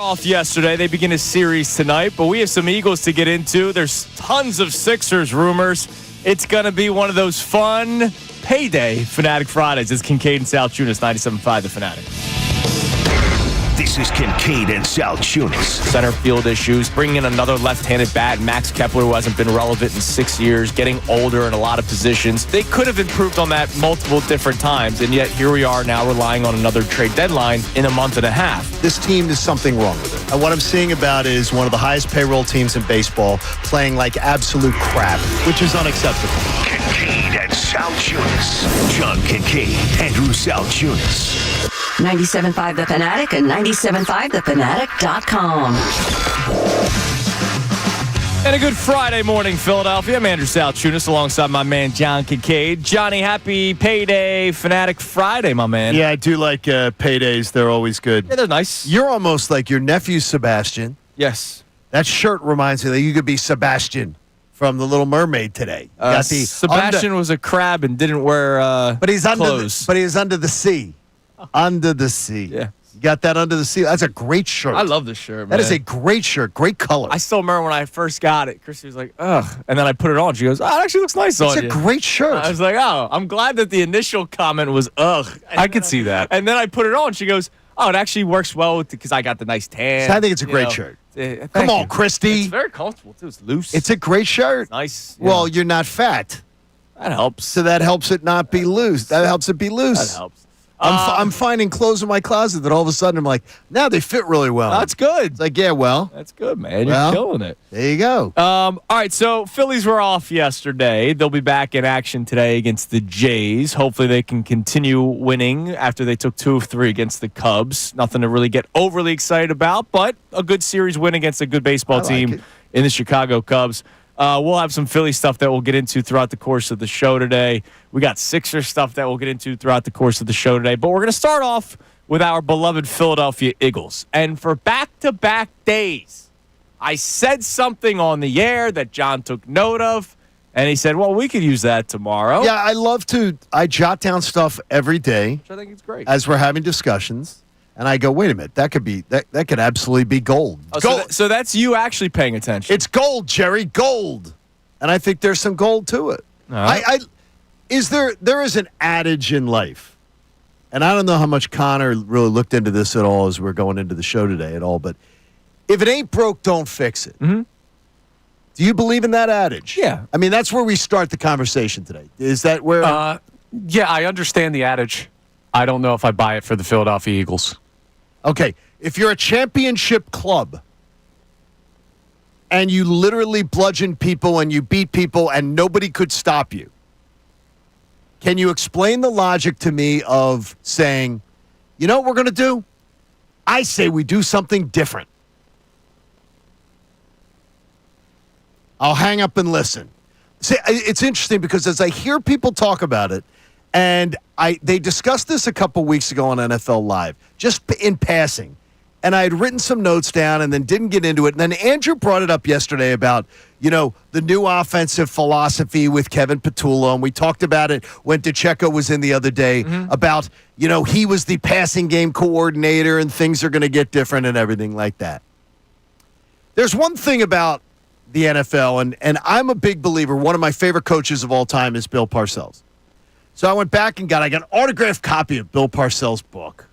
Off yesterday. They begin a series tonight, but we have some Eagles to get into. There's tons of Sixers rumors. It's going to be one of those fun payday Fanatic Fridays. It's Kincade and Salciunas, 97.5 The Fanatic. This is Kincade and Salciunas. Center field issues, bringing in another left-handed bat, Max Kepler, who hasn't been relevant in 6 years, getting older in a lot of positions. They could have improved on that multiple different times, and yet here we are now relying on another trade deadline in a month and a half. This team, is something wrong with it. And what I'm seeing about is one of the highest payroll teams in baseball playing like absolute crap, which is unacceptable. Kincade and Salciunas. John Kincade, Andrew Salciunas. 97.5 The Fanatic and 97.5thefanatic.com. And a good Friday morning, Philadelphia. I'm Andrew Salciunas alongside my man, John Kincade. Johnny, happy payday Fanatic Friday, my man. Yeah, I do like paydays. They're always good. Yeah, they're nice. You're almost like your nephew, Sebastian. Yes. That shirt reminds me that you could be Sebastian from The Little Mermaid today. Sebastian was a crab and didn't wear but he's clothes. But he's under the sea. Under the sea. Yeah. You got that under the sea? That's a great shirt. I love this shirt, man. That is a great shirt. Great color. I still remember when I first got it. Christy was like, ugh. And then I put it on. She goes, oh, it actually looks nice on you. It's a great shirt. I was like, oh, I'm glad that the initial comment was ugh. I could see that. And then I put it on. She goes, oh, it actually works well because I got the nice tan. So I think it's a great shirt. Come on, Christy. It's very comfortable, too. It's loose. It's a great shirt. It's nice. Well, you're not fat. That helps. So that helps it not be loose. That helps it be loose. That helps. I'm finding clothes in my closet that all of a sudden I'm like, now they fit really well. That's good. It's like, yeah, well. That's good, man. You're killing it. There you go. All right, so Phillies were off yesterday. They'll be back in action today against the Jays. Hopefully they can continue winning after they took 2 of 3 against the Cubs. Nothing to really get overly excited about, but a good series win against a good baseball team in the Chicago Cubs. We'll have some Philly stuff that we'll get into throughout the course of the show today. We got Sixers stuff that we'll get into throughout the course of the show today. But we're going to start off with our beloved Philadelphia Eagles. And for back-to-back days, I said something on the air that John took note of, and he said, well, we could use that tomorrow. Yeah, I jot down stuff every day. Which I think is great. As we're having discussions. And I go, wait a minute, that could absolutely be gold. Oh, gold. So that's you actually paying attention. It's gold, Jerry, gold. And I think there's some gold to it. Right. There is an adage in life, and I don't know how much Connor really looked into this at all as we're going into the show today at all, but if it ain't broke, don't fix it. Mm-hmm. Do you believe in that adage? Yeah. I mean, that's where we start the conversation today. Is that where? Yeah, I understand the adage. I don't know if I buy it for the Philadelphia Eagles. Okay, if you're a championship club and you literally bludgeon people and you beat people and nobody could stop you, can you explain the logic to me of saying, you know what we're going to do? I say we do something different. I'll hang up and listen. See, it's interesting because as I hear people talk about it, and they discussed this a couple weeks ago on NFL Live, just in passing. And I had written some notes down and then didn't get into it. And then Andrew brought it up yesterday about, the new offensive philosophy with Kevin Patullo. And we talked about it when DeCecco was in the other day about, he was the passing game coordinator and things are going to get different and everything like that. There's one thing about the NFL, and I'm a big believer. One of my favorite coaches of all time is Bill Parcells. So I went back and I got an autographed copy of Bill Parcells' book.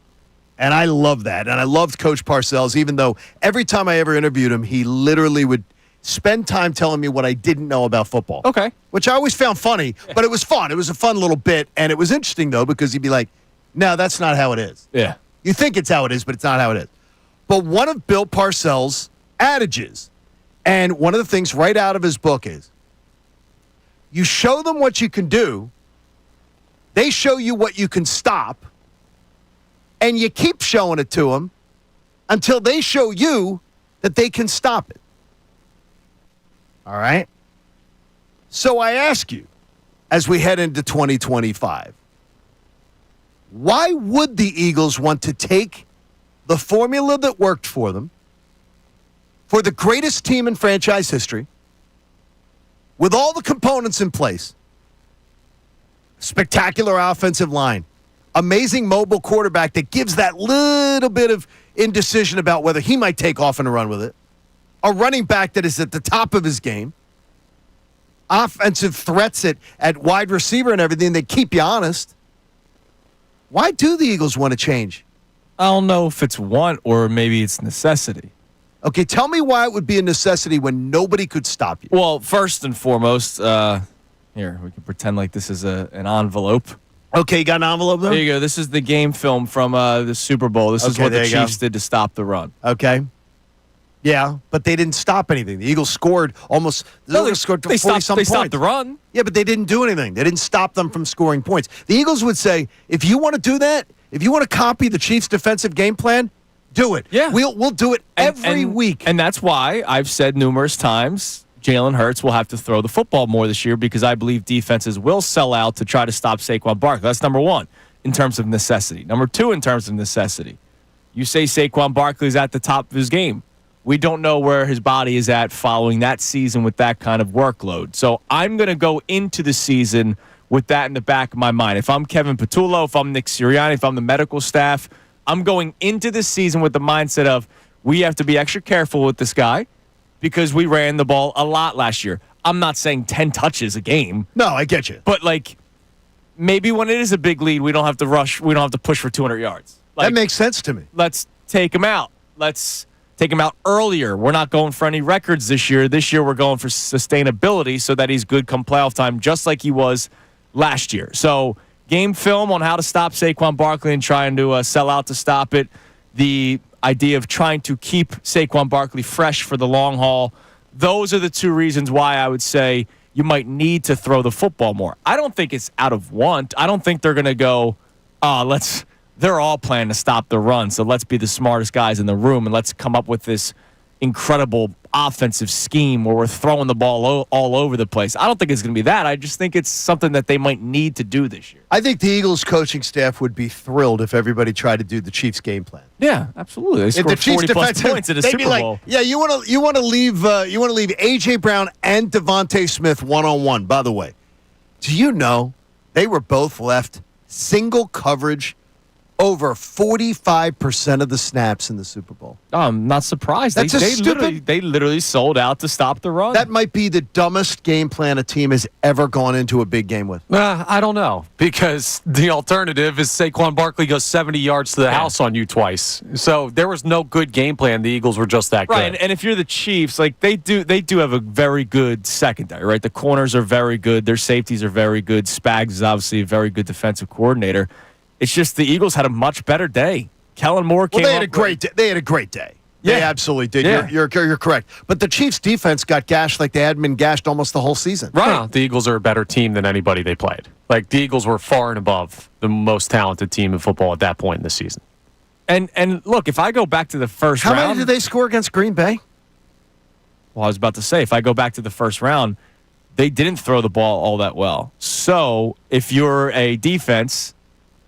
And I love that. And I loved Coach Parcells, even though every time I ever interviewed him, he literally would spend time telling me what I didn't know about football. Okay. Which I always found funny, but it was fun. It was a fun little bit. And it was interesting, though, because he'd be like, no, that's not how it is. Yeah. You think it's how it is, but it's not how it is. But one of Bill Parcells' adages, and one of the things right out of his book is, you show them what you can do, they show you what you can stop, and you keep showing it to them until they show you that they can stop it. All right? So I ask you, as we head into 2025, why would the Eagles want to take the formula that worked for them, for the greatest team in franchise history, with all the components in place, spectacular offensive line, amazing mobile quarterback that gives that little bit of indecision about whether he might take off and run with it, a running back that is at the top of his game, offensive threats at wide receiver and everything that keep you honest. Why do the Eagles want to change? I don't know if it's want or maybe it's necessity. Okay, tell me why it would be a necessity when nobody could stop you. Well, first and foremost, here, we can pretend like this is an envelope. Okay, you got an envelope there? There you go. This is the game film from the Super Bowl. This is Okay, what the there you go. Chiefs did to stop the run. Okay. Yeah, but they didn't stop anything. The Eagles scored almost. The Eagles scored 40-some They points. stopped the run. Yeah, but they didn't do anything. They didn't stop them from scoring points. The Eagles would say, if you want to do that, if you want to copy the Chiefs' defensive game plan, do it. Yeah. We'll do it every week. And that's why I've said numerous times Jalen Hurts will have to throw the football more this year because I believe defenses will sell out to try to stop Saquon Barkley. That's number one in terms of necessity. Number two in terms of necessity. You say Saquon Barkley is at the top of his game. We don't know where his body is at following that season with that kind of workload. So I'm going to go into the season with that in the back of my mind. If I'm Kevin Patullo, if I'm Nick Sirianni, if I'm the medical staff, I'm going into the season with the mindset of we have to be extra careful with this guy because we ran the ball a lot last year. I'm not saying 10 touches a game. No, I get you. But, like, maybe when it is a big lead, we don't have to rush. We don't have to push for 200 yards. Like, that makes sense to me. Let's take him out. Let's take him out earlier. We're not going for any records this year. This year we're going for sustainability so that he's good come playoff time, just like he was last year. So game film on how to stop Saquon Barkley and trying to sell out to stop it. The idea of trying to keep Saquon Barkley fresh for the long haul. Those are the two reasons why I would say you might need to throw the football more. I don't think it's out of want. I don't think they're going to go, they're all planning to stop the run, so let's be the smartest guys in the room and let's come up with this incredible offensive scheme where we're throwing the ball all over the place. I don't think it's going to be that. I just think it's something that they might need to do this year. I think the Eagles coaching staff would be thrilled if everybody tried to do the Chiefs game plan. Yeah, absolutely. They If scored 40-plus points in a they'd Super be like, Bowl. yeah, you want to leave A.J. Brown and Devontae Smith one-on-one. By the way, do you know they were both left single coverage over 45% of the snaps in the Super Bowl? I'm not surprised. That's They literally sold out to stop the run. That might be the dumbest game plan a team has ever gone into a big game with. I don't know, because the alternative is Saquon Barkley goes 70 yards to the house on you twice. So there was no good game plan. The Eagles were just that right, good. and if you're the Chiefs, like they do have a very good secondary, right? The corners are very good. Their safeties are very good. Spags is obviously a very good defensive coordinator. It's just the Eagles had a much better day. Kellen Moore came Well, they had up a great day. They had a great day. Yeah. They absolutely did. Yeah. You're correct. But the Chiefs' defense got gashed like they hadn't been gashed almost the whole season. Right. No, the Eagles are a better team than anybody they played. Like, the Eagles were far and above the most talented team in football at that point in the season. And look, if I go back to the first How round. many did they score against Green Bay? Well, I was about to say, if I go back to the first round, they didn't throw the ball all that well. So if you're a defense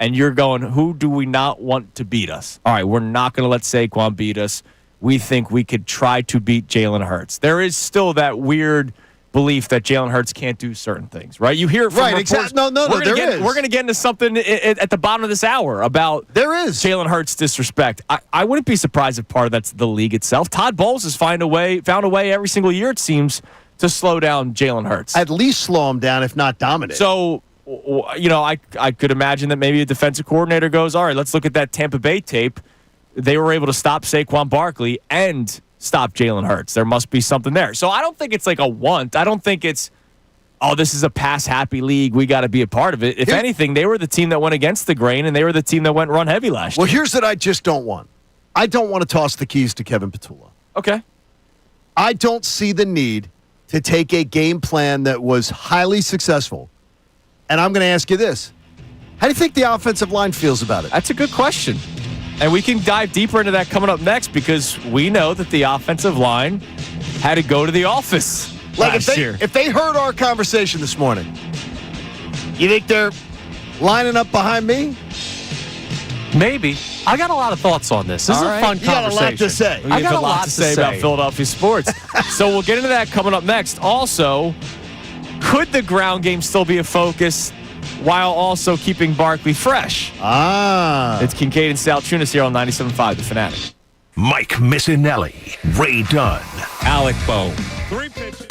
and you're going, who do we not want to beat us? All right, we're not going to let Saquon beat us. We think we could try to beat Jalen Hurts. There is still that weird belief that Jalen Hurts can't do certain things, right? You hear it from Right, reports. exactly. No, there is. We're going to get into something at the bottom of this hour about There is. Jalen Hurts' disrespect. I wouldn't be surprised if part of that's the league itself. Todd Bowles has found a way every single year, it seems, to slow down Jalen Hurts. At least slow him down, if not dominate. So, I could imagine that maybe a defensive coordinator goes, all right, let's look at that Tampa Bay tape. They were able to stop Saquon Barkley and stop Jalen Hurts. There must be something there. So I don't think it's like a want. I don't think it's, this is a pass-happy league. We got to be a part of it. If anything, they were the team that went against the grain, and they were the team that went run-heavy last year. Well, here's what I just don't want. I don't want to toss the keys to Kevin Patullo. Okay. I don't see the need to take a game plan that was highly successful. And I'm going to ask you this. How do you think the offensive line feels about it? That's a good question. And we can dive deeper into that coming up next because we know that the offensive line had to go to the office last year. If they heard our conversation this morning, you think they're lining up behind me? Maybe. I got a lot of thoughts on this. This is a fun You got conversation. a lot to say. We have a lot to say about Philadelphia sports. So we'll get into that coming up next. Also, could the ground game still be a focus while also keeping Barkley fresh? Ah. It's Kincade and Salciunas here on 97.5 The Fanatic. Mike Missanelli, Ray Dunn. Alec Bohm. 3 pitches.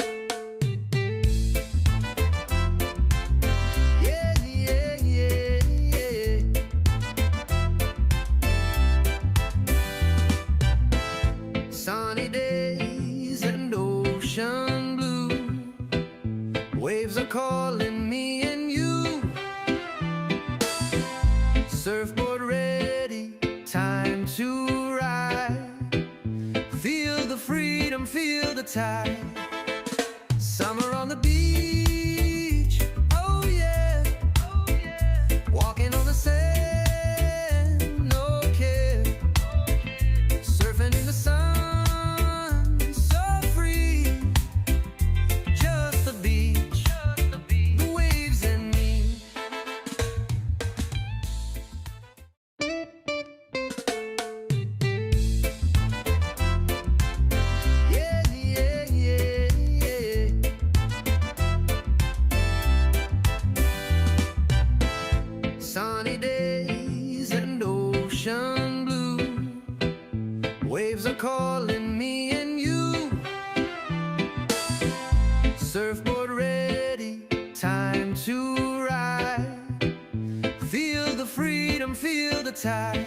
Sunny days and ocean blue. Waves are calling me and you. Surfboard ready, time to ride. Feel the freedom, feel the tide. Summer on the beach, oh yeah, oh yeah. Walking on the sand, no care. Surfing in the sun, so free. Just the beach, the waves and me. Yeah, yeah, yeah, yeah. Sunny days and ocean blue. Waves are calling me and you. Surfboard ready, time to ride. Feel the freedom, feel the tide.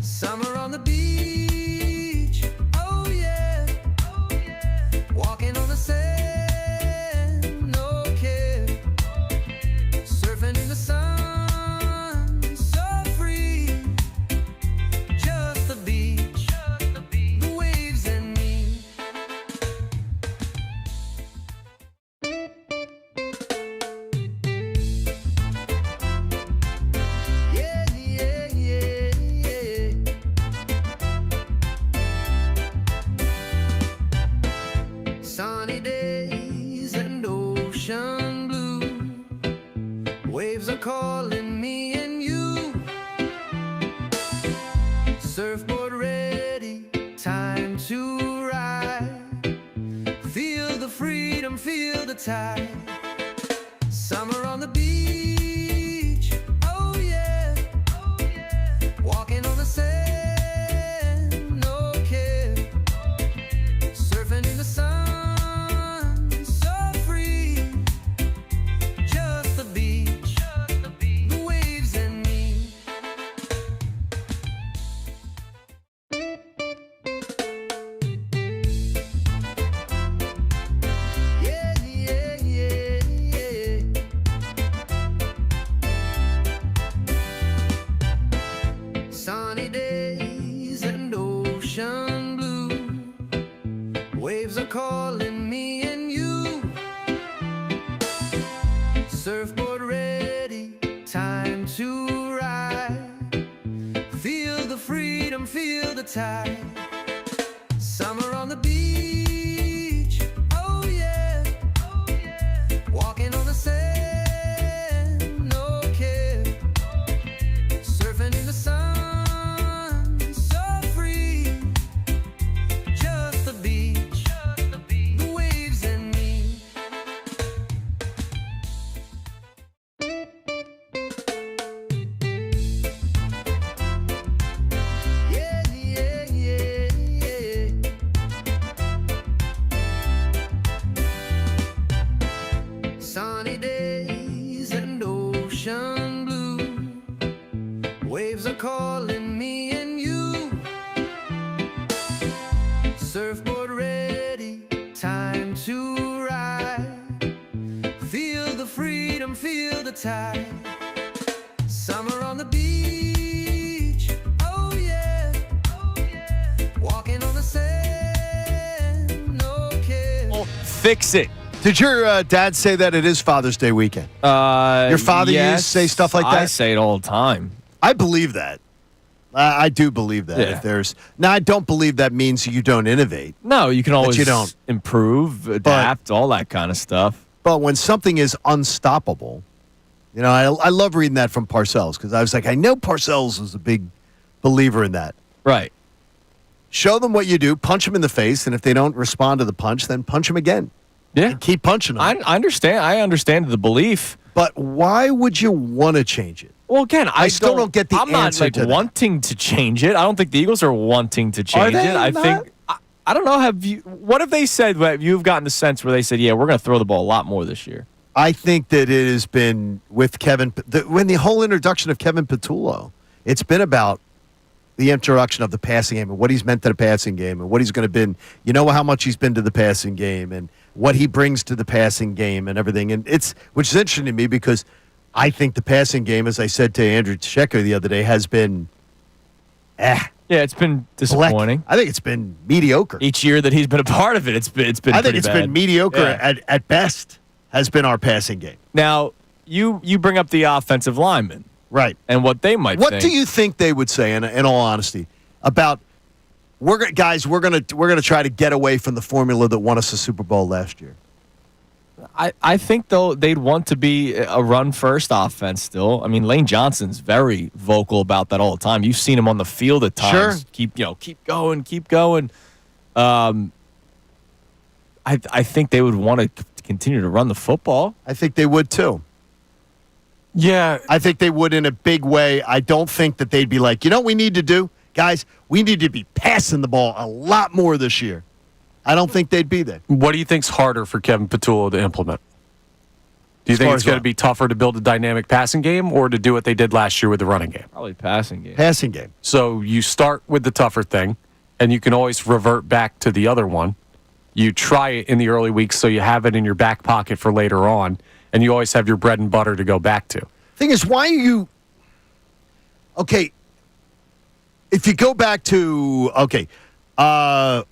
Summer on the beach, oh yeah, oh yeah. Walking on the sand, no care. Surfing in the sun, so free. Just the beach, the waves and me. Yeah, yeah, yeah, yeah. Sunny days and ocean blue. Waves are calling me and you. Surfboard ready, time to ride. Feel the freedom, feel the tide. Summer on the beach, oh yeah, oh yeah. Walking on the sand, no care. Surfing in the sun, so free. Just the beach, the waves and me. Yeah, yeah, yeah, yeah. Sunny days and ocean blue. Waves are calling me and you. Surfboard ready, time to ride. Feel the freedom, feel the tide. Summer on the beach, oh yeah, oh yeah. Walking on the sand, no care. Surfing in the sun, so free. Just the beach, the waves and me. Yeah, yeah, yeah, yeah. Sunny days and ocean blue. Waves are calling me and you. Surfboard ready, time to ride. Feel the freedom, feel the tide. Summer on the beach, oh yeah, oh yeah. Walking on the sand, no care. Fix it. Did your dad say that it is Father's Day weekend? Your father yes, used to say stuff like that? I say it all the time. I believe that. I do believe that. Yeah. If there's now, I don't believe that means you don't innovate. No, you can always you don't. improve, adapt, all that kind of stuff. But when something is unstoppable, you know, I love reading that from Parcells because I was like, I know Parcells was a big believer in that. Right. Show them what you do, punch them in the face, and if they don't respond to the punch, then punch them again. Yeah. And keep punching them. I understand. I understand the belief. But why would you want to change it? Well, again, I still don't get the I'm not answer like to that. wanting to change it. I don't think the Eagles are wanting to change they it. I not? think I don't know. What have they said? You've gotten the sense where they said, "Yeah, we're going to throw the ball a lot more this year." I think that it has been with Kevin when the whole introduction of Kevin Patullo. It's been about the introduction of the passing game and what he's meant to the passing game and what he's going to be. You know how much he's been to the passing game and what he brings to the passing game and everything. And which is interesting to me because I think the passing game, as I said to Andrew Tsheko the other day, has been Yeah, it's been disappointing. I think it's been mediocre. Each year that he's been a part of it, it's been. I think pretty it's bad. been mediocre at best. Has been our passing game. Now you bring up the offensive linemen, Right. and what they might. What think. do you think they would say, in all honesty, about we're gonna try to get away from the formula that won us a Super Bowl last year? I think though they'd want to be a run first offense still. I mean, Lane Johnson's very vocal about that all the time. You've seen him on the field at times. Sure. Keep going. I think they would want to continue to run the football. I think they would too. Yeah. I think they would in a big way. I don't think that they'd be like, you know what we need to do? Guys, we need to be passing the ball a lot more this year. I don't think they'd be there. What do you think's harder for Kevin Patullo to implement? Do you As think far it's as going to what? be tougher to build a dynamic passing game or to do what they did last year with the running game? Probably passing game. Passing game. So you start with the tougher thing, and you can always revert back to the other one. You try it in the early weeks so you have it in your back pocket for later on, and you always have your bread and butter to go back to. Thing is, why are you... Okay, if you go back to... Okay, I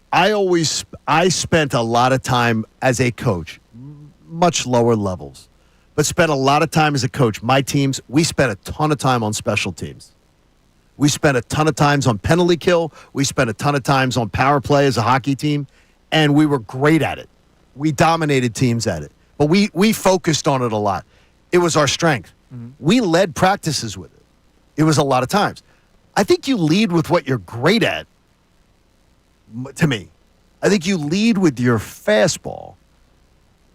spent a lot of time as a coach, much lower levels, but spent a lot of time as a coach. My teams, we spent a ton of time on special teams. We spent a ton of times on penalty kill. We spent a ton of times on power play as a hockey team, and we were great at it. We dominated teams at it, but we focused on it a lot. It was our strength. We led practices with it. It was a lot of times. I think you lead with what you're great at, to me. I think you lead with your fastball,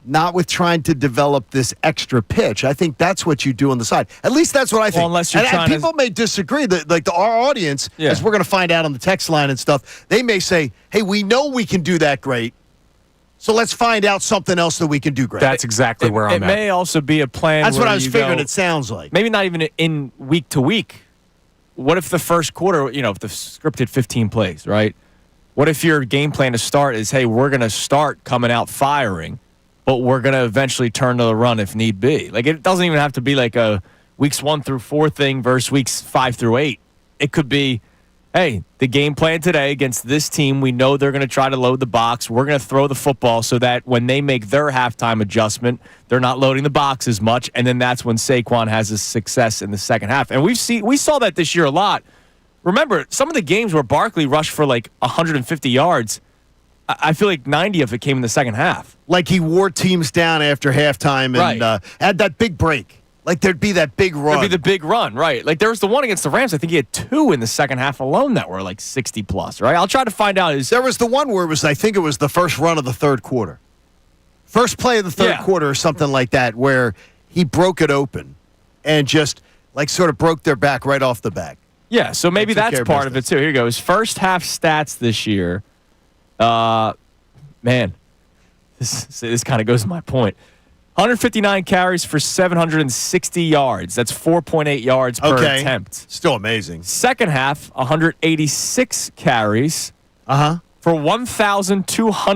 not with trying to develop this extra pitch. I think that's what you do on the side. At least that's what I think. Well, unless you're and trying to- people may disagree. Our audience, as we're going to find out on the text line and stuff, they may say, hey, we know we can do that great, so let's find out something else that we can do great. That's exactly where I'm It at. may also be a plan. That's what where I was you figuring go- it sounds like. Maybe not even in week to week. What if the first quarter, if the scripted 15 plays, right? What if your game plan to start is, hey, we're going to start coming out firing, but we're going to eventually turn to the run if need be. Like, it doesn't even have to be like a weeks 1 through 4 thing versus weeks 5 through 8. It could be, hey, the game plan today against this team, we know they're going to try to load the box. We're going to throw the football so that when they make their halftime adjustment, they're not loading the box as much, and then that's when Saquon has his success in the second half. And we saw that this year a lot. Remember, some of the games where Barkley rushed for like 150 yards, I feel like 90 of it came in the second half. Like he wore teams down after halftime and Right. had that big break. Like there'd be that big run. It'd be the big run, right? Like there was the one against the Rams. I think he had 2 in the second half alone that were like 60 plus, right? I'll try to find out. There was the one where I think it was the first run of the third quarter. First play of the third quarter or something like that, where he broke it open and just like sort of broke their back right off the back. Yeah, so maybe They took that's care of part of it business. too. Here goes. First half stats this year. Man, this kind of goes to my point. 159 carries for 760 yards. That's 4.8 yards per attempt. Still amazing. Second half, 186 carries for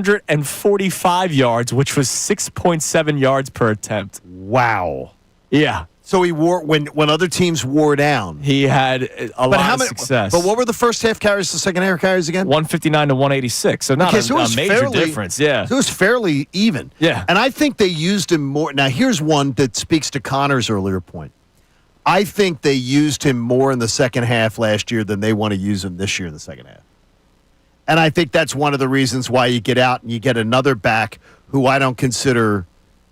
1,245 yards, which was 6.7 yards per attempt. Wow. Yeah, So he wore when other teams wore down. he had a lot of success. But what were the first half carries, the second half carries again? 159 to 186. So not Okay, so it was a major fairly- difference. Yeah. So it was fairly even. Yeah. And I think they used him more. Now, here's one that speaks to Connor's earlier point. I think they used him more in the second half last year than they want to use him this year in the second half. And I think that's one of the reasons why you get out and you get another back who I don't consider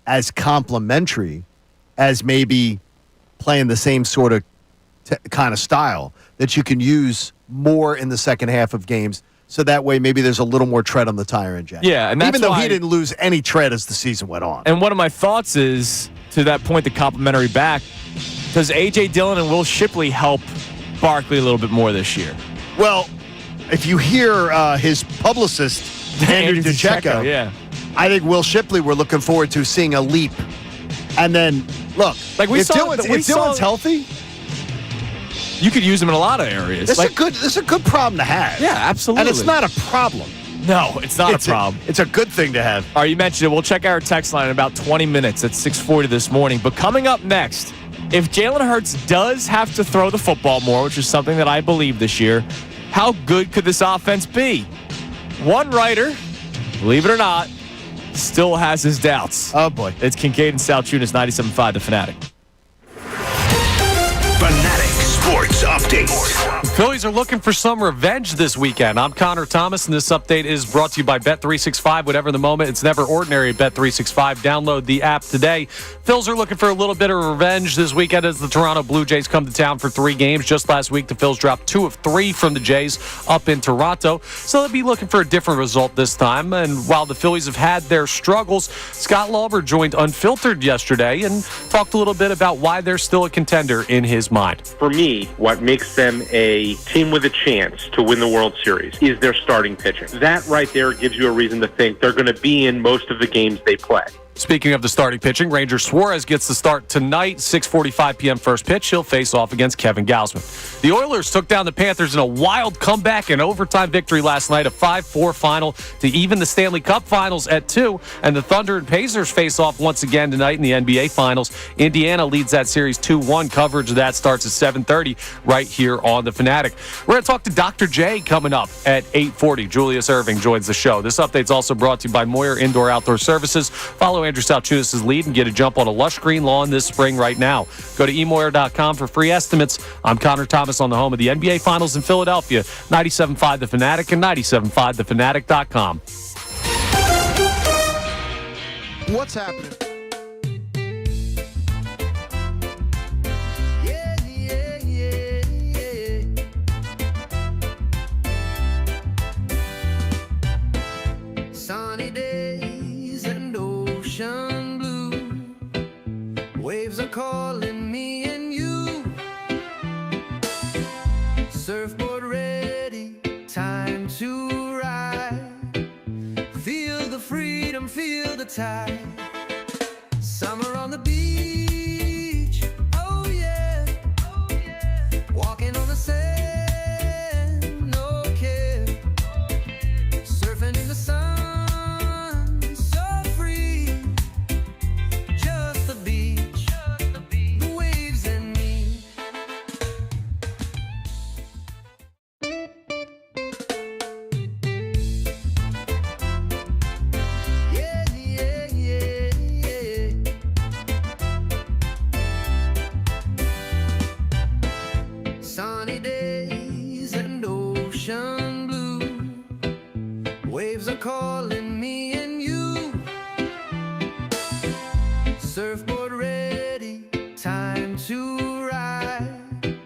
as complimentary as maybe playing the same sort of kind of style that you can use more in the second half of games. So that way, maybe there's a little more tread on the tire in Jack. Yeah, and that's even though why- he didn't lose any tread as the season went on. And one of my thoughts is to that point, the complimentary back, does A.J. Dillon and Will Shipley help Barkley a little bit more this year? Well, if you hear his publicist, Andrew DeCecco, yeah. I think Will Shipley, we're looking forward to seeing a leap. And then, look, Like we if saw, Dillon's healthy, you could use him in a lot of areas. this is a good problem to have. Yeah, absolutely. And it's not a problem. No, it's not a problem. It's a good thing to have. All right, you mentioned it. We'll check our text line in about 20 minutes at 6:40 this morning. But coming up next, if Jalen Hurts does have to throw the football more, which is something that I believe this year, how good could this offense be? One writer, believe it or not, still has his doubts. Oh, boy. It's Kincade and Salciunas, 97.5 The Fanatic. Fanatic Sports Update. Phillies are looking for some revenge this weekend. I'm Connor Thomas, and this update is brought to you by Bet365. Whatever the moment, it's never ordinary at Bet365. Download the app today. Phils are looking for a little bit of revenge this weekend as the Toronto Blue Jays come to town for 3 games. Just last week, the Phils dropped 2 of 3 from the Jays up in Toronto. So they'll be looking for a different result this time. And while the Phillies have had their struggles, Scott Lauber joined Unfiltered yesterday and talked a little bit about why they're still a contender in his mind. For me, what makes them a team with a chance to win the World Series is their starting pitching. That right there gives you a reason to think they're going to be in most of the games they play. Speaking of the starting pitching, Ranger Suarez gets the start tonight, 6:45 p.m. first pitch. He'll face off against Kevin Gausman. The Oilers took down the Panthers in a wild comeback and overtime victory last night, a 5-4 final to even the Stanley Cup Finals at 2. And the Thunder and Pacers face off once again tonight in the NBA Finals. Indiana leads that series 2-1. Coverage of that starts at 7:30 right here on The Fanatic. We're going to talk to Dr. J coming up at 8:40. Julius Erving joins the show. This update's also brought to you by Moyer Indoor Outdoor Services. Follow Andrew Salciunas' lead and get a jump on a lush green lawn this spring right now. Go to eMoyer.com for free estimates. I'm Connor Thomas on the home of the NBA Finals in Philadelphia, 97.5 The Fanatic and 97.5thefanatic.com. What's happening? Sunny days and ocean blue. Waves are calling me and you. Surfboard ready, time to ride. Feel the freedom, feel the tide. Summer on the beach, oh yeah, oh yeah. Walking on the sand, no care. Surfing in the sun, so free. Just the beach, the waves and me. Yeah, yeah, yeah, yeah. Sunny days and ocean blue. Waves are calling me and you. Surfboard ready, time to ride.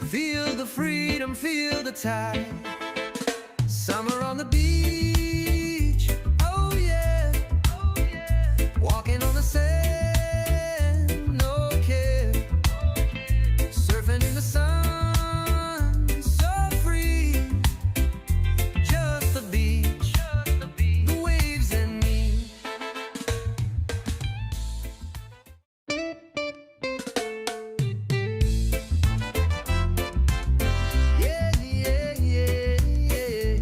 Feel the freedom, feel the tide. Summer on the beach, oh yeah, oh yeah. Walking on the sand, no care. Surfing in the sun, so free. Just the beach, the waves and me. Yeah, yeah, yeah, yeah.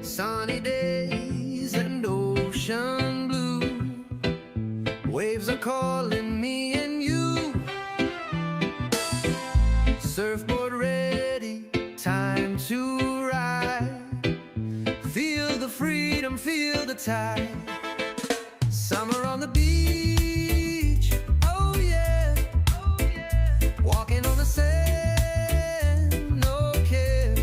Sunny days and ocean blue. Waves are calling me and you. Surfboard ready, time to ride. Feel the freedom, feel the tide. Summer on the beach, oh yeah, oh yeah. Walking on the sand, no care.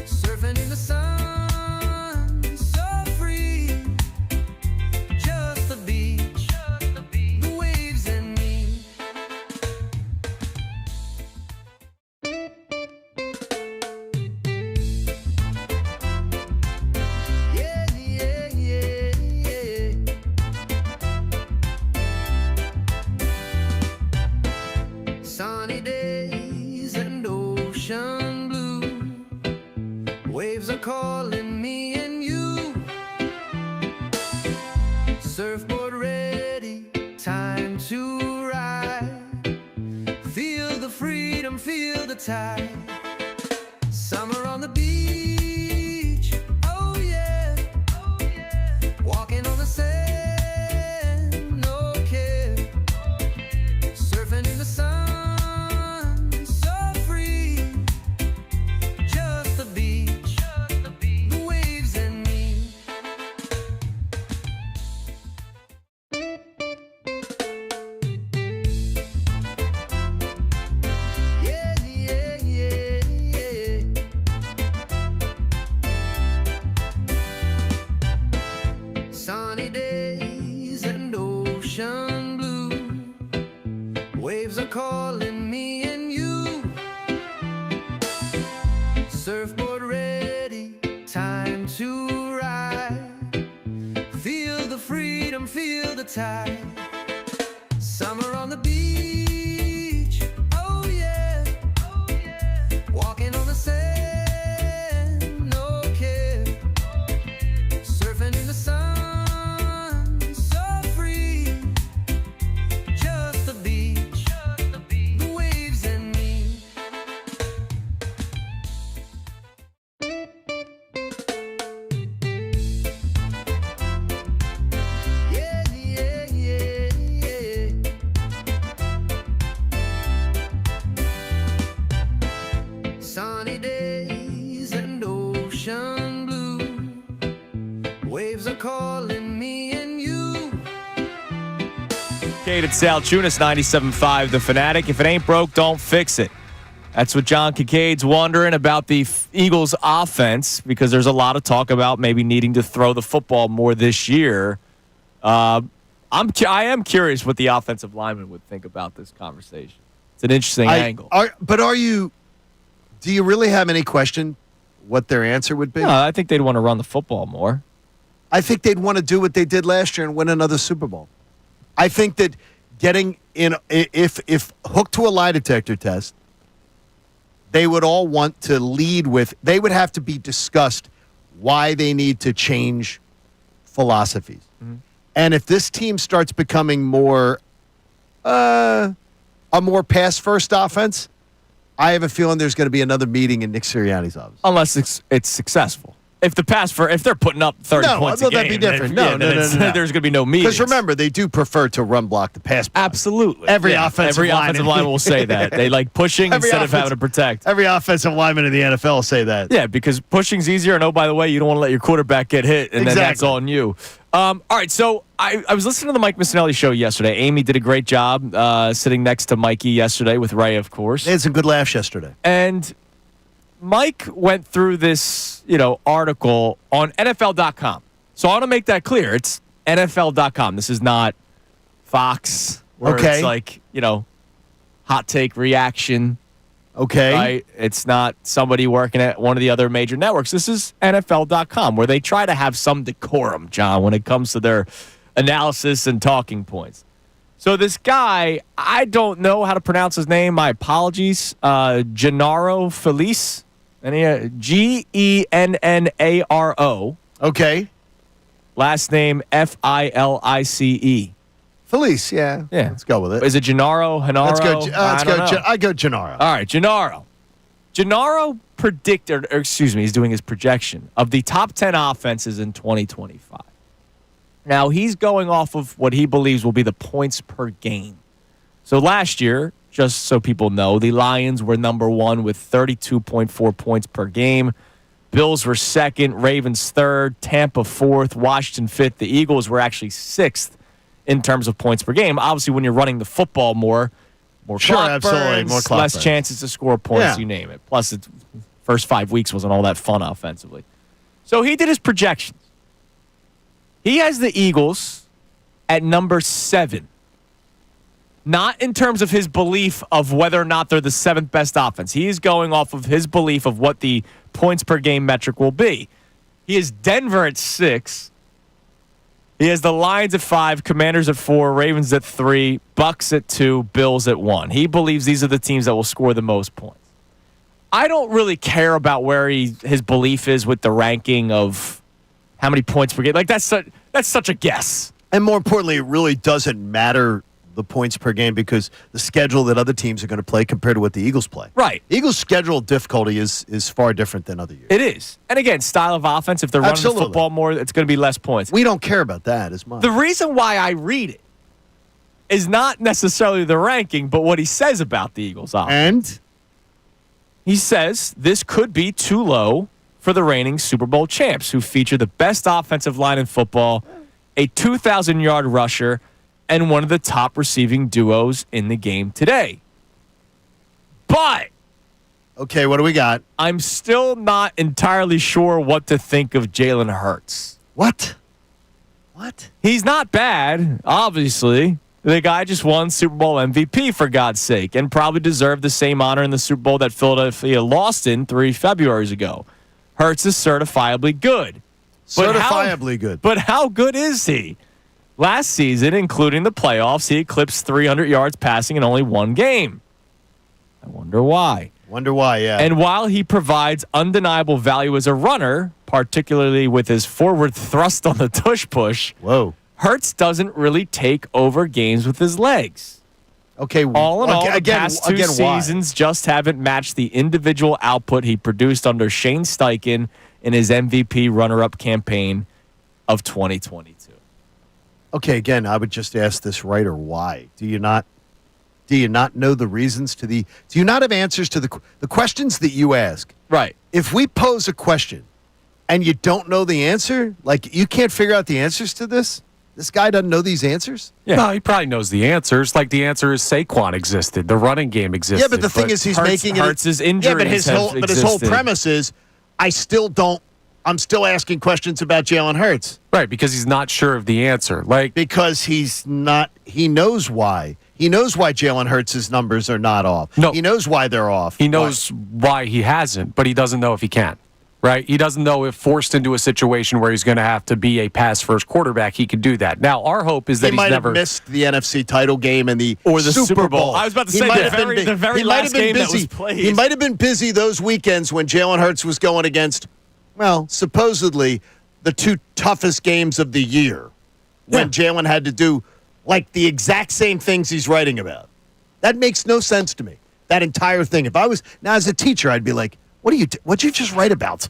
Surfing in the sun, so free. Just the beach, the waves and me. Yeah, yeah, ocean blue. Waves are calling me and you. Surfboard ready, time to ride. Feel the freedom, feel the tide. Summer on the beach, oh yeah, oh yeah. Walking on the sand, no care. Surfing in the sun, so free. Just the beach, the waves and me. Yeah, yeah, yeah, yeah. Sunny days and ocean blue. Waves are calling me and you. Surfboard ready, time to ride. Feel the freedom, feel the tide. Summer on the beach, oh yeah, oh yeah. Walking on the sand, no care. Surfing in the sun, so free. Just the beach, the waves and me. Yeah, yeah, yeah, yeah. Sunny days and ocean blue. Waves are calling me and you. Kincade Salciunas, 97.5 The Fanatic. If it ain't broke, don't fix it. That's what John Kincaid's wondering about the Eagles' offense, because there's a lot of talk about maybe needing to throw the football more this year. I am curious what the offensive lineman would think about this conversation. It's an interesting angle. Do you really have any question what their answer would be? No, I think they'd want to run the football more. I think they'd want to do what they did last year and win another Super Bowl. I think that getting in, if hooked to a lie detector test, they would all want to lead with, they would have to be discussed why they need to change philosophies. Mm-hmm. And if this team starts becoming more, a more pass-first offense, I have a feeling there's going to be another meeting in Nick Sirianni's office. Unless it's successful. If they're putting up 30 points a game, that'd be different. No. There's going to be no meetings. Because remember, they do prefer to run block the pass block. Absolutely. Every offensive lineman will say that. They like pushing instead of having to protect. Every offensive lineman in the NFL will say that. Yeah, because pushing's easier, and oh, by the way, you don't want to let your quarterback get hit, and then that's on you. All right, so I was listening to the Mike Missanelli show yesterday. Amy did a great job sitting next to Mikey yesterday with Ray, of course. They had some good laughs yesterday. And Mike went through this, article on NFL.com. So I want to make that clear. It's NFL.com. This is not Fox, where it's like, hot take reaction. Okay. Right? It's not somebody working at one of the other major networks. This is NFL.com, where they try to have some decorum, John, when it comes to their analysis and talking points. So this guy, I don't know how to pronounce his name. My apologies. Gennaro Felice. Gennaro. Okay. Last name Filice. Felice, yeah. Let's go with it. Is it Gennaro? Henaro? Let's go. I go Gennaro. All right, Gennaro. Gennaro predicted, or excuse me, he's doing his projection of the top 10 offenses in 2025. Now, he's going off of what he believes will be the points per game. So last year, just so people know, the Lions were number one with 32.4 points per game. Bills were second, Ravens third, Tampa fourth, Washington fifth. The Eagles were actually sixth in terms of points per game. Obviously, when you're running the football more clock burns, more clock less burns. chances to score points, you name it. Plus, the first 5 weeks wasn't all that fun offensively. So he did his projections. He has the Eagles at number 7. Not in terms of his belief of whether or not they're the 7th best offense. He is going off of his belief of what the points per game metric will be. He has Denver at 6. He has the Lions at 5, Commanders at 4, Ravens at 3, Bucks at 2, Bills at 1. He believes these are the teams that will score the most points. I don't really care about where his belief is with the ranking of how many points per game. Like, that's such a guess. And more importantly, it really doesn't matter the points per game because the schedule that other teams are going to play compared to what the Eagles play. Right. Eagles' schedule difficulty is far different than other years. It is. And again, style of offense, if they're running the football more, it's going to be less points. We don't care about that as much. The reason why I read it is not necessarily the ranking, but what he says about the Eagles offense. And he says this could be too low for the reigning Super Bowl champs, who feature the best offensive line in football, a 2,000-yard rusher, and one of the top receiving duos in the game today. But okay, what do we got? I'm still not entirely sure what to think of Jalen Hurts. What? He's not bad, obviously. The guy just won Super Bowl MVP, for God's sake, and probably deserved the same honor in the Super Bowl that Philadelphia lost in 3 Februarys ago. Hurts is certifiably good. Certifiably good. But how good is he? Last season, including the playoffs, he eclipsed 300 yards passing in only one game. I wonder why. Yeah. And while he provides undeniable value as a runner, particularly with his forward thrust on the tush push, Whoa. Hurts doesn't really take over games with his legs. Okay. All in all, the past two why? seasons just haven't matched the individual output he produced under Shane Steichen in his MVP runner-up campaign of 2022. Okay, again, I would just ask this writer why. Do you not know the reasons to the? Do you not have answers to the questions that you ask? Right. If we pose a question and you don't know the answer, like you can't figure out the answers to this. This guy doesn't know these answers? Yeah. No, he probably knows the answers. Like the answer is Saquon existed. The running game existed. Yeah, but the thing is he's making it. Hurts' injuries Yeah, but his whole premise is I'm still asking questions about Jalen Hurts. Right, because he's not sure of the answer. Like because he knows why. He knows why Jalen Hurts' numbers are not off. No. He knows why they're off. He knows why he hasn't, but he doesn't know if he can. Right? He doesn't know if forced into a situation where he's going to have to be a pass-first quarterback, he could do that. Now, our hope is that he might have missed the NFC title game and the Super Bowl. I was about to say the very last game that was played. He might have been busy those weekends when Jalen Hurts was going against, well, supposedly the two toughest games of the year when Jalen had to do like the exact same things he's writing about. That makes no sense to me. That entire thing. If I was now as a teacher, I'd be like, what'd you just write about?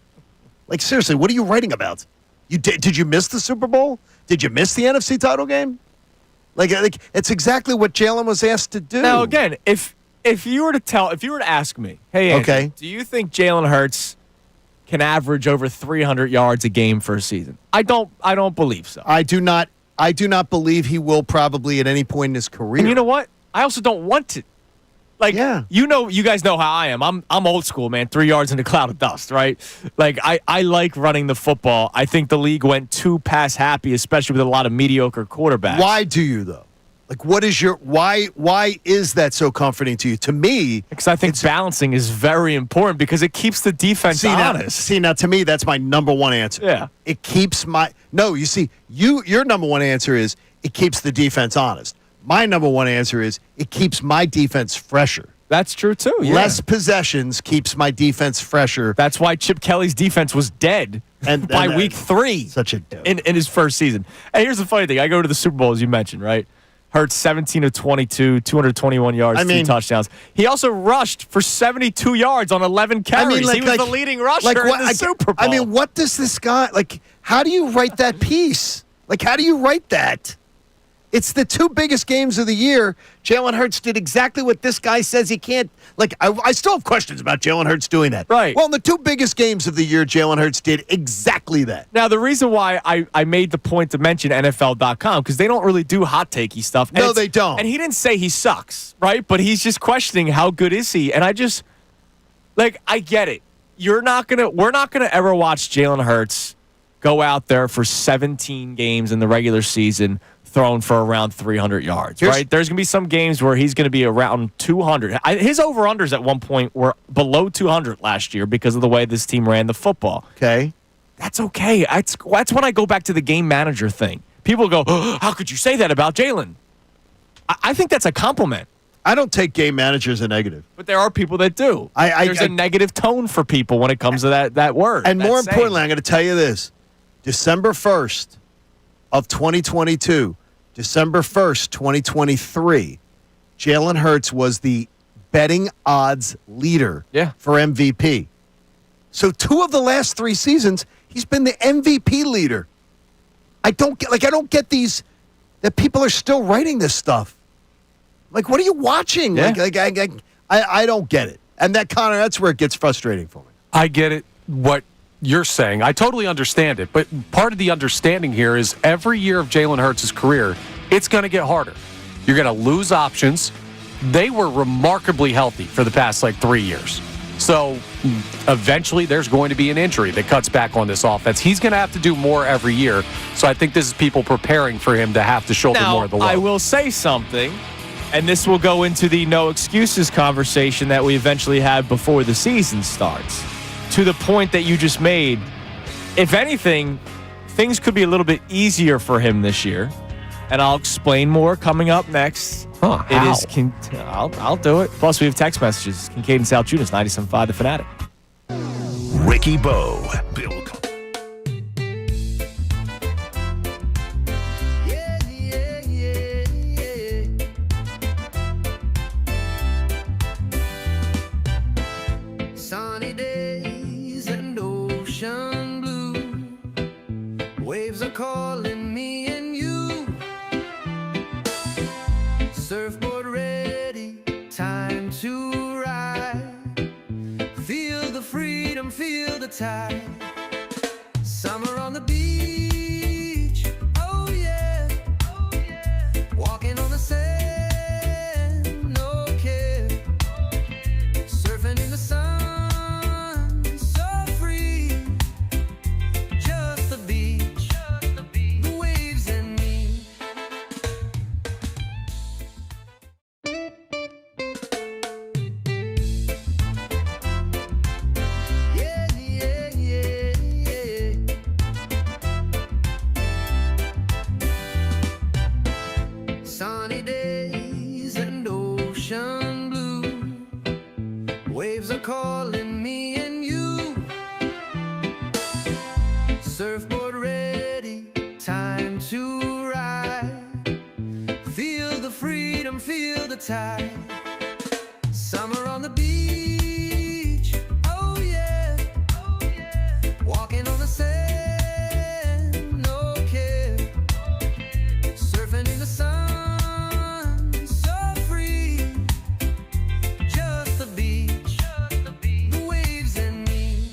Like, seriously, what are you writing about? Did you miss the Super Bowl? Did you miss the NFC title game? Like it's exactly what Jalen was asked to do. Now, again, if you were to ask me, hey, Andrew, do you think Jalen Hurts can average over 300 yards a game for a season? I don't believe so. I do not believe he will probably at any point in his career. And you know what? I also don't want to. Like, you guys know how I am. I'm old school, man. 3 yards in a cloud of dust, right? Like, I like running the football. I think the league went too pass happy, especially with a lot of mediocre quarterbacks. Why do you, though? Like, what is your why is that so comforting to you? To me, because I think balancing is very important because it keeps the defense honest. Now, to me, that's my number one answer. Yeah. It keeps your number one answer is it keeps the defense honest. My number one answer is it keeps my defense fresher. That's true, too. Yeah. Less possessions keeps my defense fresher. That's why Chip Kelly's defense was dead by week 3. Such a dope. In his first season. And here's the funny thing. I go to the Super Bowl, as you mentioned, right? Hurts 17 of 22, 221 yards, 2 touchdowns. He also rushed for 72 yards on 11 carries. He was the leading rusher in the Super Bowl. I mean, what does this guy, how do you write that piece? How do you write that? It's the 2 biggest games of the year. Jalen Hurts did exactly what this guy says he can't. I still have questions about Jalen Hurts doing that. Right. Well, in the 2 biggest games of the year, Jalen Hurts did exactly that. Now, the reason why I made the point to mention NFL.com, because they don't really do hot takey stuff. No, they don't. And he didn't say he sucks, right? But he's just questioning how good is he. And I just, I get it. We're not gonna ever watch Jalen Hurts go out there for 17 games in the regular season thrown for around 300 yards, right? There's going to be some games where he's going to be around 200. His over-unders at one point were below 200 last year because of the way this team ran the football. Okay. That's okay. That's when I go back to the game manager thing. People go, how could you say that about Jalen? I think that's a compliment. I don't take game manager as a negative. But there are people that do. There's a negative tone for people when it comes to that word. And more saying. importantly, I'm going to tell you this. December 1st of 2022, December 1st, 2023, Jalen Hurts was the betting odds leader for MVP. So 2 of the last 3 seasons, he's been the MVP leader. I don't get these that people are still writing this stuff. Like, what are you watching? Yeah. I don't get it. And that, Connor, that's where it gets frustrating for me. I get it, what you're saying. I totally understand it. But part of the understanding here is every year of Jalen Hurts' career, it's going to get harder. You're going to lose options. They were remarkably healthy for the past, 3 years. So eventually there's going to be an injury that cuts back on this offense. He's going to have to do more every year. So I think this is people preparing for him to have to shoulder more of the load. I will say something. And this will go into the no excuses conversation that we eventually have before the season starts. To the point that you just made, if anything, things could be a little bit easier for him this year. And I'll explain more coming up next. How? I'll do it. Plus, we have text messages. Kincade Salciunas, 97.5 The Fanatic. Ricky Bo, Bill. Sunny days and ocean blue. Waves are calling me and you. Surfboard ready, time to ride. Feel the freedom, feel the tide. Summer on the beach, oh yeah, oh yeah. Walking on the sand, no care. Surfing in the sun, so free. Just the beach, the waves and me. Yeah, yeah, yeah, yeah. Sunny days and ocean blue. Waves are calling me and you. Surfboard ready, time to ride. Feel the freedom, feel the tide. Summer on the beach, oh yeah, oh yeah. Walking on the sand, no care. Surfing in the sun, so free. Just the beach, the waves and me.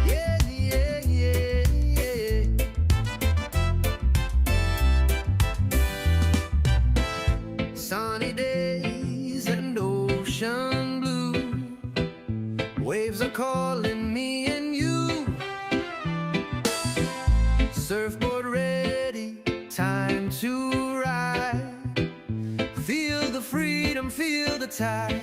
Yeah, yeah, yeah, yeah. Sunny days and ocean blue. Waves are calling me and you. Surfboard ready, time to ride. Feel the freedom, feel the tide.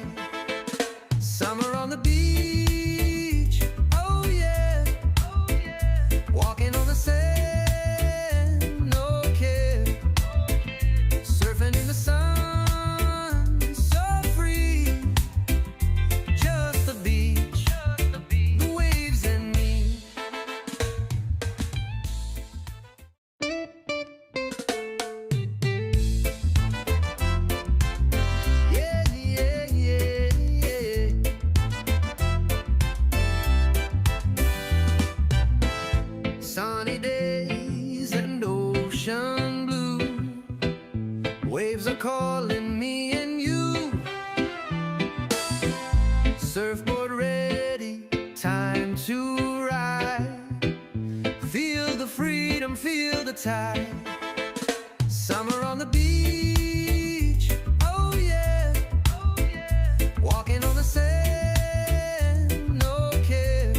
Summer on the beach, oh yeah, oh yeah. Walking on the sand, no care. Surfing in the sun, so free. Just the beach, the waves and me. Yeah, yeah, yeah, yeah. Sunny days and ocean blue. Waves are calling me and you. Surfboard ready, time to ride. Feel the freedom, feel the tide. Summer on the beach, oh yeah, oh yeah. Walking on the sand, no care.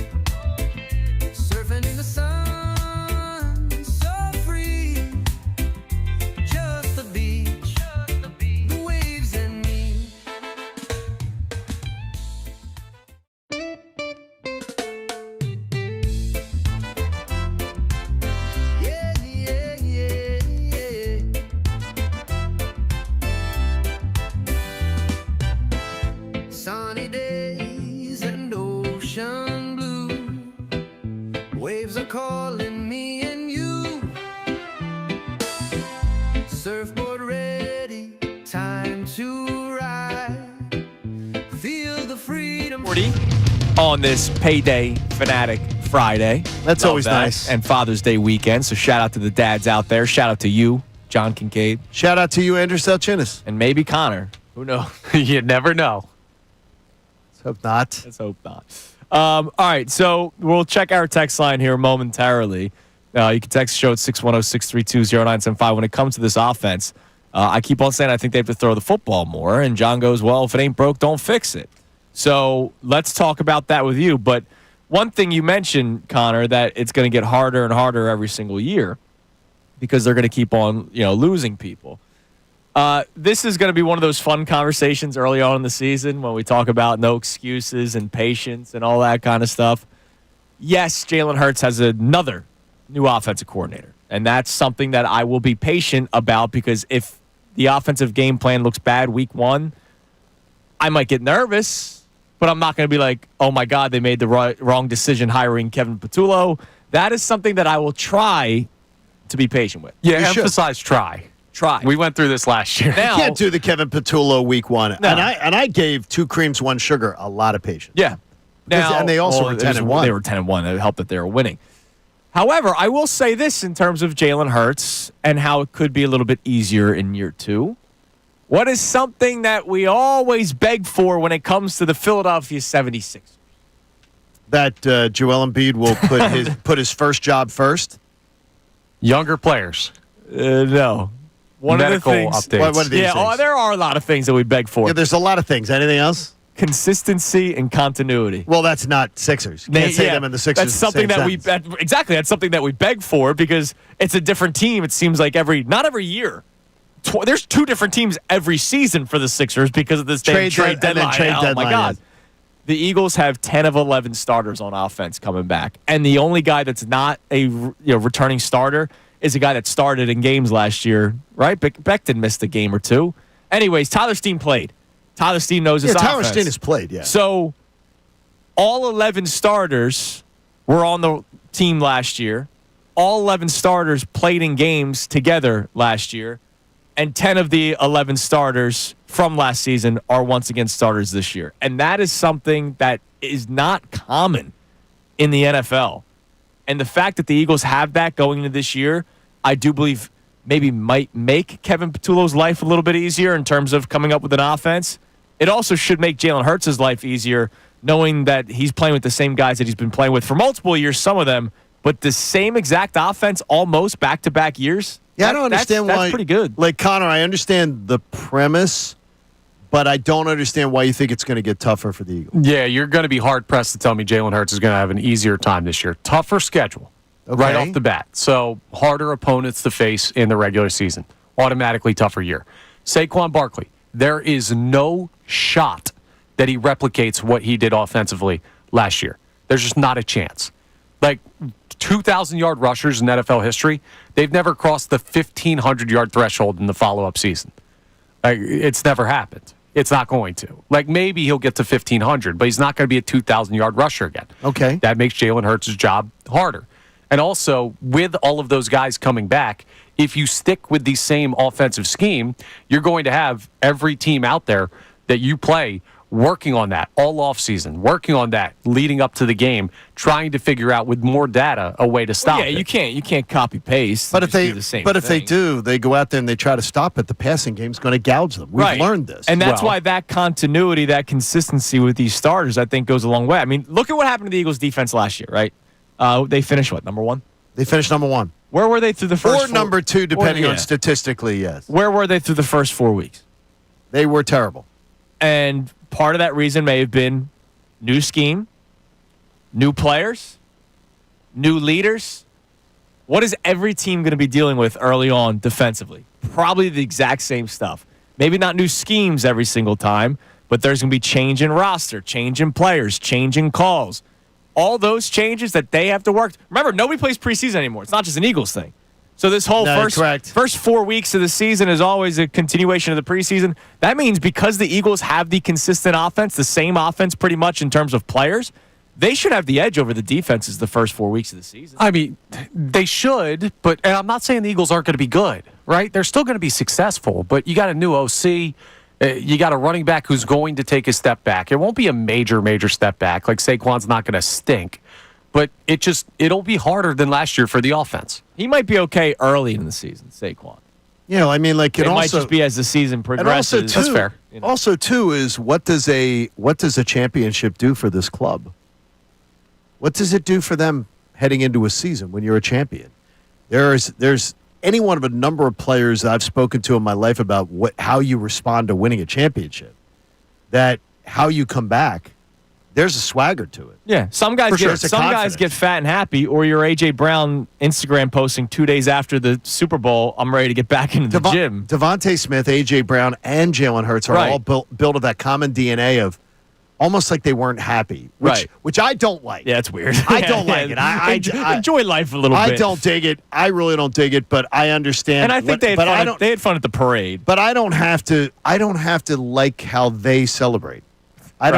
Surfing in the sun, so free. Just the beach, the waves and me. surfboard ready, time to ride. Feel the freedom. 40 on this Payday Fanatic Friday. That's Love always that. nice. And Father's Day weekend. So shout out to the dads out there. Shout out to you, John Kincade, Shout out to you, Andrew Salciunas. and maybe Connor. Who knows? You never know. Let's hope not. Let's hope not. All right, so we'll check our text line here momentarily. You can text the show at 610-632-0975. When it comes to this offense, I keep on saying I think they have to throw the football more, and John goes, well, if it ain't broke, don't fix it. So let's talk about that with you. But one thing you mentioned, Connor, that it's going to get harder and harder every single year because they're going to keep on, losing people. This is going to be one of those fun conversations early on in the season when we talk about no excuses and patience and all that kind of stuff. Yes, Jalen Hurts has another new offensive coordinator, and that's something that I will be patient about because if the offensive game plan looks bad week one, I might get nervous, but I'm not going to be like, oh, my God, they made the wrong decision hiring Kevin Patullo. That is something that I will try to be patient with. Yeah, You should. emphasize try. We went through this last year. now, You can't do the Kevin Patullo week one. No. And I gave 2 creams, 1 sugar a lot of patience. Yeah. Now, And they also were 10-1. They were 10-1. It helped that they were winning. However, I will say this in terms of Jalen Hurts and how it could be a little bit easier in year 2. What is something that we always beg for when it comes to the Philadelphia 76ers? That Joel Embiid will put his first job first. Younger players. No. One Medical of the things. updates. What are these Yeah, things? there are a lot of things that we beg for. Yeah, there's a lot of things. Anything else? Consistency and continuity. Well, that's not Sixers. You can't say them in the Sixers. That's something that exactly. That's something that we beg for because it's a different team. It seems like not every year. There's 2 different teams every season for the Sixers because of this trade deadline. Oh my God. The Eagles have 10 of 11 starters on offense coming back, and the only guy that's not a returning starter is a guy that started in games last year. Right? Becton missed a game or 2. Anyways, Tyler Steen played. Tyler Steen knows his offense. Tyler Steen has played, yeah. So all 11 starters were on the team last year. All 11 starters played in games together last year. And 10 of the 11 starters from last season are once again starters this year. And that is something that is not common in the NFL. And the fact that the Eagles have that going into this year, I do believe maybe might make Kevin Patullo's life a little bit easier in terms of coming up with an offense. It also should make Jalen Hurts' life easier knowing that he's playing with the same guys that he's been playing with for multiple years, some of them, but the same exact offense almost back-to-back years. Yeah, I don't understand why. That's pretty good. Like, Connor, I understand the premise, but I don't understand why you think it's going to get tougher for the Eagles. Yeah, you're going to be hard-pressed to tell me Jalen Hurts is going to have an easier time this year. Tougher schedule right off the bat. So harder opponents to face in the regular season. Automatically tougher year. Saquon Barkley, there is no shot that he replicates what he did offensively last year. There's just not a chance. Like 2,000-yard rushers in NFL history, they've never crossed the 1,500-yard threshold in the follow-up season. Like, it's never happened. It's not going to. Like, maybe he'll get to 1,500, but he's not going to be a 2,000-yard rusher again. Okay. That makes Jalen Hurts' job harder. And also, with all of those guys coming back, if you stick with the same offensive scheme, you're going to have every team out there that you play working on that all offseason, working on that leading up to the game, trying to figure out with more data a way to stop it. You can't copy paste. But if they thing. do, they go out there and they try to stop it. The passing game's going to gouge them. We've learned this, and that's why that continuity, that consistency with these starters, I think, goes a long way. I mean, look at what happened to the Eagles' defense last year, right? They finished what, number 1? They finished number 1. Where were they through the first? Or number 2, depending on statistically. Yes. Where were they through the first 4 weeks? They were terrible. And part of that reason may have been new scheme, new players, new leaders. What is every team going to be dealing with early on defensively? Probably the exact same stuff. Maybe not new schemes every single time, but there's going to be change in roster, change in players, change in calls. All those changes that they have to work. Remember, nobody plays preseason anymore. It's not just an Eagles thing. So this whole first 4 weeks of the season is always a continuation of the preseason. That means because the Eagles have the consistent offense, the same offense pretty much in terms of players, they should have the edge over the defenses the first 4 weeks of the season. I mean, they should, but and I'm not saying the Eagles aren't going to be good. right? They're still going to be successful, but you got a new OC. You got a running back who's going to take a step back. It won't be a major step back. Like Saquon's not going to stink, but it'll be harder than last year for the offense. He might be okay early in the season, Saquon. You know, I mean, like It might just be as the season progresses. And also, too, That's fair. Also, too, is what does a championship do for this club? What does it do for them heading into a season when you're a champion? There's any one of a number of players that I've spoken to in my life about how you respond to winning a championship, that how you come back. There's a swagger to it. Yeah, some guys confidence. get fat and happy, or you're A.J. Brown Instagram posting 2 days after the Super Bowl, I'm ready to get back into the gym. Devontae Smith, A.J. Brown, and Jalen Hurts are all built of that common DNA of almost like they weren't happy, which I don't like. Yeah, it's weird. I don't like it. I enjoy life a little bit. I don't dig it. I really don't dig it, but I understand. And I think they had fun at the parade. But I don't have to like how they celebrate. They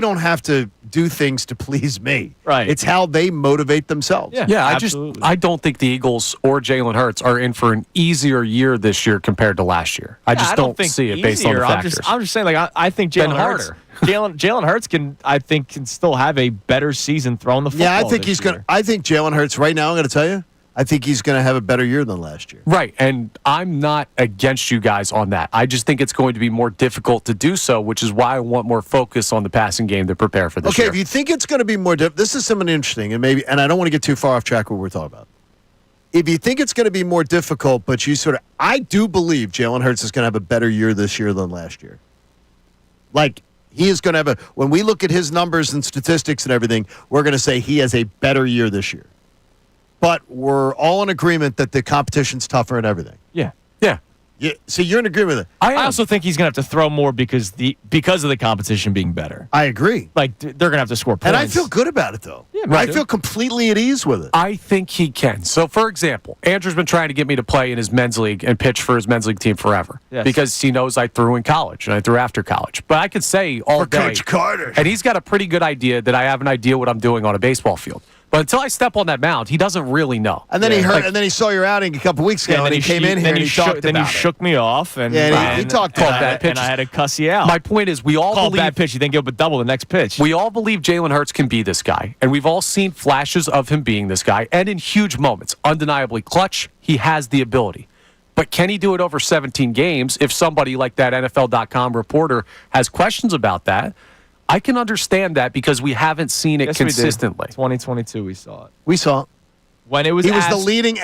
don't have to do things to please me. Right. It's how they motivate themselves. Yeah, absolutely. I don't think the Eagles or Jalen Hurts are in for an easier year this year compared to last year. I just don't think see it based on the factors. I'm just saying, like, I think Jalen Hurts. Jalen Hurts can still have a better season throwing the football. Yeah, I think he's going to. I think Jalen Hurts right now, I'm going to tell you, I think he's going to have a better year than last year. Right, and I'm not against you guys on that. I just think it's going to be more difficult to do so, which is why I want more focus on the passing game to prepare for this year. Okay, if you think it's going to be more difficult, this is something interesting, and I don't want to get too far off track what we're talking about. If you think it's going to be more difficult, but I do believe Jalen Hurts is going to have a better year this year than last year. Like, he is going to when we look at his numbers and statistics and everything, we're going to say he has a better year this year. But we're all in agreement that the competition's tougher and everything. Yeah. So you're in agreement with it. I also think he's going to have to throw more because of the competition being better. I agree. Like, they're going to have to score points. And I feel good about it, though. Yeah, I feel completely at ease with it. I think he can. So, for example, Andrew's been trying to get me to play in his men's league and pitch for his men's league team forever. Yes. Because he knows I threw in college and I threw after college. But I could say all day. Coach Carter. And he's got a pretty good idea that I have an idea what I'm doing on a baseball field. But until I step on that mound, he doesn't really know. And then and then he saw your outing a couple weeks ago, and he came in here and he talked about it. Then he shook me off, and he talked about bad pitches, and I had to cuss you out. My point is, we all called believe bad pitch. You then give up a double the next pitch. We all believe Jalen Hurts can be this guy, and we've all seen flashes of him being this guy, and in huge moments, undeniably clutch. He has the ability. But can he do it over 17 games? If somebody like that NFL.com reporter has questions about that, I can understand that because we haven't seen it consistently. 2022, we saw it. We saw it. When it was he was the leading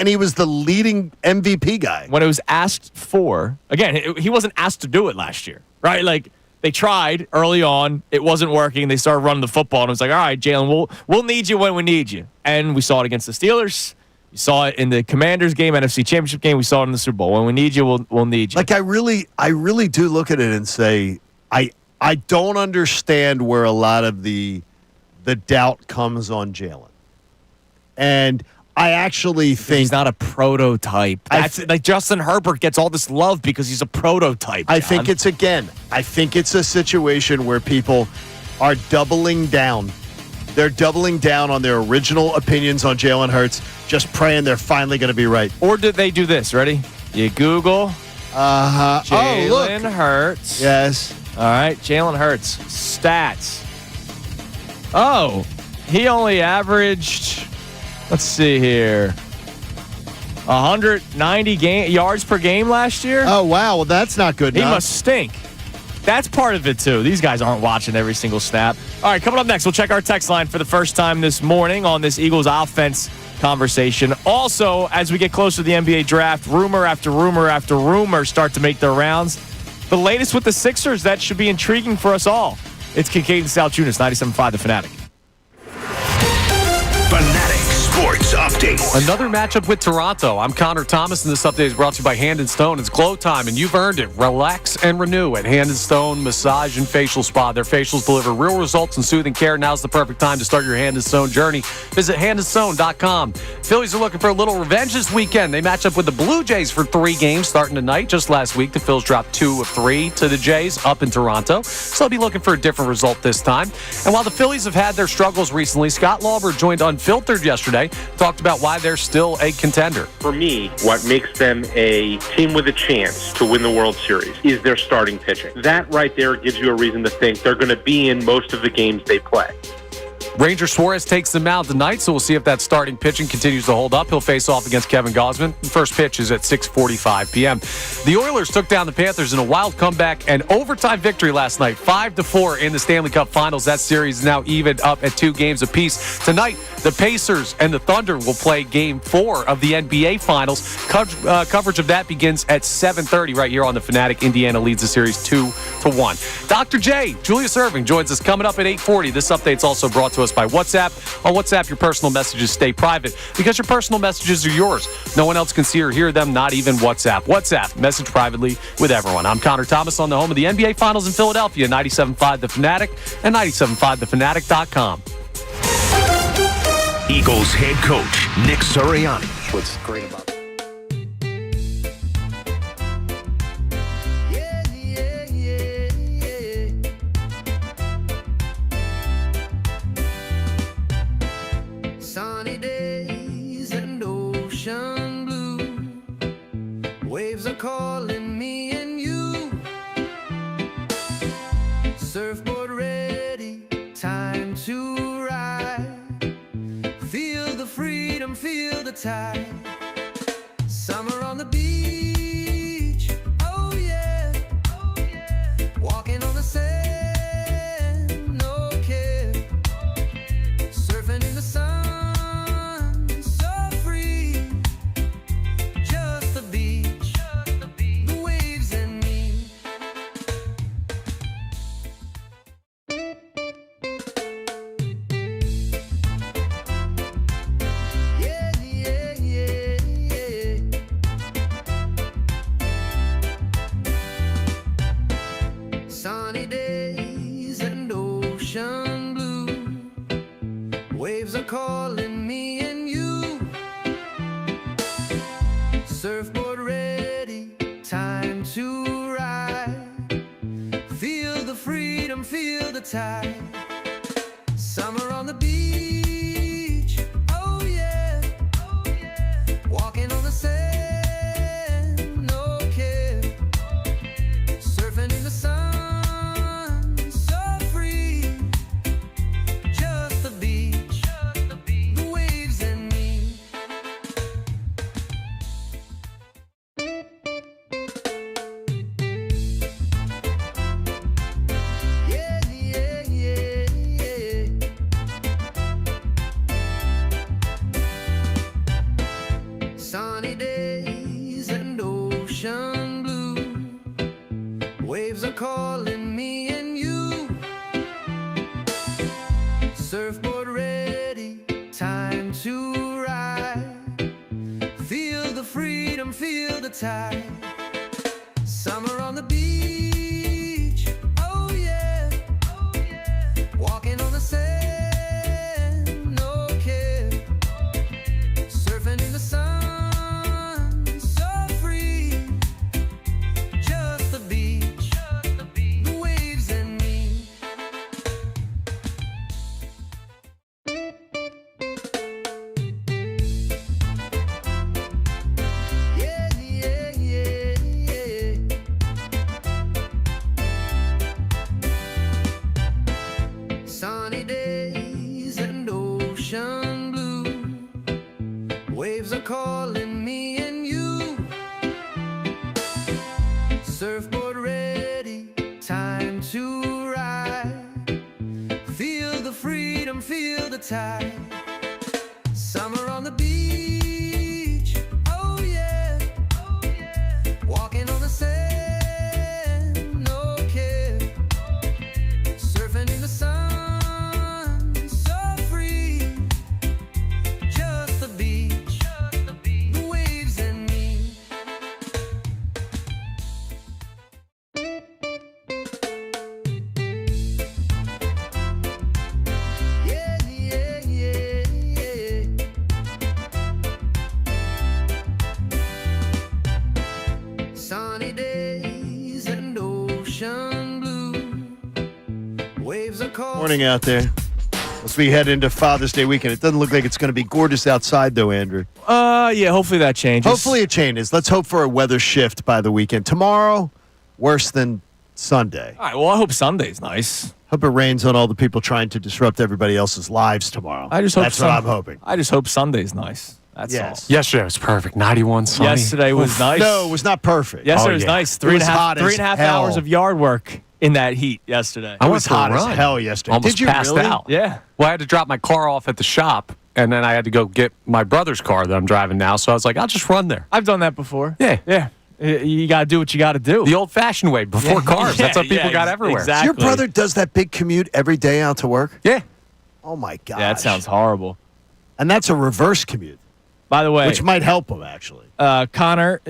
MVP guy. When it was asked for, again, he wasn't asked to do it last year, right? Like, they tried early on, it wasn't working. They started running the football, and it was like, all right, Jalen, we'll need you when we need you. And we saw it against the Steelers. We saw it in the Commanders game, NFC Championship game. We saw it in the Super Bowl. When we need you, we'll need you. Like, I really do look at it and say, I don't understand where a lot of the doubt comes on Jalen. And I actually think he's not a prototype. Like Justin Herbert gets all this love because he's a prototype. I think it's a situation where people are doubling down. They're doubling down on their original opinions on Jalen Hurts, just praying they're finally going to be right. Or did they do this? Ready? You Google Jalen Hurts. Yes. All right, Jalen Hurts stats. Oh, he only averaged, let's see here, 190 yards per game last year. Oh, wow. Well, that's not good enough. He must stink. That's part of it, too. These guys aren't watching every single snap. All right, coming up next, we'll check our text line for the first time this morning on this Eagles offense conversation. Also, as we get closer to the NBA draft, rumor after rumor after rumor start to make their rounds. The latest with the Sixers, that should be intriguing for us all. It's Kincade Salciunas, 97.5 The Fanatic. Fanatic Sports Update. Another matchup with Toronto. I'm Connor Thomas, and this update is brought to you by Hand & Stone. It's glow time, and you've earned it. Relax and renew at Hand & Stone Massage and Facial Spa. Their facials deliver real results and soothing care. Now's the perfect time to start your Hand & Stone journey. Visit handandstone.com. Phillies are looking for a little revenge this weekend. They match up with the Blue Jays for 3 games starting tonight. Just last week, the Phils dropped 2 of 3 to the Jays up in Toronto. So they'll be looking for a different result this time. And while the Phillies have had their struggles recently, Scott Lauber joined Unfiltered yesterday. talked about why they're still a contender. For me, what makes them a team with a chance to win the World Series is their starting pitching. That right there gives you a reason to think they're going to be in most of the games they play. Ranger Suarez takes the mound tonight, so we'll see if that starting pitching continues to hold up. He'll face off against Kevin Gausman. The first pitch is at 6:45 p.m. The Oilers took down the Panthers in a wild comeback and overtime victory last night, 5-4 in the Stanley Cup Finals. That series is now evened up at 2 games apiece. Tonight, the Pacers and the Thunder will play Game 4 of the NBA Finals. Coverage of that begins at 7:30 right here on the Fanatic. Indiana leads the series 2-1. Dr. J, Julius Erving, joins us coming up at 8:40. This update's also brought to us by WhatsApp. On WhatsApp, your personal messages stay private because your personal messages are yours. No one else can see or hear them, not even WhatsApp. WhatsApp, message privately with everyone. I'm Connor Thomas on the home of the NBA Finals in Philadelphia, 97.5 The Fanatic and 97.5thefanatic.com. Eagles head coach Nick Sirianni. What's great about Sunny days and ocean blue. Waves are calling me and you. Surfboard ready, time to ride. Feel the freedom, feel the tide. Summer on the beach, oh yeah, oh yeah. Walking on the sand, no care. Surfing in the sun. Sunny days and ocean blue. Waves are calling me and you. Surfboard ready, time to ride. Feel the freedom, feel the tide. Summer on the beach, oh yeah, oh yeah. Walking on the sand, no care. Surfing in the sun. Sunny days and ocean blue. Waves are calling me and you. Surfboard ready, time to ride. Feel the freedom, feel the tide. Summer on the beach, oh yeah, oh yeah. Walking on the sand, no care. Surfing in the sun. Sunny days and ocean blue. Waves are calling me and you. Surfboard ready, time to ride. Feel the freedom, feel the tide. Summer on the beach, oh yeah, oh yeah. Walking on the sand, no care. Surfing in the sun. Sunny days and ocean blue. Waves are calling. Morning out there. as we head into Father's Day weekend. It doesn't look like it's going to be gorgeous outside, though, Andrew. Yeah, hopefully that changes. Hopefully it changes. Let's hope for a weather shift by the weekend. Tomorrow, worse than Sunday. All right, well, I hope Sunday's nice. Hope it rains on all the people trying to disrupt everybody else's lives tomorrow. I just hope That's what I'm hoping. I just hope Sunday's nice. That's Yes. all. Yesterday was perfect. 91 sunny. Yesterday was nice. No, it was not perfect. Yesterday Oh, was yeah. nice. It was hot Three as and a half hell. hours of yard work in that heat yesterday. I It went was for a hot as run. hell yesterday. Almost Did you passed really? out. Yeah. Well, I had to drop my car off at the shop, and then I had to go get my brother's car that I'm driving now. So I was like, I'll just run there. I've done that before. Yeah. Yeah. You got to do what you got to do. The old-fashioned way, before cars. That's what people got everywhere. Exactly. Your brother does that big commute every day out to work? Yeah. Oh, my God. Yeah, that sounds horrible. And that's a reverse commute, By the way, which might help him, actually. Connor,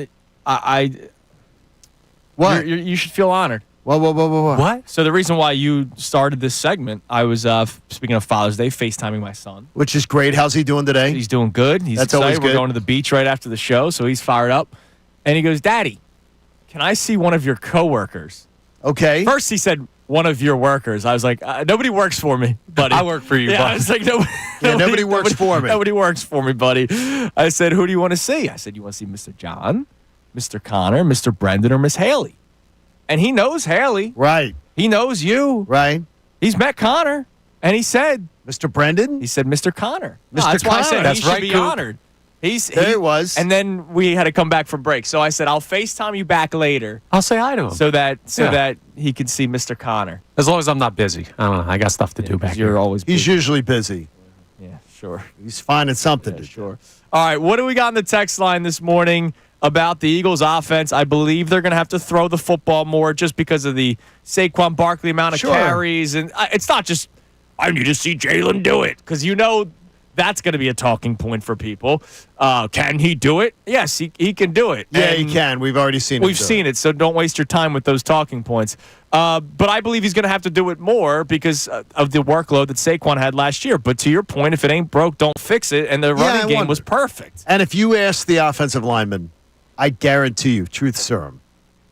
What? you should feel honored. Whoa. What? So the reason why you started this segment, I was speaking of Father's Day, FaceTiming my son. Which is great. How's he doing today? He's doing good. He's That's excited. always We're good. going to the beach right after the show, so he's fired up. And he goes, "Daddy, can I see one of your coworkers?" Okay. First, he said, "One of your workers." I was like, "Nobody works for me, buddy." I work for you, Yeah, buddy. I was like, nobody works for me." Nobody works for me, buddy. I said, "Who do you want to see?" I said, "You want to see Mr. John, Mr. Connor, Mr. Brendan, or Miss Haley?" And he knows Haley. Right. He knows you. Right. He's met Connor, and he said, Mr. Brendan? Mr. Connor. No, Mr. that's why I said Connor. he That's should right, be Coop. honored. There it was. And then we had to come back from break. So I said, I'll FaceTime you back later I'll say hi to him. so that Yeah. that he can see Mr. Connor. As long as I'm not busy. I don't know. I got stuff to do back You're here. always He's busy. usually busy. Yeah, sure. He's finding something to do. Sure. All right, what do we got on the text line this morning about the Eagles offense? I believe they're going to have to throw the football more just because of the Saquon Barkley amount of Sure. carries. And it's not just, I need to see Jalen do it, because you know that's going to be a talking point for people. Can he do it? Yes, he can do it. Yeah, he And can. We've already seen it. We've seen it, so don't waste your time with those talking points. But I believe he's going to have to do it more because of the workload that Saquon had last year. But to your point, if it ain't broke, don't fix it. And the running I game wonder. was perfect. And if you ask the offensive linemen, I guarantee you, truth serum,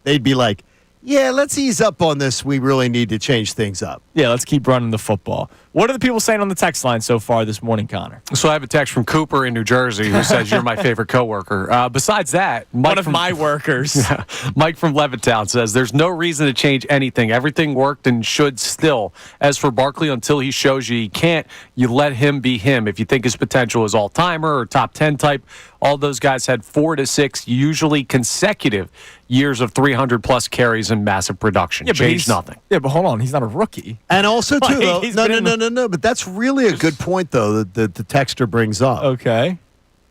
they'd be like, yeah, let's ease up on this. We really need to change things up. Yeah, let's keep running the football. What are the people saying on the text line so far this morning, Connor? So I have a text from Cooper in New Jersey who says you're my favorite coworker. Besides that, Mike One of from, my workers. Mike from Levittown says there's no reason to change anything. Everything worked and should still. As for Barkley, until he shows you he can't, you let him be him. If you think his potential is all-timer or top 10 type, all those guys had 4 to 6, usually consecutive years of 300-plus carries and massive production. Changed nothing. Yeah, but hold on. He's not a rookie. And also, too, Like, though, he's no, been in the- but that's really a good point, though, that the texter brings up. Okay.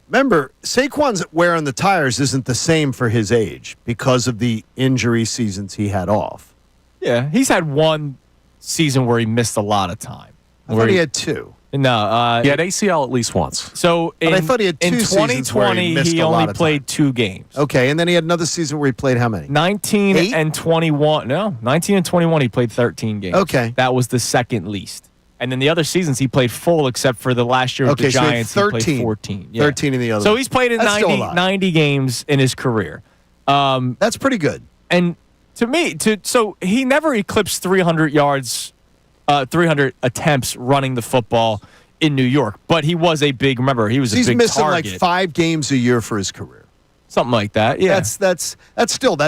Remember, Saquon's wear on the tires isn't the same for his age because of the injury seasons he had off. Yeah, he's had one season where he missed a lot of time. I thought he had 2. No. He had ACL at least once. So But I thought he had 2 in seasons where he 2020, missed he a lot only of played 2 games. Okay, and then he had another season where he played how many? 19 8? and 21. No, 19 and 21, he played 13 games. Okay. That was the second least. And then the other seasons, he played full except for the last year with Okay, the so he had Giants. 13. He played 14. Yeah. 13 in the other So one. he's played in That's still a 90, lot. 90 games in his career. That's pretty good. And to me, so he never eclipsed 300 yards, 300 attempts running the football in New York. But he was a big, remember, he was a He's big missing target. like 5 games a year for his career. Something like that, yeah. That's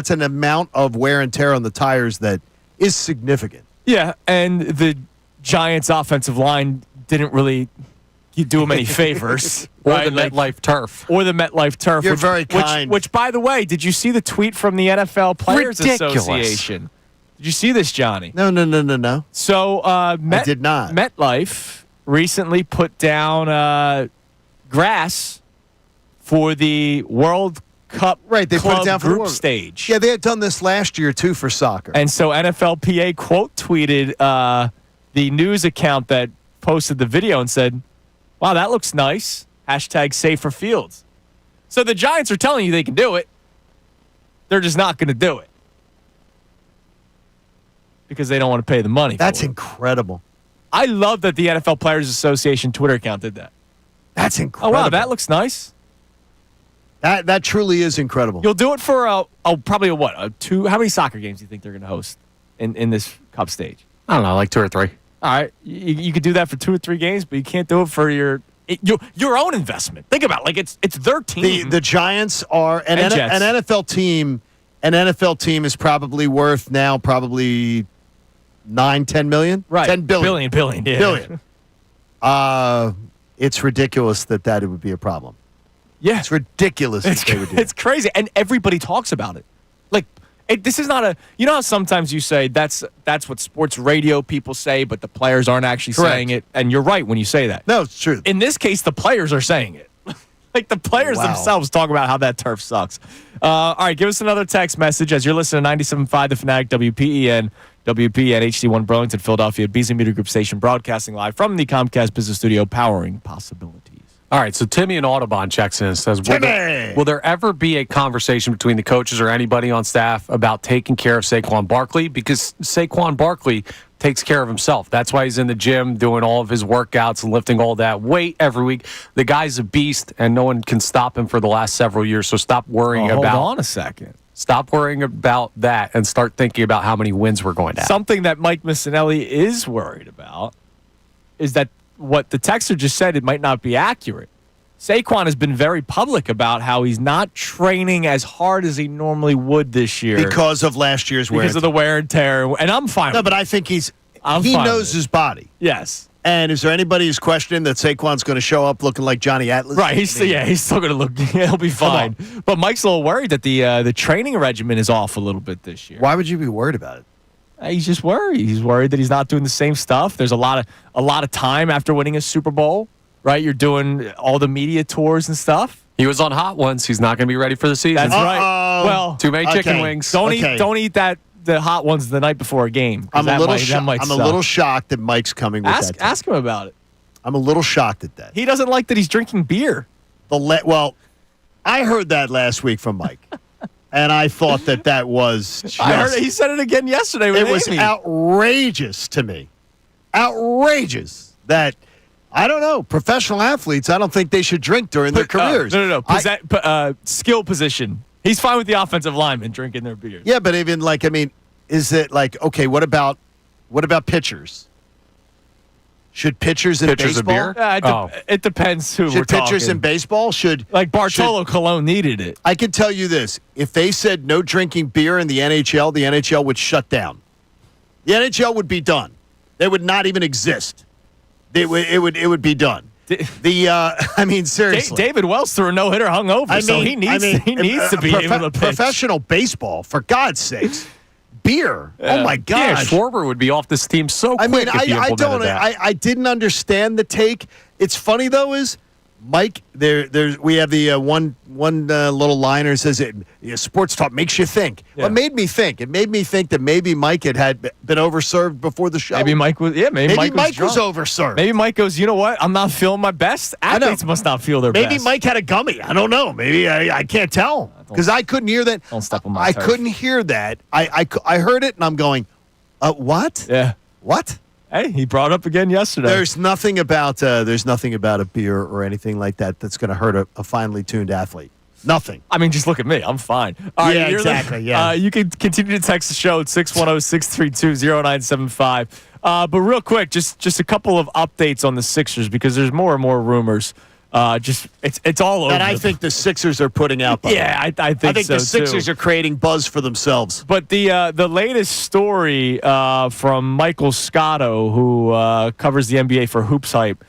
an amount of wear and tear on the tires that is significant. Yeah, and the Giants' offensive line didn't really do him any favors. Or right? the Like- MetLife turf. Or the MetLife turf. You're very kind. Which, by the way, did you see the tweet from the NFL Players Ridiculous. Association? Did you see this, Johnny? No. So did not. MetLife recently put down grass for the World Cup Right, they put club it down for the group World- stage. Yeah, they had done this last year, too, for soccer. And so NFLPA quote tweeted the news account that posted the video and said, wow, that looks nice. # safer fields. So the Giants are telling you they can do it. They're just not going to do it. Because they don't want to pay the money. That's for it. incredible. I love that the NFL Players Association Twitter account did that. That's Oh, incredible. wow, that looks nice. That truly is incredible. You'll do it for probably a 2. How many soccer games do you think they're going to host in this cup stage? I don't know, like 2 or 3. All right, you could do that for 2 or 3 games, but you can't do it for your own investment. Think about it. Like it's their team. The Giants are an And Jets. NFL team. An NFL team is probably worth now probably 9-10 million, right? 10 billion. Billion. Yeah. Billion. It's ridiculous that it would be a problem. Yeah, It's ridiculous that they would do it's crazy, and everybody talks about it. Like, this is not a. You know how sometimes you say that's what sports radio people say, but the players aren't actually Correct. saying it, and you're right when you say that. No, it's true. In this case, the players are saying it. Like the players Wow. themselves talk about how that turf sucks. All right, give us another text message as you're listening to 97.5 The Fanatic, WPEN HD1 Burlington, Philadelphia, Beasley Media Group Station, broadcasting live from the Comcast Business Studio, powering possibilities. All right, so Timmy in Audubon checks in and says, Timmy! will there ever be a conversation between the coaches or anybody on staff about taking care of Saquon Barkley? Because Saquon Barkley takes care of himself. That's why he's in the gym doing all of his workouts and lifting all that weight every week. The guy's a beast, and no one can stop him for the last several years, so stop worrying Hold about on a second. Stop worrying about that and start thinking about how many wins we're going to have. Something that Mike Missanelli is worried about is that what the texter just said, it might not be accurate. Saquon has been very public about how he's not training as hard as he normally would this year because of last year's wear. because of the wear and tear. And I'm fine. No, with but it. I think he I'm knows fine with it. his body. Yes. And is there anybody who's questioning that Saquon's going to show up looking like Johnny Atlas? Right, he's still going to look. He'll be fine. But Mike's a little worried that the training regimen is off a little bit this year. Why would you be worried about it? He's just worried. He's worried that he's not doing the same stuff. There's a lot of time after winning a Super Bowl. Right, you're doing all the media tours and stuff. He was on Hot Ones. He's not going to be ready for the season. That's right. Well, Too many chicken wings. Don't eat the hot ones the night before a game. 'Cause I'm a little suck. shocked that Mike's coming with that. Ask him about it. I'm a little shocked at that. He doesn't like that he's drinking beer. Well, I heard that last week from Mike, and I thought that was just, I heard he said it again yesterday with it was Amy. outrageous to me. Outrageous that. I don't know. Professional athletes, I don't think they should drink during their careers. No. Skill position. He's fine with the offensive linemen drinking their beers. Yeah, but even is it like, okay, what about pitchers? Should pitchers in Pitchers of baseball? beer? It depends who we're Should pitchers talking. in baseball Like Bartolo Colon needed it. I can tell you this. If they said no drinking beer in the NHL would shut down. The NHL would be done. They would not even exist. It would be done. Seriously. David Wells threw a no-hitter hungover, so he needs to be able to pitch. Professional baseball, for God's sakes. Beer. Oh, my gosh. Yeah, Schwarber would be off this team so quick if he implemented that. I didn't understand the take. It's funny, though, is Mike, we have the one little liner says sports talk makes you think. Yeah. What made me think? It made me think that maybe Mike had been overserved before the show. Maybe Mike was. Yeah, maybe Mike was drunk. overserved. Maybe Mike goes, you know what? I'm not feeling my best. Athletes must not feel their best. Maybe Mike had a gummy. I don't know. Maybe I can't tell because I couldn't hear that. Don't step on my I turf. couldn't hear that. I heard it and I'm going, what? Yeah. What? Hey, he brought it up again yesterday. There's nothing about a beer or anything like that that's going to hurt a finely tuned athlete. Nothing. I mean, just look at me. I'm fine. All right, Yeah, exactly, yeah. You can continue to text the show at 610-632-0975. But real quick, just a couple of updates on the Sixers because there's more and more rumors. It's all over. And I think the Sixers are putting out. Yeah, I think so the Sixers too. are creating buzz for themselves. But the latest story from Michael Scotto, who covers the NBA for Hoops Hype,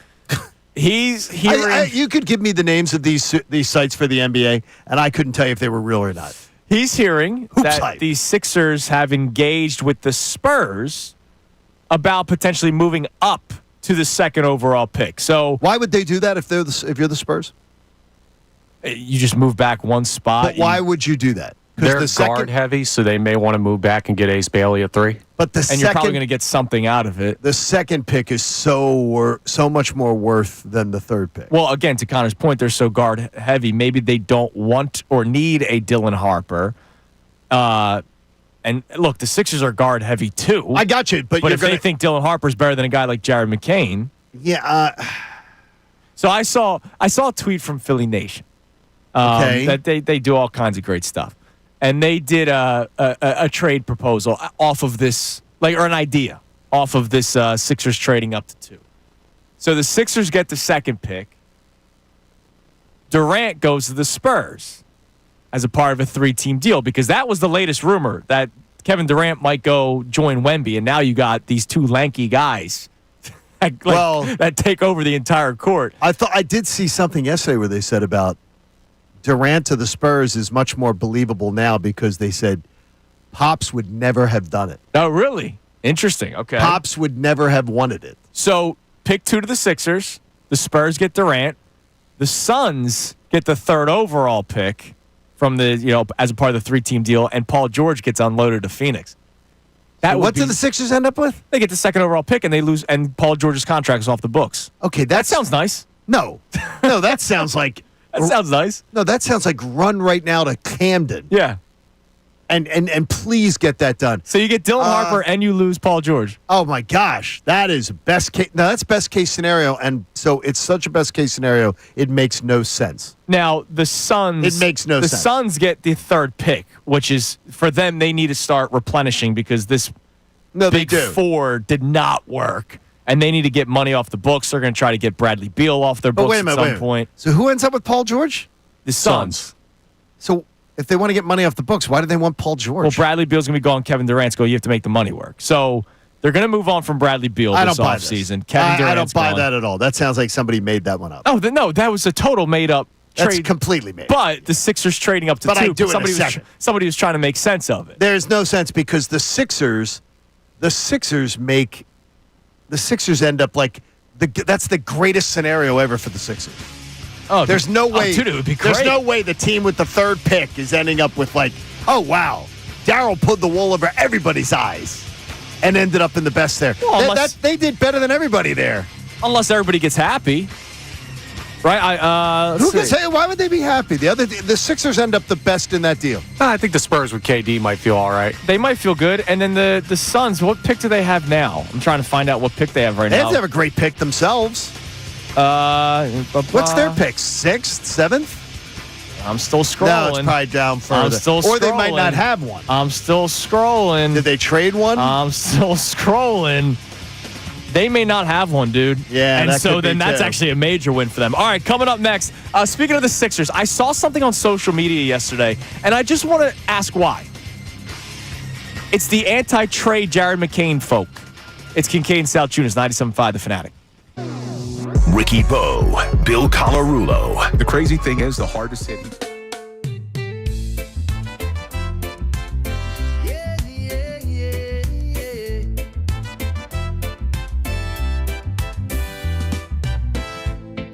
he's hearing. You could give me the names of these sites for the NBA, and I couldn't tell you if they were real or not. He's hearing Hoops that Hype. the Sixers have engaged with the Spurs about potentially moving up to the second overall pick. So Why would they do that if you're the Spurs? you just move back one spot. But why would you do that? They're the second, guard heavy, so they may want to move back and get Ace Bailey at 3. But the and you're probably second, going to get something out of it. the second pick is so much more worth than the third pick. Well, again, to Connor's point, they're so guard heavy. Maybe they don't want or need a Dylan Harper. And look, the Sixers are guard heavy too. I got you, but But you're if they think Dylan Harper's better than a guy like Jared McCain, so I saw a tweet from Philly Nation Okay. that they do all kinds of great stuff, and they did a trade proposal off of this, or an idea off of this Sixers trading up to 2. So the Sixers get the second pick. Durant goes to the Spurs as a part of a 3-team deal because that was the latest rumor that Kevin Durant might go join Wemby, and now you got these 2 lanky guys that take over the entire court. I did see something yesterday where they said about Durant to the Spurs is much more believable now because they said Pops would never have done it. Oh, really? Interesting. Okay. Pops would never have wanted it. So pick 2 to the Sixers. The Spurs get Durant. The Suns get the 3rd overall pick from the, as a part of the 3-team deal, and Paul George gets unloaded to Phoenix. What did the Sixers end up with? They get the 2nd overall pick, and they lose, and Paul George's contract is off the books. Okay, that sounds nice. No, that sounds like that sounds nice. No, that sounds like run right now to Camden. Yeah. And please get that done. So you get Dylan Harper and you lose Paul George. Oh my gosh, that is best case. Now that's best case scenario, and so it's such a best case scenario. It makes no sense. Now the Suns. It makes no sense. The Suns get the 3rd pick, which is for them. They need to start replenishing because this big 4 did not work, and they need to get money off the books. They're going to try to get Bradley Beal off their books at some point. So who ends up with Paul George? The Suns. So. If they want to get money off the books, why do they want Paul George? Well, Bradley Beal's going to be gone. Kevin Durant's going. You have to make the money work. So they're going to move on from Bradley Beal this offseason. Kevin Durant's I don't buy gone. that at all. That sounds like somebody made that one up. Oh, no, that was a total made-up trade. That's completely made. But the Sixers trading up to 2. I do Somebody was trying to make sense of it. There's no sense because the Sixers end up like that's the greatest scenario ever for the Sixers. Oh, there's no way. Dude, it would be great. There's no way the team with the 3rd pick is ending up with like, oh wow, Darryl pulled the wool over everybody's eyes, and ended up in the best there. Well, they did better than everybody there. Unless everybody gets happy, right? Why would they be happy? The Sixers end up the best in that deal. I think the Spurs with KD might feel all right. They might feel good, and then the Suns. What pick do they have now? I'm trying to find out what pick they have right now. They have to have a great pick themselves. What's their pick? 6th, 7th? I'm still scrolling. No, it's probably down further. I'm still scrolling. Or they might not have one. I'm still scrolling. Did they trade one? I'm still scrolling. They may not have one, dude. Yeah, and that so could be then that's too. actually a major win for them. All right, coming up next. Speaking of the Sixers, I saw something on social media yesterday, and I just want to ask why. It's the anti-trade Jared McCain folk. It's Kincade Salciunas, 97.5 The Fanatic. Ricky Bo, Bill Colarulo. The crazy thing is, the hardest hit.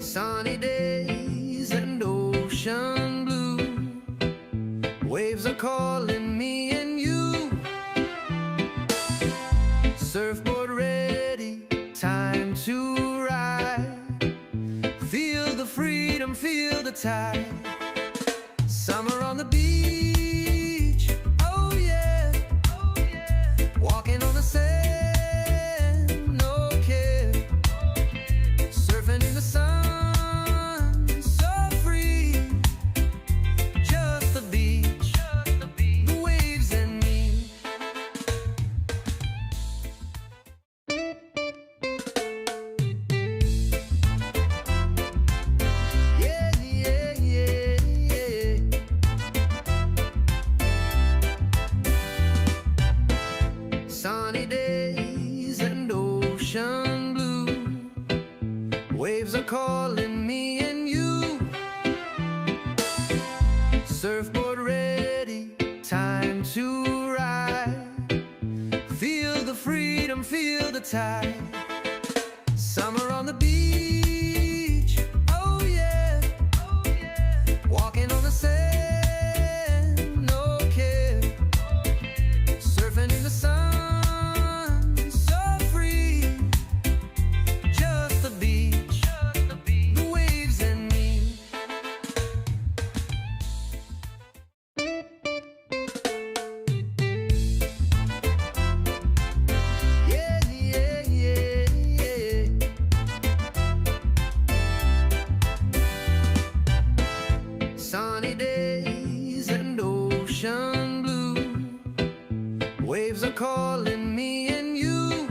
Sunny days and ocean blue. Waves are calling me and you. Surfboard ready, time to ride. Feel the freedom, feel the tide. Summer on the beach, oh yeah, oh yeah. Walking on the sand, no care. Surfing in the sun, so free. Just the beach, the waves and me. Sunny days and ocean blue. Waves are calling me and you. Surfboard ready, time to ride. Feel the freedom, feel the tide. Summer on the beach, oh yeah, oh yeah. Walking on the sand, no care. Surfing in the sun, so free. Just the beach, the waves and me. Yeah, yeah, yeah, yeah. Sunny days and ocean blue. Waves are calling me and you.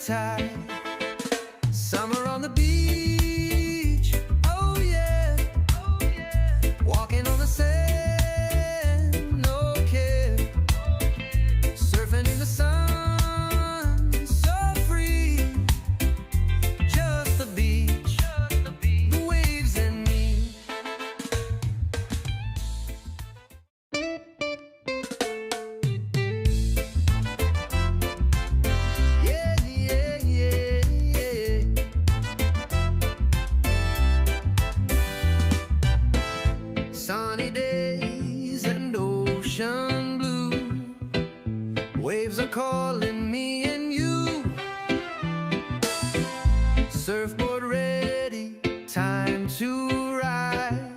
tide. Summer on the beach, oh yeah, walking on the sand, no care, surfing in the sun, so free, just the beach, the waves and me. Yeah, yeah, yeah, yeah. Sunny days and ocean blue. Waves are calling me and you. Surfboard ready, time to ride.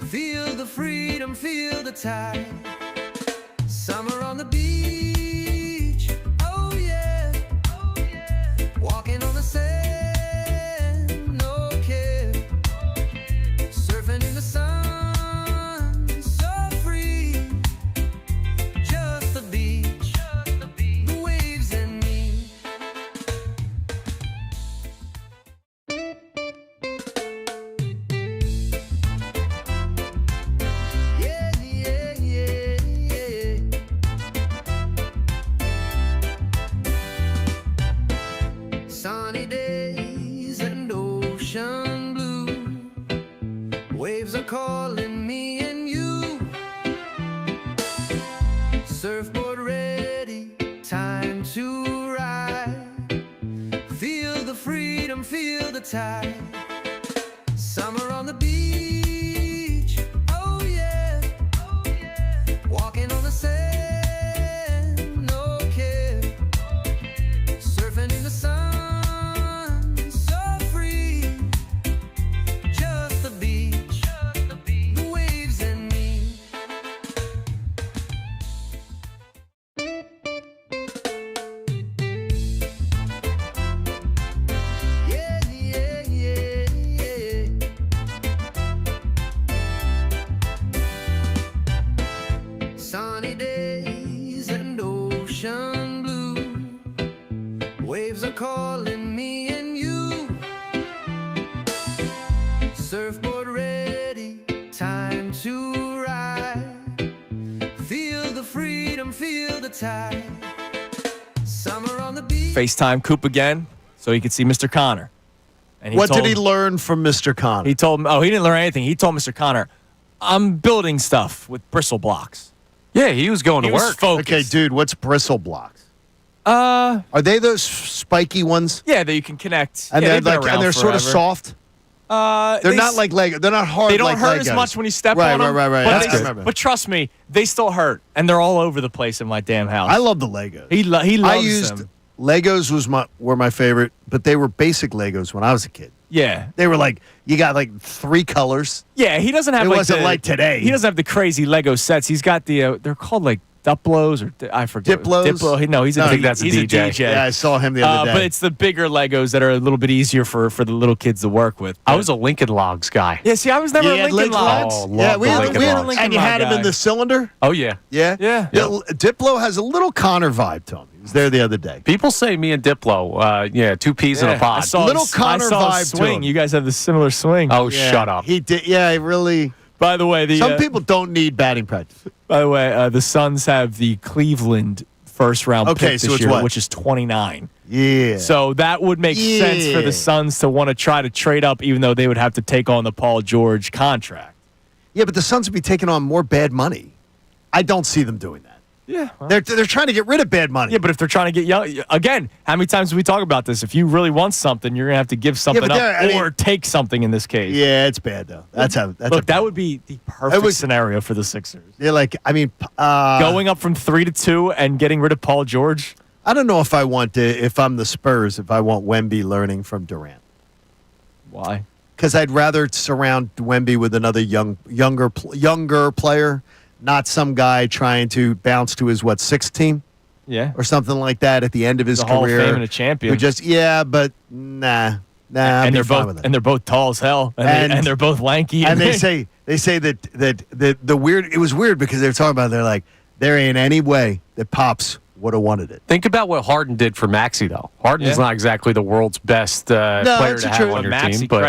Feel the freedom, feel the tide. Summer on the beach, oh yeah, walking on the sand, no care, surfing in the sun, so free, just the beach, the waves and me. Yeah, yeah, yeah, yeah. Sunny days and ocean blue. Waves are calling me and you. Surfboard ready, time to ride. Feel the freedom, feel the tide. Summer on the beach, oh yeah, walking on the sand, no care, surfing in the sun, so free, just the beach, the waves and me. Yeah, yeah, yeah, yeah. Sunny days and ocean blue. Waves are calling me and you. Surfboard ready, time to ride. Feel the freedom, feel the tide. Summer on the beach. FaceTime Coop again so he could see Mr. Connor. And What told did he learn from Mr. Connor? He told him, oh, he didn't learn anything. He told Mr. Connor, I'm building stuff with bristle blocks. Yeah, he was going He to was work. focused. Okay, dude, what's bristle blocks? Are they those spiky ones? Yeah, that you can connect. And Yeah, they're they've been like, and around they're sort of forever. soft. They're not like Lego. They're not hard. They don't like hurt Legos. as much when you step right, on them. Right. But, That's they- good. Remember. but trust me, they still hurt, and they're all over the place in my damn house. I love the Legos. He loves I used them. Legos were my favorite, but they were basic Legos when I was a kid. Yeah, They were like you got like 3 colors. yeah. He doesn't have. It like wasn't the- like today. He doesn't have the crazy Lego sets. He's got the. They're called like Duplos or I forget. Diplos? Diplo. No, he's a No, I think that's a he's DJ. a DJ. Yeah, I saw him the other day. But it's the bigger Legos that are a little bit easier for the little kids to work with. I was a Lincoln Logs guy. Yeah, see, I was never You a had Lincoln Lincoln Log. Logs? Oh, love yeah, the we had Lincoln a Logs. and you had him in the cylinder. Oh, yeah. Yeah, Yeah. Diplo has a little Connor vibe to him. He was there the other day. People say me and Diplo, 2 peas in a I pod. saw Little his- Connor I saw his vibe to swing. him. You guys have the similar swing. Oh, Yeah, shut up. He did. Yeah, he really. By the way, Some people don't need batting practice. the Suns have the Cleveland first round Okay, pick so this it's year, what? which is 29. Yeah. So that would make sense for Yeah. the Suns to want to try to trade up, even though they would have to take on the Paul George contract. Yeah, but the Suns would be taking on more bad money. I don't see them doing that. Yeah. They're trying to get rid of bad money. Yeah, but if they're trying to get young, again, how many times do we talk about this? If you really want something, you're going to have to give something but up there- I mean- or take something in this case. Yeah, it's bad though. That's Look, that would be the perfect scenario for the Sixers. They're like, I mean, Going up from 3-2 and getting rid of Paul George. I don't know if I want to. If I'm the Spurs, if I want Wemby learning from Durant, Why? because I'd rather surround Wemby with another younger player, not some guy trying to bounce to his 6th team Yeah. or something like that at the end of his The Hall of career. Fame and a champion. Who just but nah. and they're fine both with it. and they're both tall as hell, and they're both lanky. And they say that the weird. It was weird because they were talking about. They're like, there ain't any way that Pops would have wanted it. Think about what Harden did for Maxey, though. Harden is Yeah. not exactly the world's best player that's to true. have on your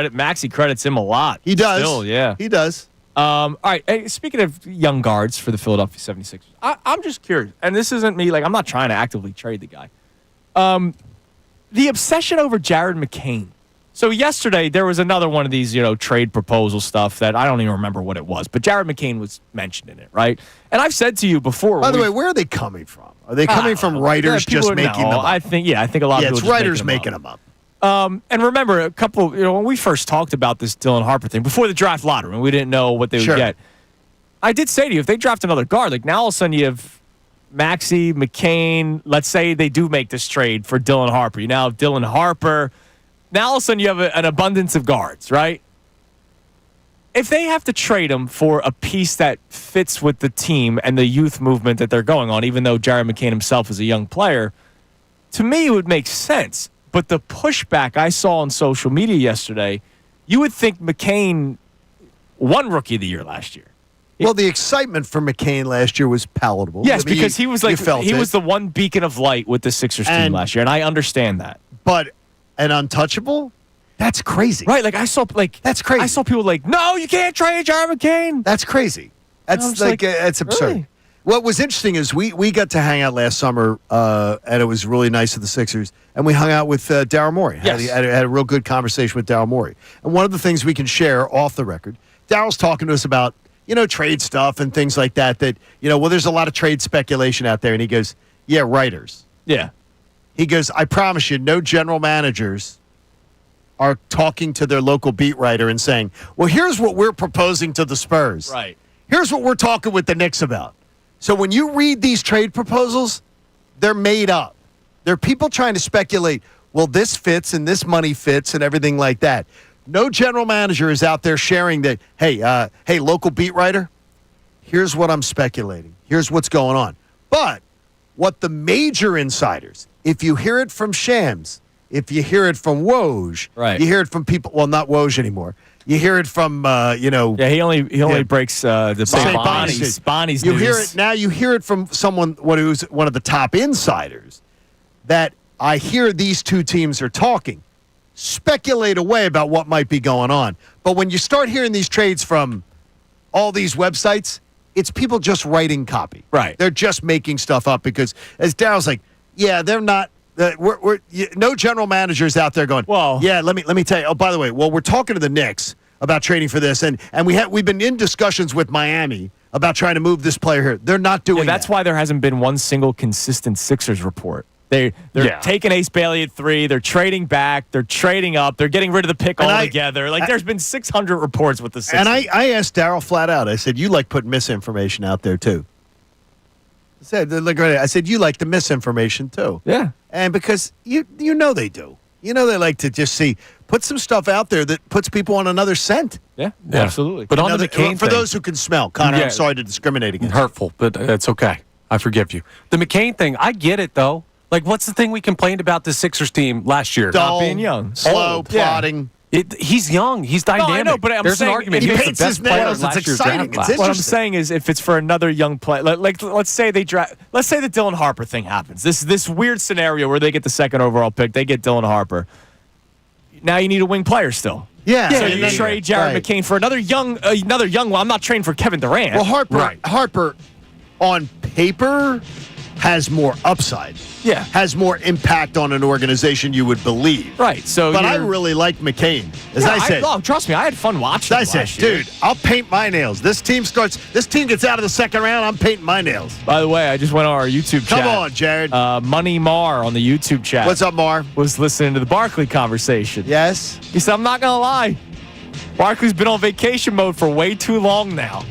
team. Maxey credits him a lot. He does. Still, yeah. He does. All right. Hey, speaking of young guards for the Philadelphia 76ers, I'm just curious, and this isn't me. Like, I'm not trying to actively trade the guy. The obsession over Jared McCain. So yesterday there was another one of these, trade proposal stuff that I don't even remember what it was, but Jared McCain was mentioned in it, right? And I've said to you before. By the way, where are they coming from? Are they coming from writers just making them up? I think a lot of people it's just writers making them up. And remember, a couple, when we first talked about this Dylan Harper thing before the draft lottery, and we didn't know what they would get. I did say to you, if they draft another guard, like now all of a sudden you have Maxey, McCain. Let's say they do make this trade for Dylan Harper. You now have Dylan Harper. Now all of a sudden you have an abundance of guards, right? If they have to trade him for a piece that fits with the team and the youth movement that they're going on, even though Jared McCain himself is a young player, to me it would make sense. But the pushback I saw on social media yesterday, you would think McCain won Rookie of the Year last year. Well, the excitement for McCain last year was palatable. Yes, because he was was the one beacon of light with the Sixers team last year, and I understand that. But an untouchable? That's crazy. Right, that's crazy. I saw people no, you can't trade Jared McCain. That's crazy. That's that's absurd. Really? What was interesting is we got to hang out last summer, and it was really nice of the Sixers, and we hung out with Daryl Morey. Yes. Had a real good conversation with Daryl Morey. And one of the things we can share off the record, Daryl's talking to us about, trade stuff and things like that, there's a lot of trade speculation out there. And he goes, yeah, writers. Yeah. He goes, I promise you, no general managers are talking to their local beat writer and saying, well, here's what we're proposing to the Spurs. Right. Here's what we're talking with the Knicks about. So when you read these trade proposals, they're made up. They're people trying to speculate, well, this fits and this money fits and everything like that. No general manager is out there sharing that, hey, local beat writer, here's what I'm speculating. Here's what's going on. But what the major insiders, if you hear it from Shams, if you hear it from Woj, right. You hear it from people, well, not Woj anymore. You hear it from, Yeah, he only breaks the Bonnie's you news. hear it now. You hear it from someone who's one of the top insiders that I hear these two teams are talking. Speculate away about what might be going on. But when you start hearing these trades from all these websites, it's people just writing copy. Right. They're just making stuff up because, as Daryl's like, yeah, they're not. No general managers out there going, well, yeah, let me tell you. Oh, by the way, we're talking to the Knicks about trading for this, and we've been in discussions with Miami about trying to move this player here. They're not doing that. That's why there hasn't been one single consistent Sixers report. They're taking Ace Bailey at 3. They're trading back. They're trading up. They're getting rid of the pick altogether. There's been 600 reports with the Sixers. And I asked Daryl flat out. I said, you like putting misinformation out there too. I said, you like the misinformation too. Yeah. And because you know they do. They like to just put some stuff out there that puts people on another scent. Yeah. Absolutely. But on the McCain for thing, those who can smell, Connor, I'm sorry to discriminate against you. hurtful, but it's okay. I forgive you. The McCain thing, I get it though. What's the thing we complained about the Sixers team last year? Dull, not being young, slow, plodding. He's young. He's dynamic. I know, but I'm There's saying an argument. he He was paints the his best player nails. last It's year's exciting. draft It's class. interesting. What I'm saying is, if it's for another young player, let's say the Dylan Harper thing happens. This weird scenario where they get the second overall pick, they get Dylan Harper. Now you need a wing player still. Yeah. So you trade Jared McCain for another young. Well, I'm not trading for Kevin Durant. Well, Harper, on paper, has more upside. Yeah. Has more impact on an organization you would believe. Right. So, but I really like McCain. As I said, trust me, I had fun watching. I said, dude, I'll paint my nails. This team gets out of the second round. I'm painting my nails. By the way, I just went on our YouTube chat. Come on, Jared. Money Mar on the YouTube chat. What's up, Mar? Was listening to the Barkley conversation. Yes. He said, I'm not going to lie. Barkley's been on vacation mode for way too long now.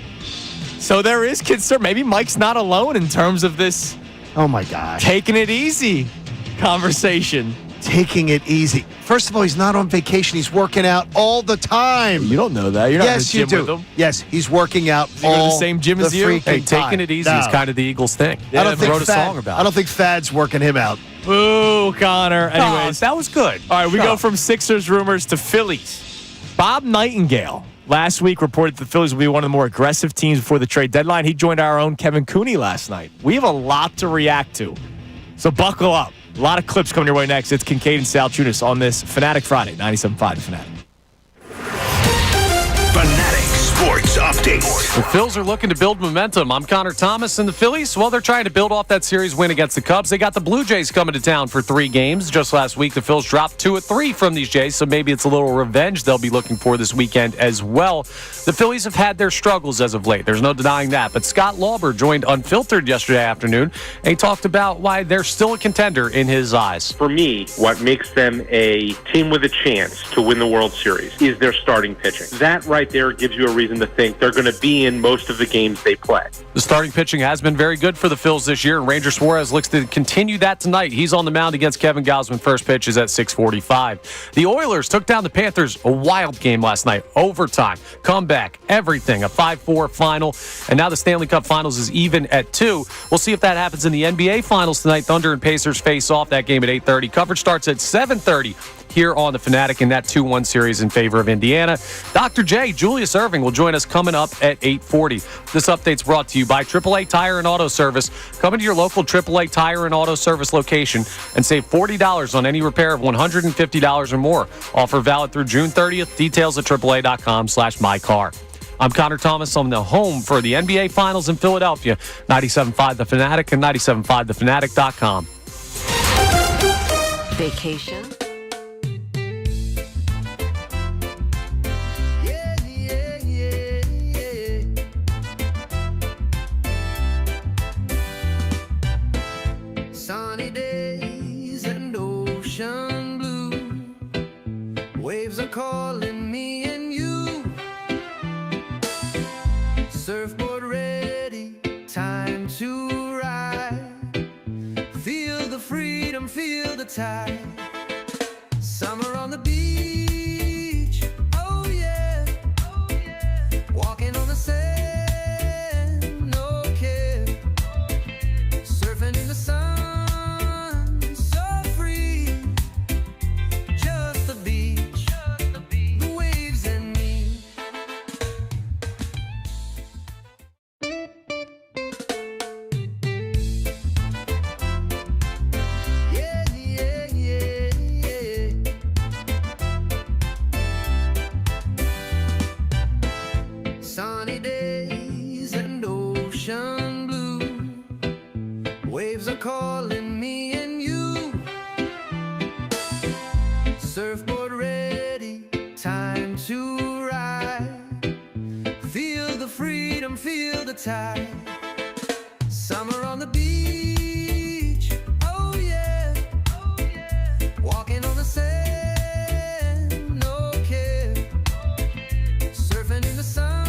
So there is concern. Maybe Mike's not alone in terms of this. Oh, my gosh. Taking it easy conversation. Taking it easy. First of all, he's not on vacation. He's working out all the time. You don't know that. You're not in the Yes, you gym do. with him. Yes, he's working out Does he go to the same gym as you? Hey, taking it easy is kind of the Eagles thing. I don't think wrote a song about it. I don't think Thad's working him out. Boo, Connor. Anyways, that was good. all right, we go from Sixers rumors to Phillies. Bob Nightingale last week reported that the Phillies will be one of the more aggressive teams before the trade deadline. He joined our own Kevin Cooney last night. We have a lot to react to. So buckle up. A lot of clips coming your way next. It's Kincade and Salciunas on this Fanatic Friday, 97.5 The Fanatic. Fanatic Sports Update. The Phils are looking to build momentum. I'm Connor Thomas, and the Phillies, well, they're trying to build off that series win against the Cubs. They got the Blue Jays coming to town for 3 games. Just last week, the Phils dropped 2 of 3 from these Jays, so maybe it's a little revenge they'll be looking for this weekend as well. The Phillies have had their struggles as of late. There's no denying that. But Scott Lauber joined Unfiltered yesterday afternoon, and he talked about why they're still a contender in his eyes. For me, what makes them a team with a chance to win the World Series is their starting pitching. That right there gives you a reason to think they're going to be in most of the games they play. The starting pitching has been very good for the Phils this year, and Ranger Suarez looks to continue that tonight. He's on the mound against Kevin Gausman. First pitch is at 6:45. The Oilers took down the Panthers, a wild game last night. Overtime, comeback, everything, a 5-4 final, and now the Stanley Cup Finals is even at 2. We'll see if that happens in the NBA Finals tonight. Thunder and Pacers face off. That game at 8:30. Coverage starts at 7:30. Here on the Fanatic in that 2-1 series in favor of Indiana. Dr. J, Julius Erving, will join us coming up at 8:40. This update's brought to you by AAA Tire and Auto Service. Come into your local AAA Tire and Auto Service location and save $40 on any repair of $150 or more. Offer valid through June 30th. Details at AAA.com/mycar. I'm Connor Thomas. I'm the home for the NBA Finals in Philadelphia. 97.5 The Fanatic and 97.5thefanatic.com. Vacation. Sunny days and ocean blue. Waves are calling me and you. Surfboard ready, time to ride. Feel the freedom, feel the tide. Summer on the beach, oh yeah, oh yeah. Walking on the sand, no care. Surfing in the sun. Sunny days and ocean blue. Waves are calling me and you. Surfboard ready, time to ride. Feel the freedom, feel the tide. Summer on the beach, oh yeah, oh yeah. Walking on the sand, no care. Surfing in the sun.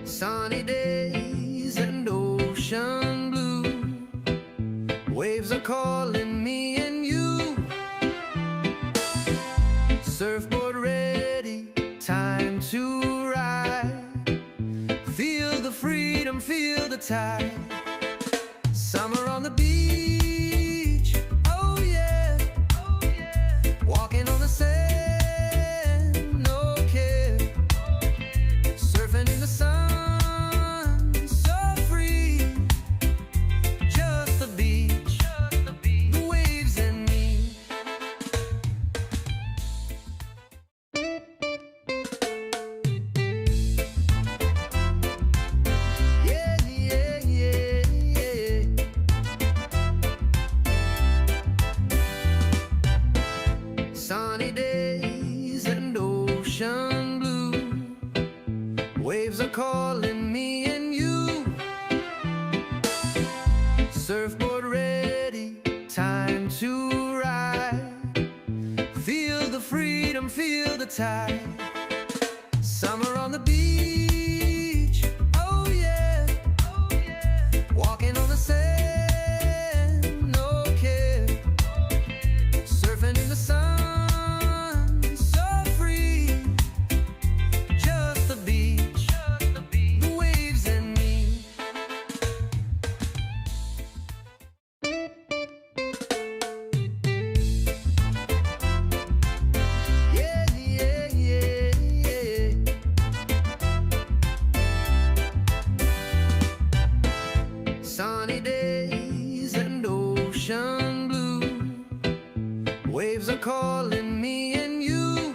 Sunny days and ocean blue. Waves are calling me and you. Surfboard ready, time to ride. Feel the freedom, feel the tide. Summer on the beach, oh yeah, oh yeah. Walking on the sand, no care. Surfing in the sun. Sunny days and ocean blue. Waves are calling me and you. Surfboard ready, time to ride. Feel the freedom, feel the tide. Summer on the beach, oh yeah, oh yeah. Walking on the sand, no care. Surfing in the sun. calling me and you.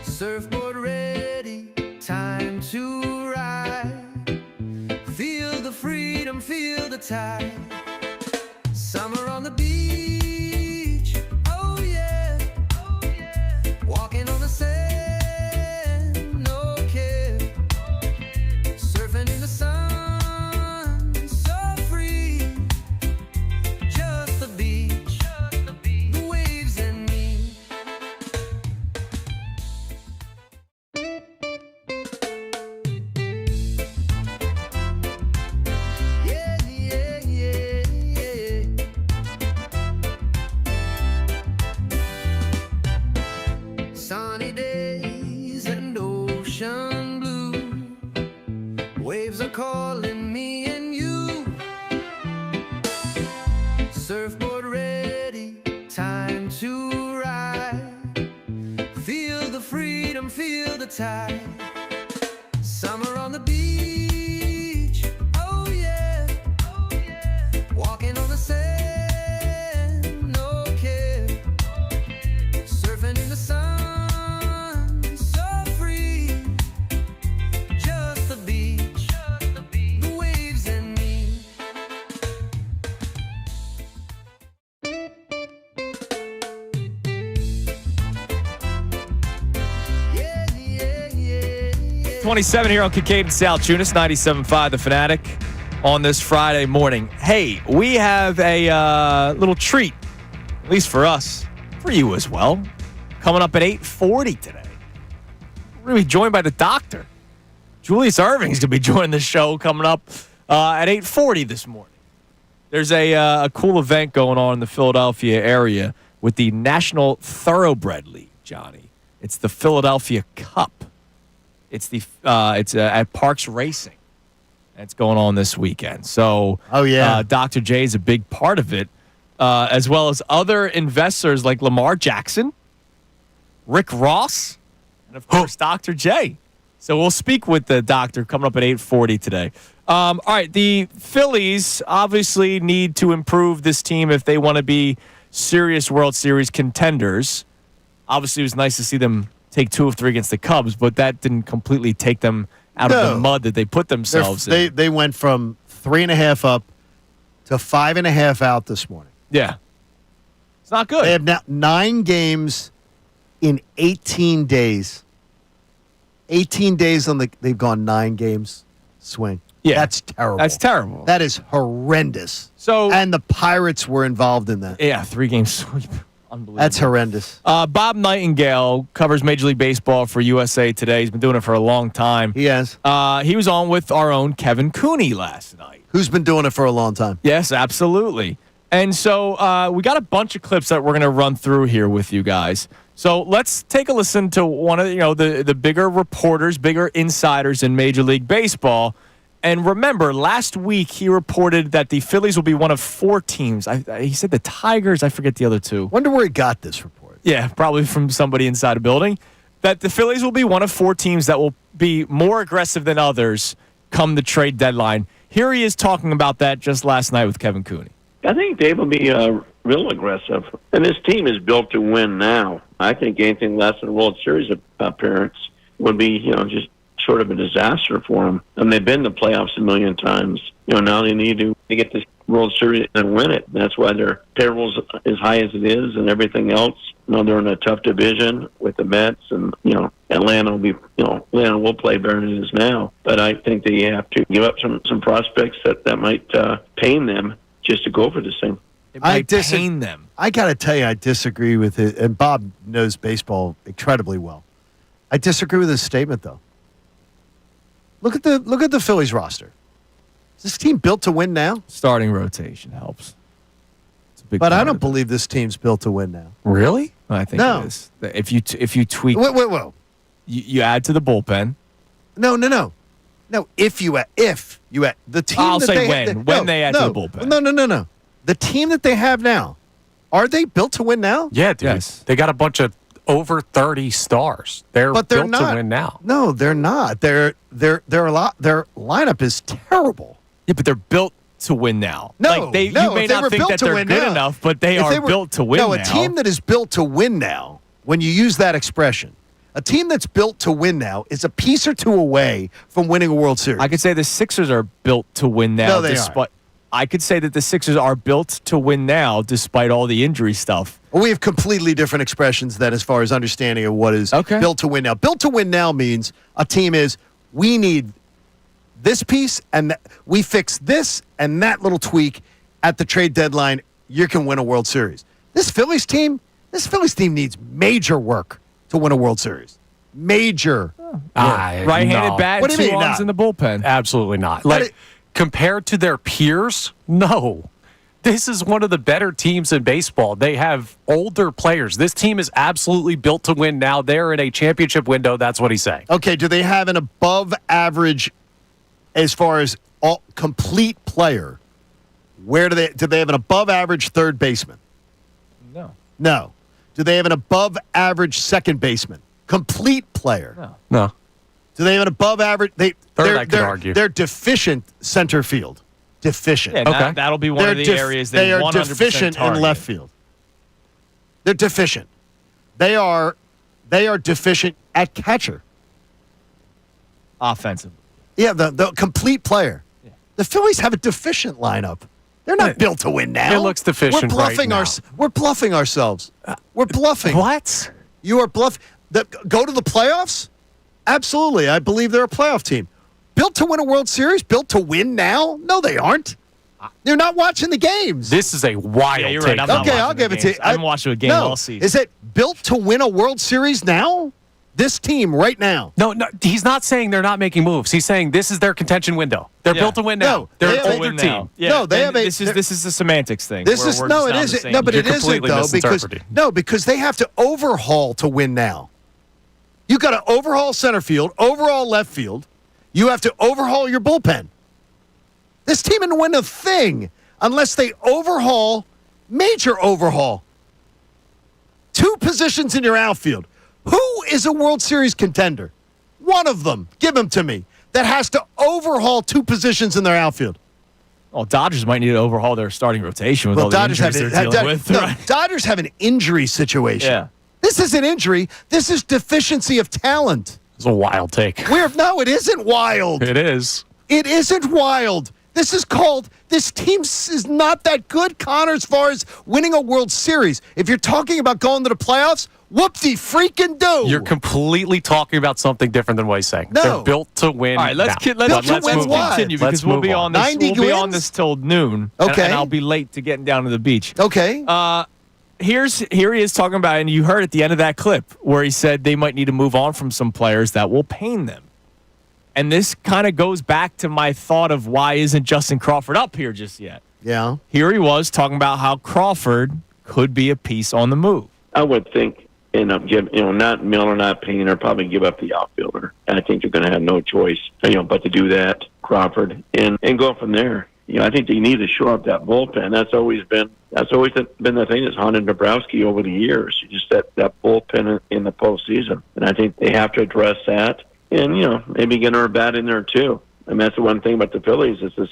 Surfboard ready, time to ride. Feel the freedom, feel the tide. Summer on the beach, oh yeah, oh yeah. Walking on the sand, no care. Surfing in the sun, so free. Just the beach, the waves and me. Yeah, yeah, yeah, yeah. Sunny days and ocean blue. Waves are calling me and you. Surfboard ready, time to ride. Feel the freedom, feel the tide. Summer on the beach, oh yeah, oh yeah. Walking on the sand, no care. Surfing in the sun, so free. Just the beach, the waves and me. Yeah, yeah, yeah, yeah. 27 here on Kincade Salciunas, 97.5 The Fanatic on this Friday morning. Hey, we have a little treat, at least for us, for you as well, coming up at 8:40 today. We're going to be joined by the doctor. Julius Erving is going to be joining the show coming up at 8:40 this morning. There's a cool event going on in the Philadelphia area with the National Thoroughbred League, Johnny. It's the Philadelphia Cup. It's at Parks Racing. It's going on this weekend. So, Oh, yeah. Dr. J is a big part of it, as well as other investors like Lamar Jackson, Rick Ross, and of course Dr. J. So we'll speak with the doctor coming up at 8:40 today. All right, the Phillies obviously need to improve this team if they want to be serious World Series contenders. Obviously, it was nice to see them take 2 of 3 against the Cubs, but that didn't completely take them out of the mud that they put themselves in. They went from 3.5 up to 5.5 out this morning. Yeah. It's not good. They have now 9 games in 18 days. 18 days they've gone 9 games swing. Yeah. That's terrible. That's terrible. That is horrendous. So, And the Pirates were involved in that. yeah, 3-game sweep. Unbelievable. That's horrendous. Bob Nightingale covers Major League Baseball for USA Today. He's been doing it for a long time. He has. He was on with our own Kevin Cooney last night. Who's been doing it for a long time? Yes, absolutely. And so we got a bunch of clips that we're going to run through here with you guys. So let's take a listen to one of the bigger reporters, bigger insiders in Major League Baseball. And remember, last week he reported that the Phillies will be one of 4 teams. He said the Tigers. I forget the other 2. Wonder where he got this report. Yeah, probably from somebody inside a building. That the Phillies will be one of 4 teams that will be more aggressive than others come the trade deadline. Here he is talking about that just last night with Kevin Cooney. I think they will be real aggressive. And this team is built to win now. I think anything less than a World Series appearance would be, just sort of a disaster for them. And they've been to the playoffs a million times. Now they need to get this World Series and win it. That's why their payroll's as high as it is and everything else. They're in a tough division with the Mets, and Atlanta will be, Atlanta will play better than it is now. But I think they have to give up some prospects that might pain them just to go for this thing. It might pain them. I got to tell you, I disagree with it. And Bob knows baseball incredibly well. I disagree with his statement, though. Look at the Phillies roster. Is this team built to win now? Starting rotation helps. It's a big But I part don't of it. believe this team's built to win now. Really? I think No. it is. If you tweak, Whoa. you add to the bullpen. No. If you add the team. I'll that say they, when they add to the bullpen. No. The team that they have now, are they built to win now? Yeah, dude. Yes. They got a bunch of over 30 stars. They're But they're built not. to win now. No, they're not. Their lineup is terrible. Yeah, but they're built to win now. No, like you may if they not were think built that to they're win good now- enough, but they if are built to win now. No, a team that is built to win now, when you use that expression, a team that's built to win now is a piece or two away from winning a World Series. I could say the Sixers are built to win now. No, they despite, I could say that the Sixers are built to win now despite all the injury stuff. We have completely different expressions then as far as understanding of what is built to win now. Built to win now means a team is, we need this piece and we fix this and that little tweak at the trade deadline. You can win a World Series. This Phillies team needs major work to win a World Series. Major. Right-handed no. bat What and do you 2 mean arms not? in the bullpen. Absolutely not. Like, compared to their peers, no. This is one of the better teams in baseball. They have older players. This team is absolutely built to win now. They're in a championship window. That's what he's saying. Okay, do they have an above average as far as all complete player? Where do they have an above average third baseman? No. Do they have an above average second baseman? Complete player? No. Do they have an above average? I could argue. They're deficient center field. Deficient. Yeah, Okay. that'll be one of the areas they are 100% deficient target. in left field. They're deficient. They are deficient at catcher. Offensive. Yeah, the complete player. Yeah. The Phillies have a deficient lineup. They're not built to win now. It looks deficient We're bluffing right now. We're bluffing ourselves. We're bluffing. What? You are bluffing. Go to the playoffs? Absolutely. I believe they're a playoff team. Built to win a World Series? Built to win now? No, they aren't. They're not watching the games. This is a wild Yeah, you're take. right. I'm not Okay, watching I'll the give it to games. you. I haven't watched a game all season. Is it built to win a World Series now? This team right now. No, he's not saying they're not making moves. He's saying this is their contention window. They're built to win now. No, They're they an have older a- team. Yeah, No, they and have a- this is the semantics thing. This where is we're no, just it not on the isn't. same No, but page. it isn't completely though because they have to overhaul to win now. You got to overhaul center field, overhaul left field. You have to overhaul your bullpen. This team didn't win a thing unless they major overhaul. 2 positions in your outfield. Who is a World Series contender? One of them. Give them to me. That has to overhaul 2 positions in their outfield. Well, Dodgers might need to overhaul their starting rotation with all the injuries they're dealing with. Right? Dodgers have an injury situation. Yeah. This isn't injury. This is deficiency of talent. It's a wild take. No, it isn't wild. It is. It isn't wild. This team is not that good, Connor, as far as winning a World Series. If you're talking about going to the playoffs, whoop-de-freaking-do. You're completely talking about something different than what he's saying. No. They're built to win. All right, let's now. Built to win continue what? because Let's we'll move be on. on this. 90 We'll be on wins? this till noon. Okay. and I'll be late to getting down to the beach. Okay. Here he is talking about, and you heard at the end of that clip where he said they might need to move on from some players that will pain them. And this kind of goes back to my thought of why isn't Justin Crawford up here just yet? Yeah. Here he was talking about how Crawford could be a piece on the move. I would think end up not Miller, not Painter, probably give up the outfielder. I think they're going to have no choice, but to do that, Crawford, and go from there. I think they need to shore up that bullpen. That's always been the thing that's haunted Dabrowski over the years. Just that bullpen in the postseason, and I think they have to address that. And maybe get her bat in there too. And that's the one thing about the Phillies. It's the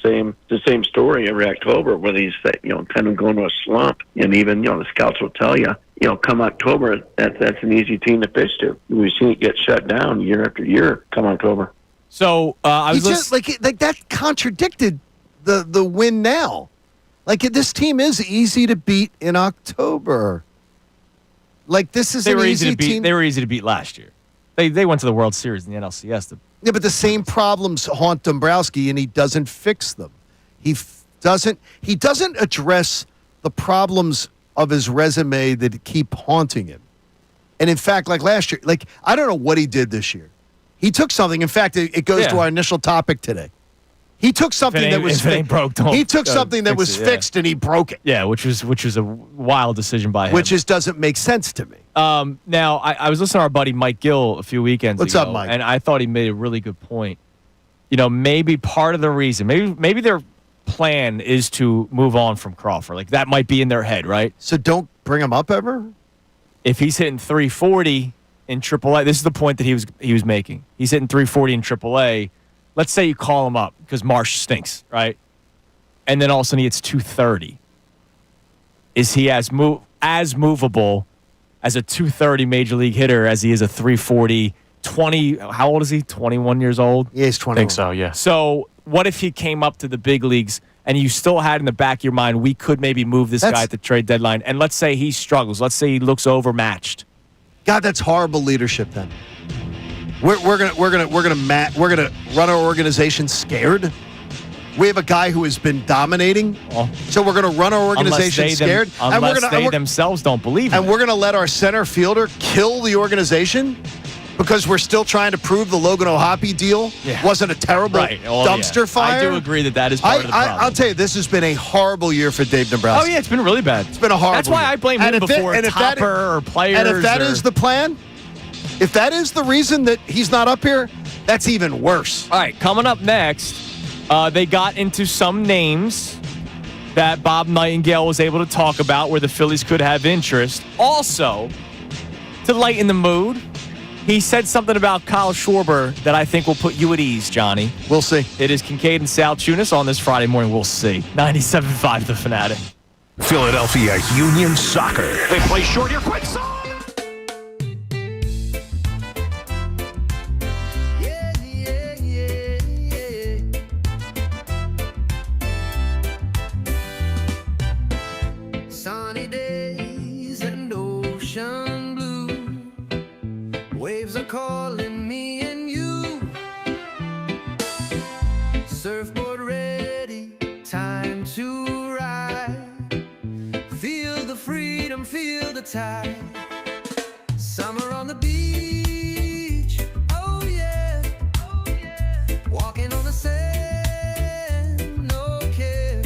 same story every October where these kind of go into a slump. And even the scouts will tell you, come October, that's an easy team to pitch to. We've seen it get shut down year after year. Come October. So I was just like that contradicted the win now. Like this team is easy to beat in October. Like this is they an were easy easy to beat. team. They were easy to beat last year. They went to the World Series in the NLCS. Yeah, but the same problems haunt Dombrowski, and he doesn't fix them. He doesn't address the problems of his resume that keep haunting him. And in fact, like last year, I don't know what he did this year. He took something. In fact, it goes to our initial topic today. He took something that was fixed and he broke it. Yeah, which was a wild decision by him. Which doesn't make sense to me. Now, I was listening to our buddy Mike Gill a few weekends What's ago. up, Mike? And I thought he made a really good point. Maybe part of the reason, maybe their plan is to move on from Crawford. Like that might be in their head, right? So don't bring him up ever? If he's hitting 340 in AAA, this is the point that he was making. He's hitting 340 in AAA. Let's say you call him up because Marsh stinks, right? and then all of a sudden he hits 230. Is he as movable as a 230 major league hitter as he is a 340, 20, how old is he? 21 years old? Yeah, he's 21. I think so, yeah. So what if he came up to the big leagues and you still had in the back of your mind, we could maybe move this guy at the trade deadline, and let's say he struggles. Let's say he looks overmatched. God, that's horrible leadership then. We're gonna run our organization scared. We have a guy who has been dominating, so we're going to run our organization scared. Unless they themselves don't believe in it. And we're going to let our center fielder kill the organization because we're still trying to prove the Logan O'Hoppe deal wasn't a terrible dumpster fire. I do agree that is part of the problem. I'll tell you, this has been a horrible year for Dave Dombrowski. Oh, yeah, it's been really bad. It's been a horrible That's why year. I blame him before Topper or players. And if that is the plan, if that is the reason that he's not up here, that's even worse. All right, coming up next, they got into some names that Bob Nightingale was able to talk about where the Phillies could have interest. Also, to lighten the mood, he said something about Kyle Schwarber that I think will put you at ease, Johnny. We'll see. It is Kincade and Salciunas on this Friday morning. We'll see. 97.5 The Fanatic. Philadelphia Union Soccer. They play short here. Quick song. Sunny days and ocean blue. Waves are calling me and you. Surfboard ready, time to ride. Feel the freedom, feel the tide. Summer on the beach, oh yeah, oh yeah. Walking on the sand, no care.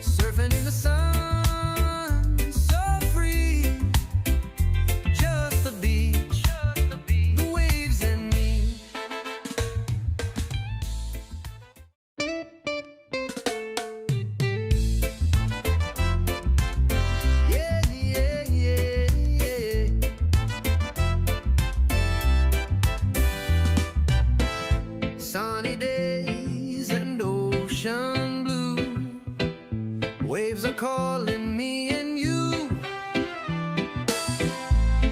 Surfing in the sun, so free. Just the beach, the waves and me. Yeah, yeah, yeah, yeah. Sunny days and ocean blue. Waves are calling me and you.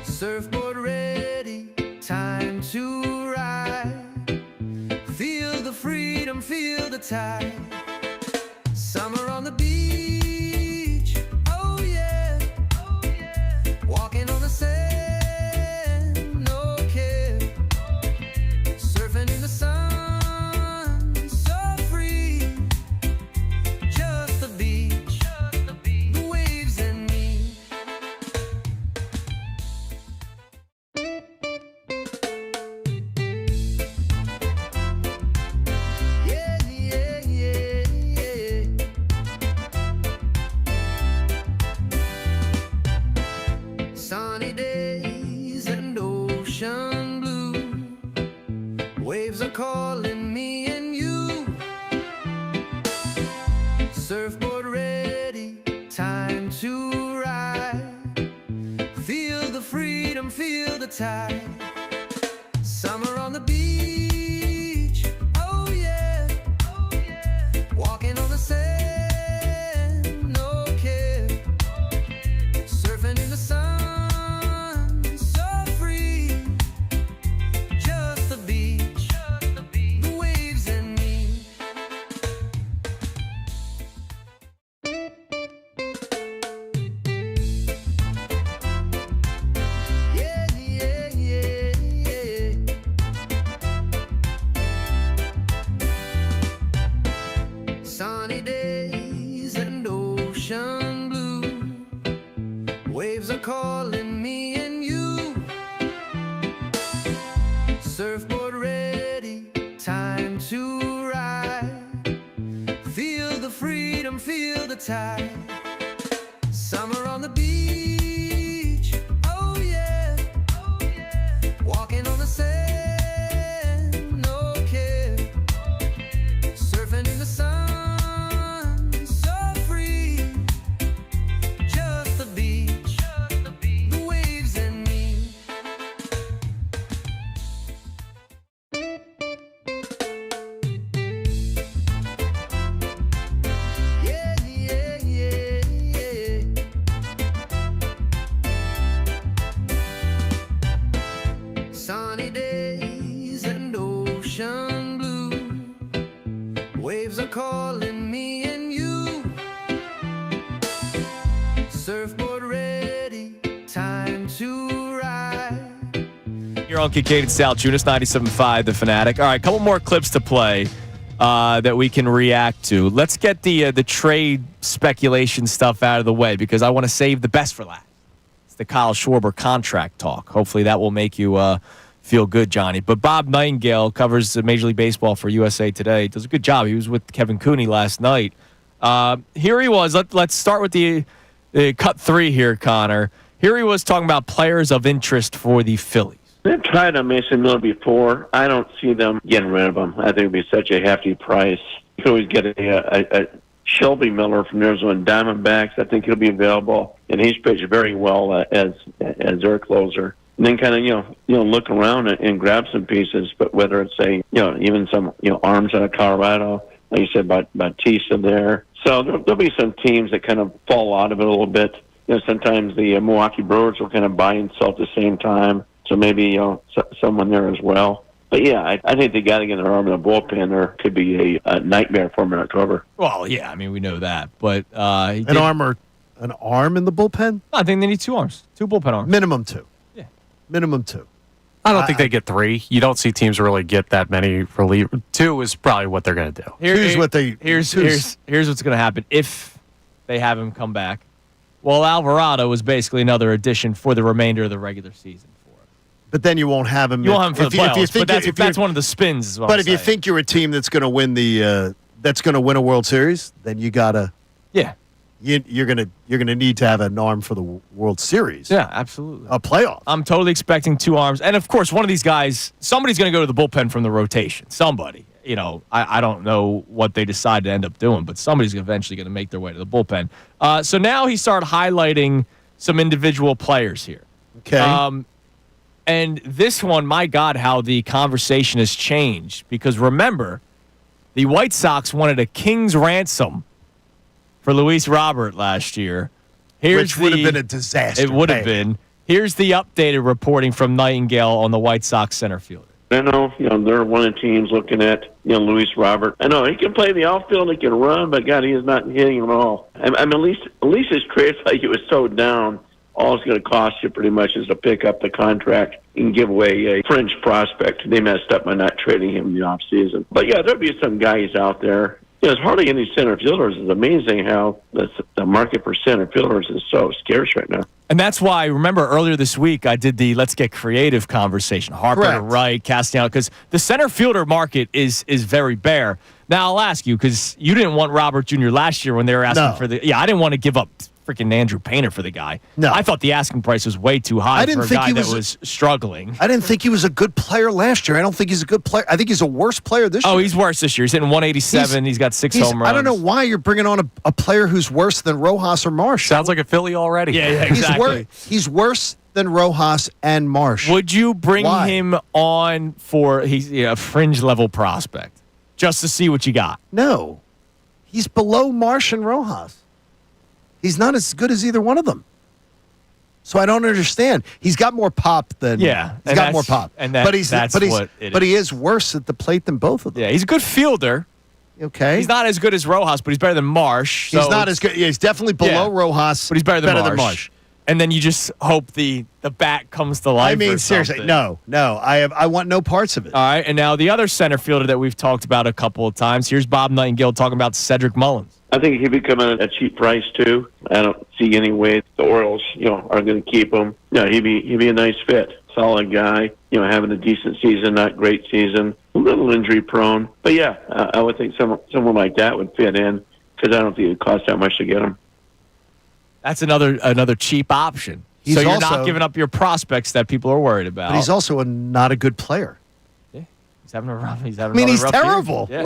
Surfboard ready, time to ride. Feel the freedom, feel the tide. Summer on the beach, oh yeah, oh yeah. Walking on the sand, no care. Surfing in the sun, so free. Just the beach, the waves and me. Yeah, yeah, yeah, yeah. Sunny days and ocean blue. Waves are calling me and you. Surfboard ready, time to ride. Feel the freedom, feel the tide. Summer on the beach, oh yeah, oh yeah. Walking on the sand, no care. Surfing in the sun, so free. Just the beach, the waves and me. Yeah, yeah, yeah, yeah. Sunny days and ocean blue. Waves are calling me and you. Surfboard ready, time to ride. Feel the freedom, feel the tide. Summer on the beach, oh yeah, oh yeah. Walking on the sand, no care. Surfing in the sun, so free. Just the beach, the waves and me. Waves are calling me and you. Surfboard ready, time to ride. You're on Kincade Salciunas, 97.5 The Fanatic. All right, a couple more clips to play that we can react to. Let's get the trade speculation stuff out of the way because I want to save the best for last. It's the Kyle Schwarber contract talk. Hopefully that will make you feel good, Johnny. But Bob Nightingale covers Major League Baseball for USA Today. Does a good job. He was with Kevin Cooney last night. Here he was. Let's start with the cut three here, Connor. Here he was talking about players of interest for the Phillies. They've tried on Mason Miller before. I don't see them getting rid of him. I think it would be such a hefty price. You could always get a Shelby Miller from Arizona Diamondbacks. I think he'll be available, and he's pitched very well as their closer. And then kind of look around and grab some pieces. But whether it's even some arms out of Colorado, like you said, Bautista there. So there'll be some teams that kind of fall out of it a little bit. Sometimes the Milwaukee Brewers will kind of buy and sell at the same time. So maybe someone there as well. But yeah, I think they got to get an arm in the bullpen. There could be a nightmare for him in October. Well, yeah, I mean we know that, but an arm in the bullpen? I think they need 2 arms, 2 bullpen arms, minimum 2. Yeah, minimum 2. I don't think they get 3. You don't see teams really get that many relievers. 2 is probably what they're going to do. Here's what's going to happen if they have him come back. Well, Alvarado was basically another addition for the remainder of the regular season. But then you won't have him. You won't have him for the playoffs. But that's one of the spins. Is what but I'm if saying. you think you're a team that's going to win a World Series, then you gotta. Yeah. You're gonna need to have an arm for the World Series. Yeah, absolutely. A playoff. I'm totally expecting 2 arms, and of course, one of these guys, somebody's going to go to the bullpen from the rotation. Somebody. I don't know what they decide to end up doing, but somebody's eventually going to make their way to the bullpen. So now he started highlighting some individual players here. Okay. And this one, my God, how the conversation has changed. Because remember, the White Sox wanted a king's ransom for Luis Robert last year. Which would have been a disaster. It would have been. Here's the updated reporting from Nightingale on the White Sox center fielder. I know, they're one of the teams looking at, Luis Robert. I know he can play the outfield, he can run, but God, he is not hitting at all. I mean, at least his trade value was so down. All it's going to cost you pretty much is to pick up the contract and give away a fringe prospect. They messed up by not trading him in the offseason. But yeah, there'll be some guys out there. There's hardly any center fielders. It's amazing how the market for center fielders is so scarce right now. And that's why, remember earlier this week, I did the let's get creative conversation. Harper to right, Castellanos, because the center fielder market is very bare. Now, I'll ask you, because you didn't want Robert Jr. last year when they were asking for the... Yeah, I didn't want to give up freaking Andrew Painter for the guy. No. I thought the asking price was way too high for a guy that was struggling. I didn't think he was a good player last year. I don't think he's a good player. I think he's a worse player this year. Oh, he's worse this year. He's hitting 187. He's got 6 home runs. I don't know why you're bringing on a player who's worse than Rojas or Marsh. Sounds like a Philly already. Yeah, exactly. He's worse than Rojas and Marsh. Would you bring him on for a fringe level prospect just to see what you got? No. He's below Marsh and Rojas. He's not as good as either one of them. So I don't understand. He's got more pop than he's got more pop. And but he is worse at the plate than both of them. Yeah, he's a good fielder. Okay. He's not as good as Rojas, but he's better than Marsh. He's not as good. Yeah, he's definitely below Rojas, but he's better than Marsh. And then you just hope the bat comes to life. I mean, seriously, no. I want no parts of it. All right, and now the other center fielder that we've talked about a couple of times. Here's Bob Nightingale talking about Cedric Mullins. I think he'd become a cheap price too. I don't see any way the Orioles, are going to keep him. No, he'd be a nice fit, solid guy. Having a decent season, not great season, a little injury prone. But yeah, I would think someone like that would fit in because I don't think it costs that much to get him. That's another cheap option. So you're not giving up your prospects that people are worried about. But he's also not a good player. Yeah, he's having a rough. He's terrible. Yeah.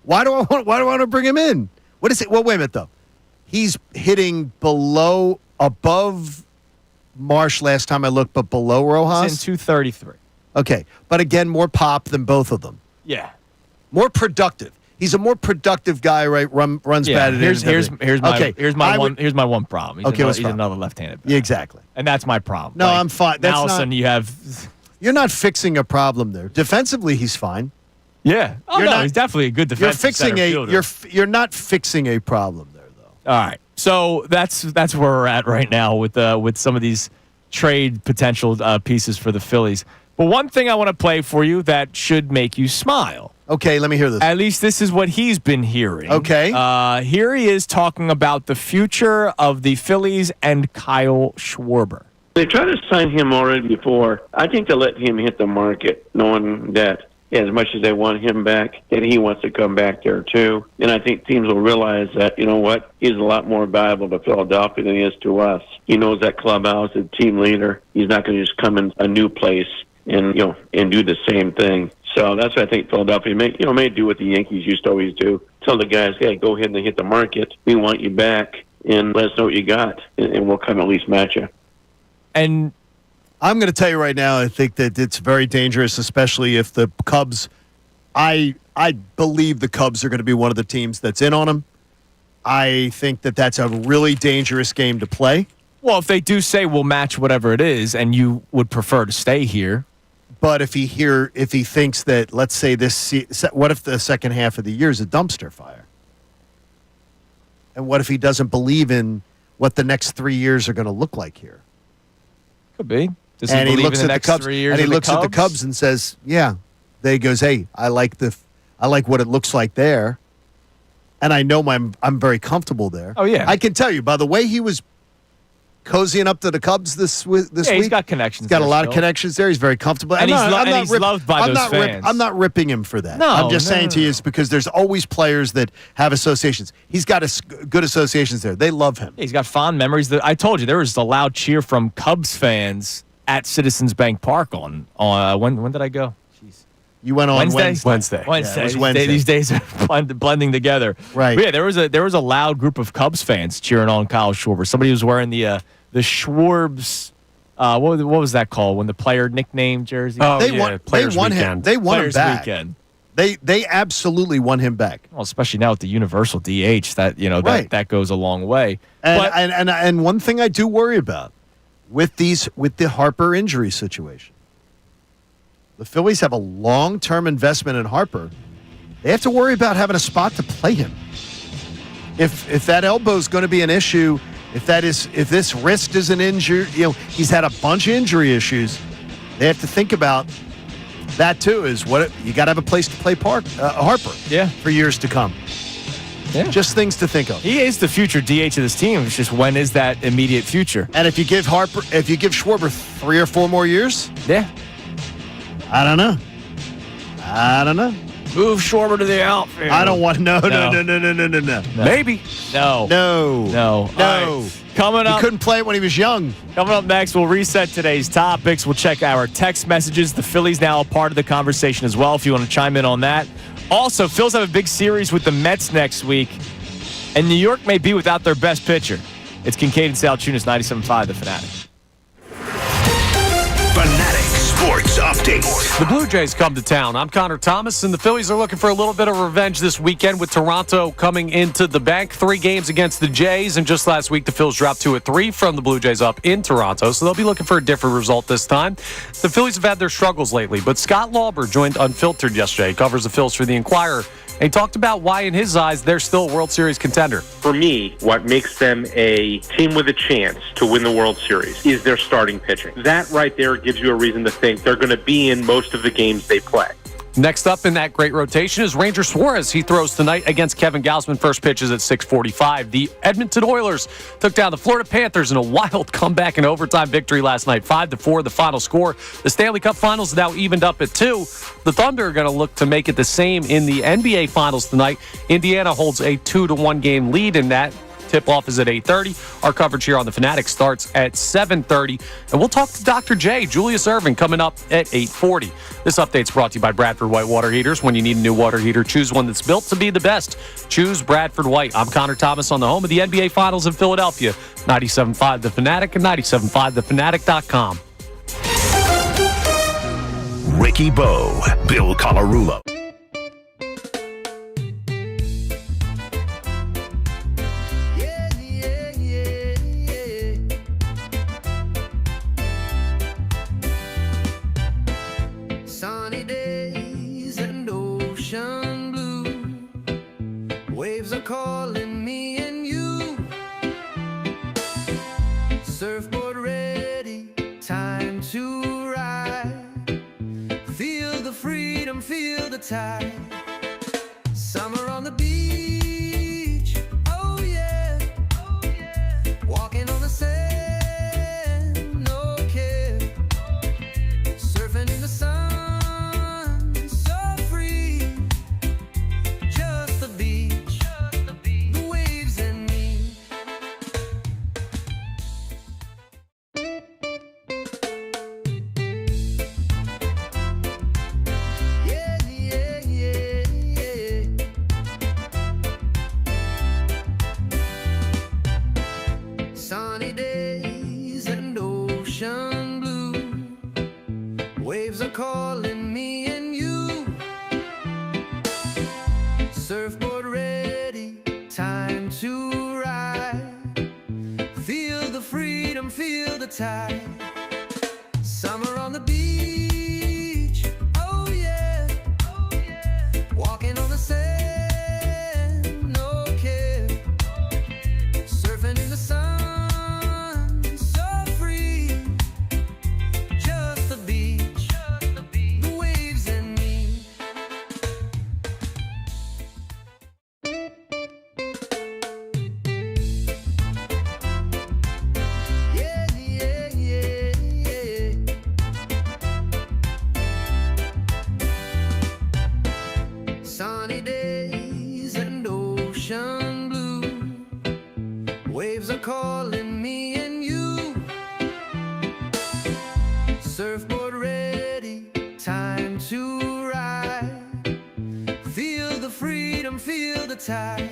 Why do I want to bring him in? What is it? Well, wait a minute though. He's hitting above Marsh last time I looked, but below Rojas. He's in 233. Okay, but again, more pop than both of them. Yeah, more productive. He's a more productive guy, right? Runs batted in. Here's my one problem. He's another left-handed batter. Yeah, exactly. And that's my problem. No, I'm fine. Allison, you're not fixing a problem there. Defensively, he's fine. Yeah. Oh, You're no, not- he's definitely a good You're defensive fixing center a fielder. you're not fixing a problem there though. All right. So that's where we're at right now with some of these trade potential pieces for the Phillies. But one thing I want to play for you that should make you smile. Okay, let me hear this. At least this is what he's been hearing. Okay. Here he is talking about the future of the Phillies and Kyle Schwarber. They tried to sign him already before. I think they let him hit the market, knowing that as much as they want him back, that he wants to come back there too. And I think teams will realize that, you know what, he's a lot more valuable to Philadelphia than he is to us. He knows that clubhouse, the team leader. He's not going to just come in a new place and do the same thing. So that's what I think Philadelphia may do what the Yankees used to always do. Tell the guys, hey, go ahead and hit the market. We want you back, and let us know what you got, and we'll come at least match you. And I'm going to tell you right now, I think that it's very dangerous, especially if the Cubs. I believe the Cubs are going to be one of the teams that's in on him. I think that that's a really dangerous game to play. well, if they do say we'll match whatever it is, and you would prefer to stay here. But if he thinks that, let's say what if the second half of the year is a dumpster fire? And what if he doesn't believe in what the next 3 years are going to look like here? Could be. Does And he he believe looks in the at the next Cubs, 3 years? and he of looks at the Cubs and says, "Yeah." Then he goes, "Hey, I like what it looks like there, and I know I'm very comfortable there." Oh, yeah. I can tell you by the way he was cozying up to the Cubs this week. He's got connections. He's got a there lot of still. connections there. He's very comfortable, And he's loved by those fans. I'm not ripping him for that. No, I'm just saying to you, no. is because there's always players that have associations. He's got good associations there. They love him. He's got fond memories. I told you there was a loud cheer from Cubs fans at Citizens Bank Park on when did I go? Jeez. You went on Wednesday. Wednesday. Wednesday. Yeah, it was These Wednesday. These days are blending together. Right. But yeah, there was a loud group of Cubs fans cheering on Kyle Schwarber. Somebody was wearing the Schwarbs. What was that called when the player nickname jersey? Oh, They yeah, won. They Players won him. Weekend. They won him Players back. Weekend. They absolutely won him back. Well, especially now with the universal DH, Right. that goes a long way. And, But- and one thing I do worry about with the Harper injury situation, the Phillies have a long-term investment in Harper. They have to worry about having a spot to play him. If that elbow is going to be an issue, if this wrist is an injury, he's had a bunch of injury issues. They have to think about that too. Is what you got to have a place to play Harper. Yeah. For years to come. Yeah. Just things to think of. He is the future DH of this team. It's just when is that immediate future? And if you give Schwarber 3 or 4 more years, Yeah. I don't know. Move Schwarber to the outfield. I don't want no. Maybe. No. No. All right. Coming He up. couldn't play it when he was young. Coming up next, we'll reset today's topics. We'll check our text messages. The Phillies now a part of the conversation as well, if you want to chime in on that. Also, Phils have a big series with the Mets next week, and New York may be without their best pitcher. It's Kincade Salciunas, 97.5, The Fanatic. Fanatic Sports Update. The Blue Jays come to town. I'm Connor Thomas, and the Phillies are looking for a little bit of revenge this weekend with Toronto coming into the bank. 3 games against the Jays, and just last week the Phils dropped 2-3 from the Blue Jays up in Toronto, so they'll be looking for a different result this time. The Phillies have had their struggles lately, but Scott Lauber joined Unfiltered yesterday. He covers the Phils for the Inquirer, and he talked about why, in his eyes, they're still a World Series contender. For me, what makes them a team with a chance to win the World Series is their starting pitching. That right there gives you a reason to think they're going to be in most of the games they play. Next up in that great rotation is Ranger Suarez. He throws tonight against Kevin Gausman. First pitch is at 6:45. The Edmonton Oilers took down the Florida Panthers in a wild comeback and overtime victory last night. 5-4, the final score. The Stanley Cup Finals now evened up at 2. The Thunder are going to look to make it the same in the NBA Finals tonight. Indiana holds a 2-1 game lead in that. Tip-off is at 8:30. Our coverage here on The Fanatic starts at 7:30. And we'll talk to Dr. J, Julius Erving, coming up at 8:40. This update's brought to you by Bradford White Water Heaters. When you need a new water heater, choose one that's built to be the best. Choose Bradford White. I'm Connor Thomas on the home of the NBA Finals in Philadelphia. 97.5 The Fanatic and 97.5thefanatic.com. Ricky Bo, Bill Colarulo. Sunny days and ocean Waves are calling me and you. Surfboard ready, time to ride. Feel the freedom, feel the tide. Summer on the beach, oh yeah, oh yeah. Walking on the sand, no care. Surfing in the sun, so free. Just the beach, the waves and me. Yeah, yeah, yeah, yeah. Sunny days and ocean blue. Waves are calling me and you. Surfboard ready, time to ride. Feel the freedom, feel the tide. Summer on the beach, oh yeah, oh yeah. Walking on the sand, no care. Surfing in the sun, so free. Just the beach, the waves and me. Yeah, yeah, yeah, yeah. Sunny days and ocean blue. Waves are calling me and you. Surfboard ready, time to ride. Feel the freedom, feel the tide.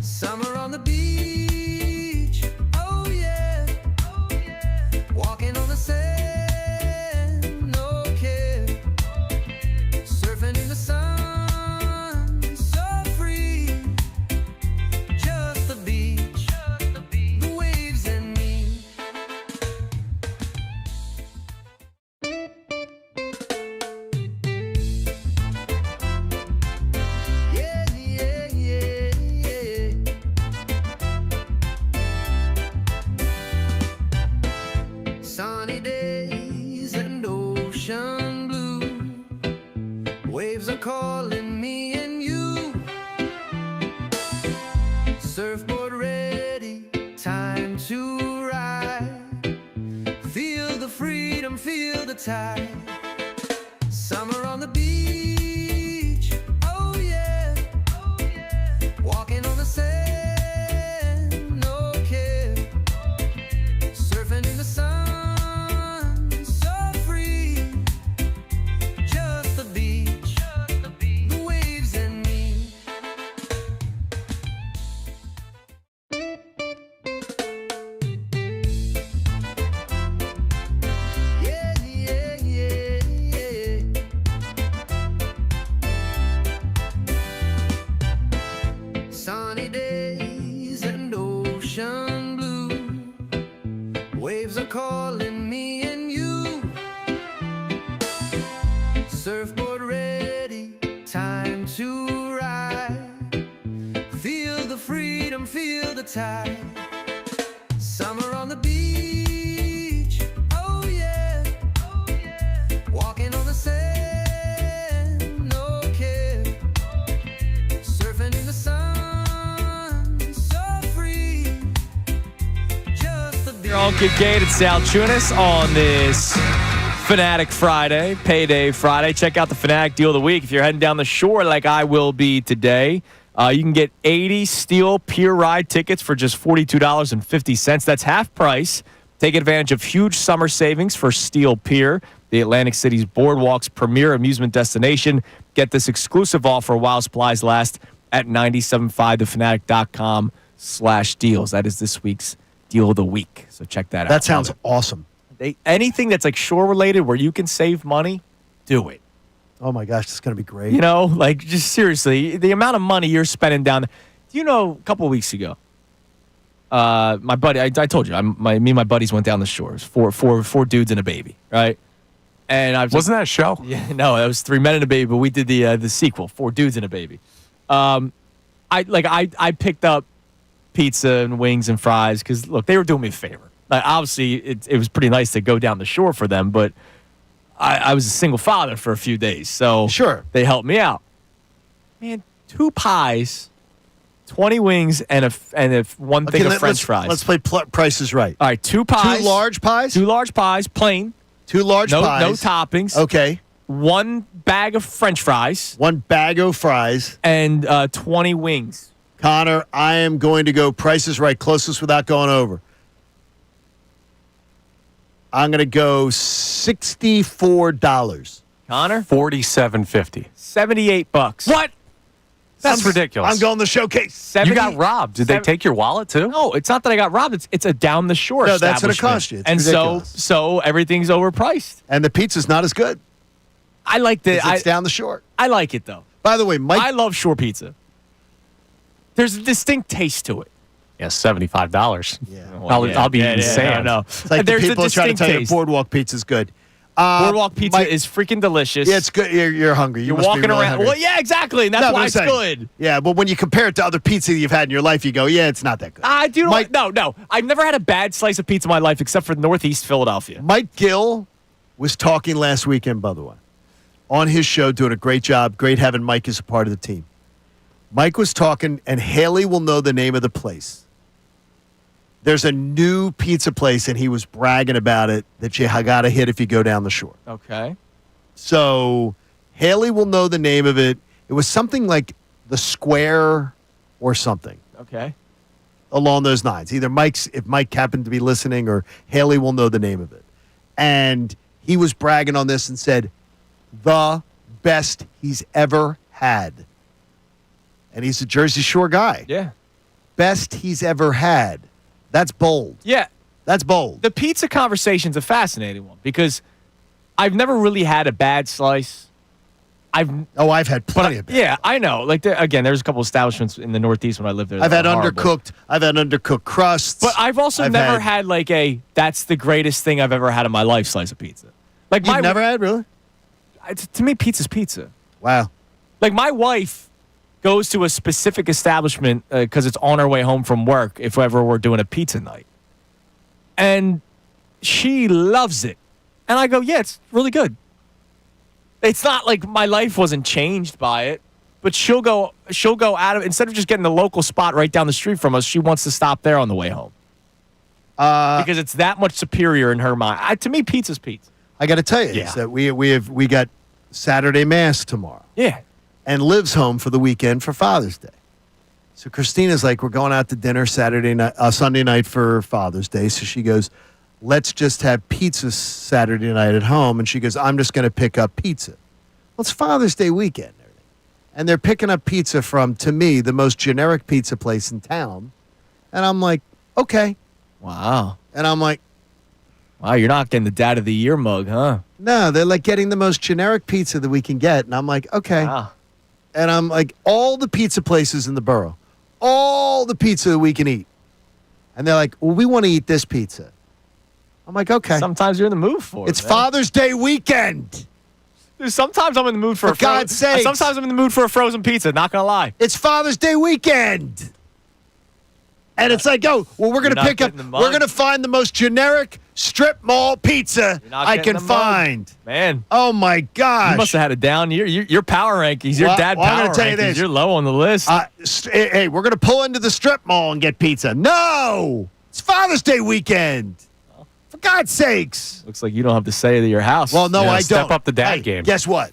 Summer on the beach, oh yeah, oh yeah. Walking on the sand, no care. Surfing in the sun, so free. Just the beach, the waves and me. Yeah, yeah, yeah, yeah. Sunny days and ocean blue. Waves are calling me and you. Surfboard ready, time to ride. Feel the freedom, feel the tide. Summer on the beach, oh yeah, oh yeah. Walking on the sand, no care. Surfing in the sun, so free. Just the beach, the waves and me. Yeah, yeah, yeah, yeah. Sunny days and ocean blue. Waves are calling me and you. Surfboard ready, time to ride. Feel the freedom, feel the tide. Summer on the beach, oh yeah, oh yeah. Walking on the sand, no care. Surfing in the sun, so free. Just the beach. You're on Kincade Salciunas on this Fanatic Friday, Payday Friday. Check out the Fanatic Deal of the Week. If you're heading down the shore like I will be today, you can get 80 Steel Pier Ride tickets for just $42.50. That's half price. Take advantage of huge summer savings for Steel Pier, the Atlantic City's Boardwalk's premier amusement destination. Get this exclusive offer while supplies last at 975thefanatic.com/deals. That is this week's Deal of the Week. So check that out. That sounds awesome. Anything that's like shore related where you can save money, do it. Oh my gosh, it's going to be great. You know, like just seriously, the amount of money you're spending down there. Do you know, a couple of weeks ago, my buddy, I told you, me and my buddies went down the shores, four dudes and a baby, right? And I was Wasn't that a show? Yeah, no, that was 3 Men and a Baby, but we did the sequel, 4 Dudes and a Baby. I picked up pizza and wings and fries because, look, they were doing me a favor. Like, obviously, it was pretty nice to go down the shore for them, but I was a single father for a few days, so Sure. they helped me out. Man, 2 pies, 20 wings, and one thing of French fries. Let's play Price is Right. All right, 2 pies. 2 large pies? 2 large pies, plain. 2 large pies. No toppings. Okay. 1 bag of French fries. 1 bag of fries. And 20 wings. Connor, I am going to go Price is Right, closest without going over. I'm going to go $64. Connor? $47.50. $78. What? That's ridiculous. I'm going the showcase. You got robbed. Did they take your wallet too? No, it's not that I got robbed. It's a down the shore. No, that's what it establishment. cost you. It's and ridiculous. so everything's overpriced. And the pizza's not as good. I like It's down the shore. I like it though. By the way, Mike. I love shore pizza. There's a distinct taste to it. Yeah, $75. Yeah. I'll be eating sand. No. It's like There's the people a trying to distinct tell you taste. Boardwalk pizza's good. Boardwalk pizza Mike- is freaking delicious. Yeah, it's good. You're hungry. You're must be walking really around. hungry. Well, yeah, exactly. And that's No, but why I'm it's saying- good. Yeah, but when you compare it to other pizza you've had in your life, you go, yeah, it's not that good. I do. Mike- No. I've never had a bad slice of pizza in my life except for Northeast Philadelphia. Mike Gill was talking last weekend, by the way, on his show, doing a great job. Great having Mike as a part of the team. Mike was talking, and Haley will know the name of the place. There's a new pizza place, and he was bragging about it that you got to hit if you go down the shore. Okay. So Haley will know the name of it. It was something like the Square or something Okay. along those lines. Either if Mike happened to be listening, or Haley will know the name of it. And he was bragging on this and said, the best he's ever had. And he's a Jersey Shore guy. Yeah. Best he's ever had. That's bold. Yeah. That's bold. The pizza conversation's a fascinating one because I've never really had a bad slice. I've had plenty of bad. Yeah, I know. Like again, there's a couple establishments in the Northeast when I lived there. I've that had were horrible. undercooked. I've had undercooked crusts. But I've also never had like that's the greatest thing I've ever had in my life slice of pizza. Like You've never had, really? To me, pizza's pizza. Wow. Like my wife goes to a specific establishment because it's on her way home from work if ever we're doing a pizza night. And she loves it. And I go, yeah, it's really good. It's not like my life wasn't changed by it, but she'll go out of instead of just getting the local spot right down the street from us, she wants to stop there on the way home. Because it's that much superior in her mind. To me, pizza's pizza. I got to tell you, is that we got Saturday Mass tomorrow. Yeah. And Liv's home for the weekend for Father's Day. So Christina's like, we're going out to dinner Sunday night for Father's Day. So she goes, let's just have pizza Saturday night at home. And she goes, I'm just going to pick up pizza. Well, it's Father's Day weekend. And they're picking up pizza from, to me, the most generic pizza place in town. And I'm like, okay. Wow. And I'm like, wow, you're not getting the Dad of the Year mug, huh? no, they're like getting the most generic pizza that we can get. And I'm like, okay. Wow. And I'm like, all the pizza places in the borough, all the pizza that we can eat. And they're like, well, we want to eat this pizza. I'm like, okay. Sometimes you're in the mood for it. It's Father's Day weekend. Dude, sometimes I'm in the mood for God's sakes. Sometimes I'm in the mood for a frozen pizza, not going to lie. It's Father's Day weekend. And it's like, oh, well, we're going to pick up, we're going to find the most generic strip mall pizza I can find. Man. Oh, my gosh. You must have had a down year. Your power rankings, your dad I'm power gonna tell you rankings, this. you're low on the list. Hey, we're going to pull into the strip mall and get pizza. No! It's Father's Day weekend. For God's sakes. Looks like you don't have to say it at your house. Well, no, I don't. Step up the dad game. Guess what?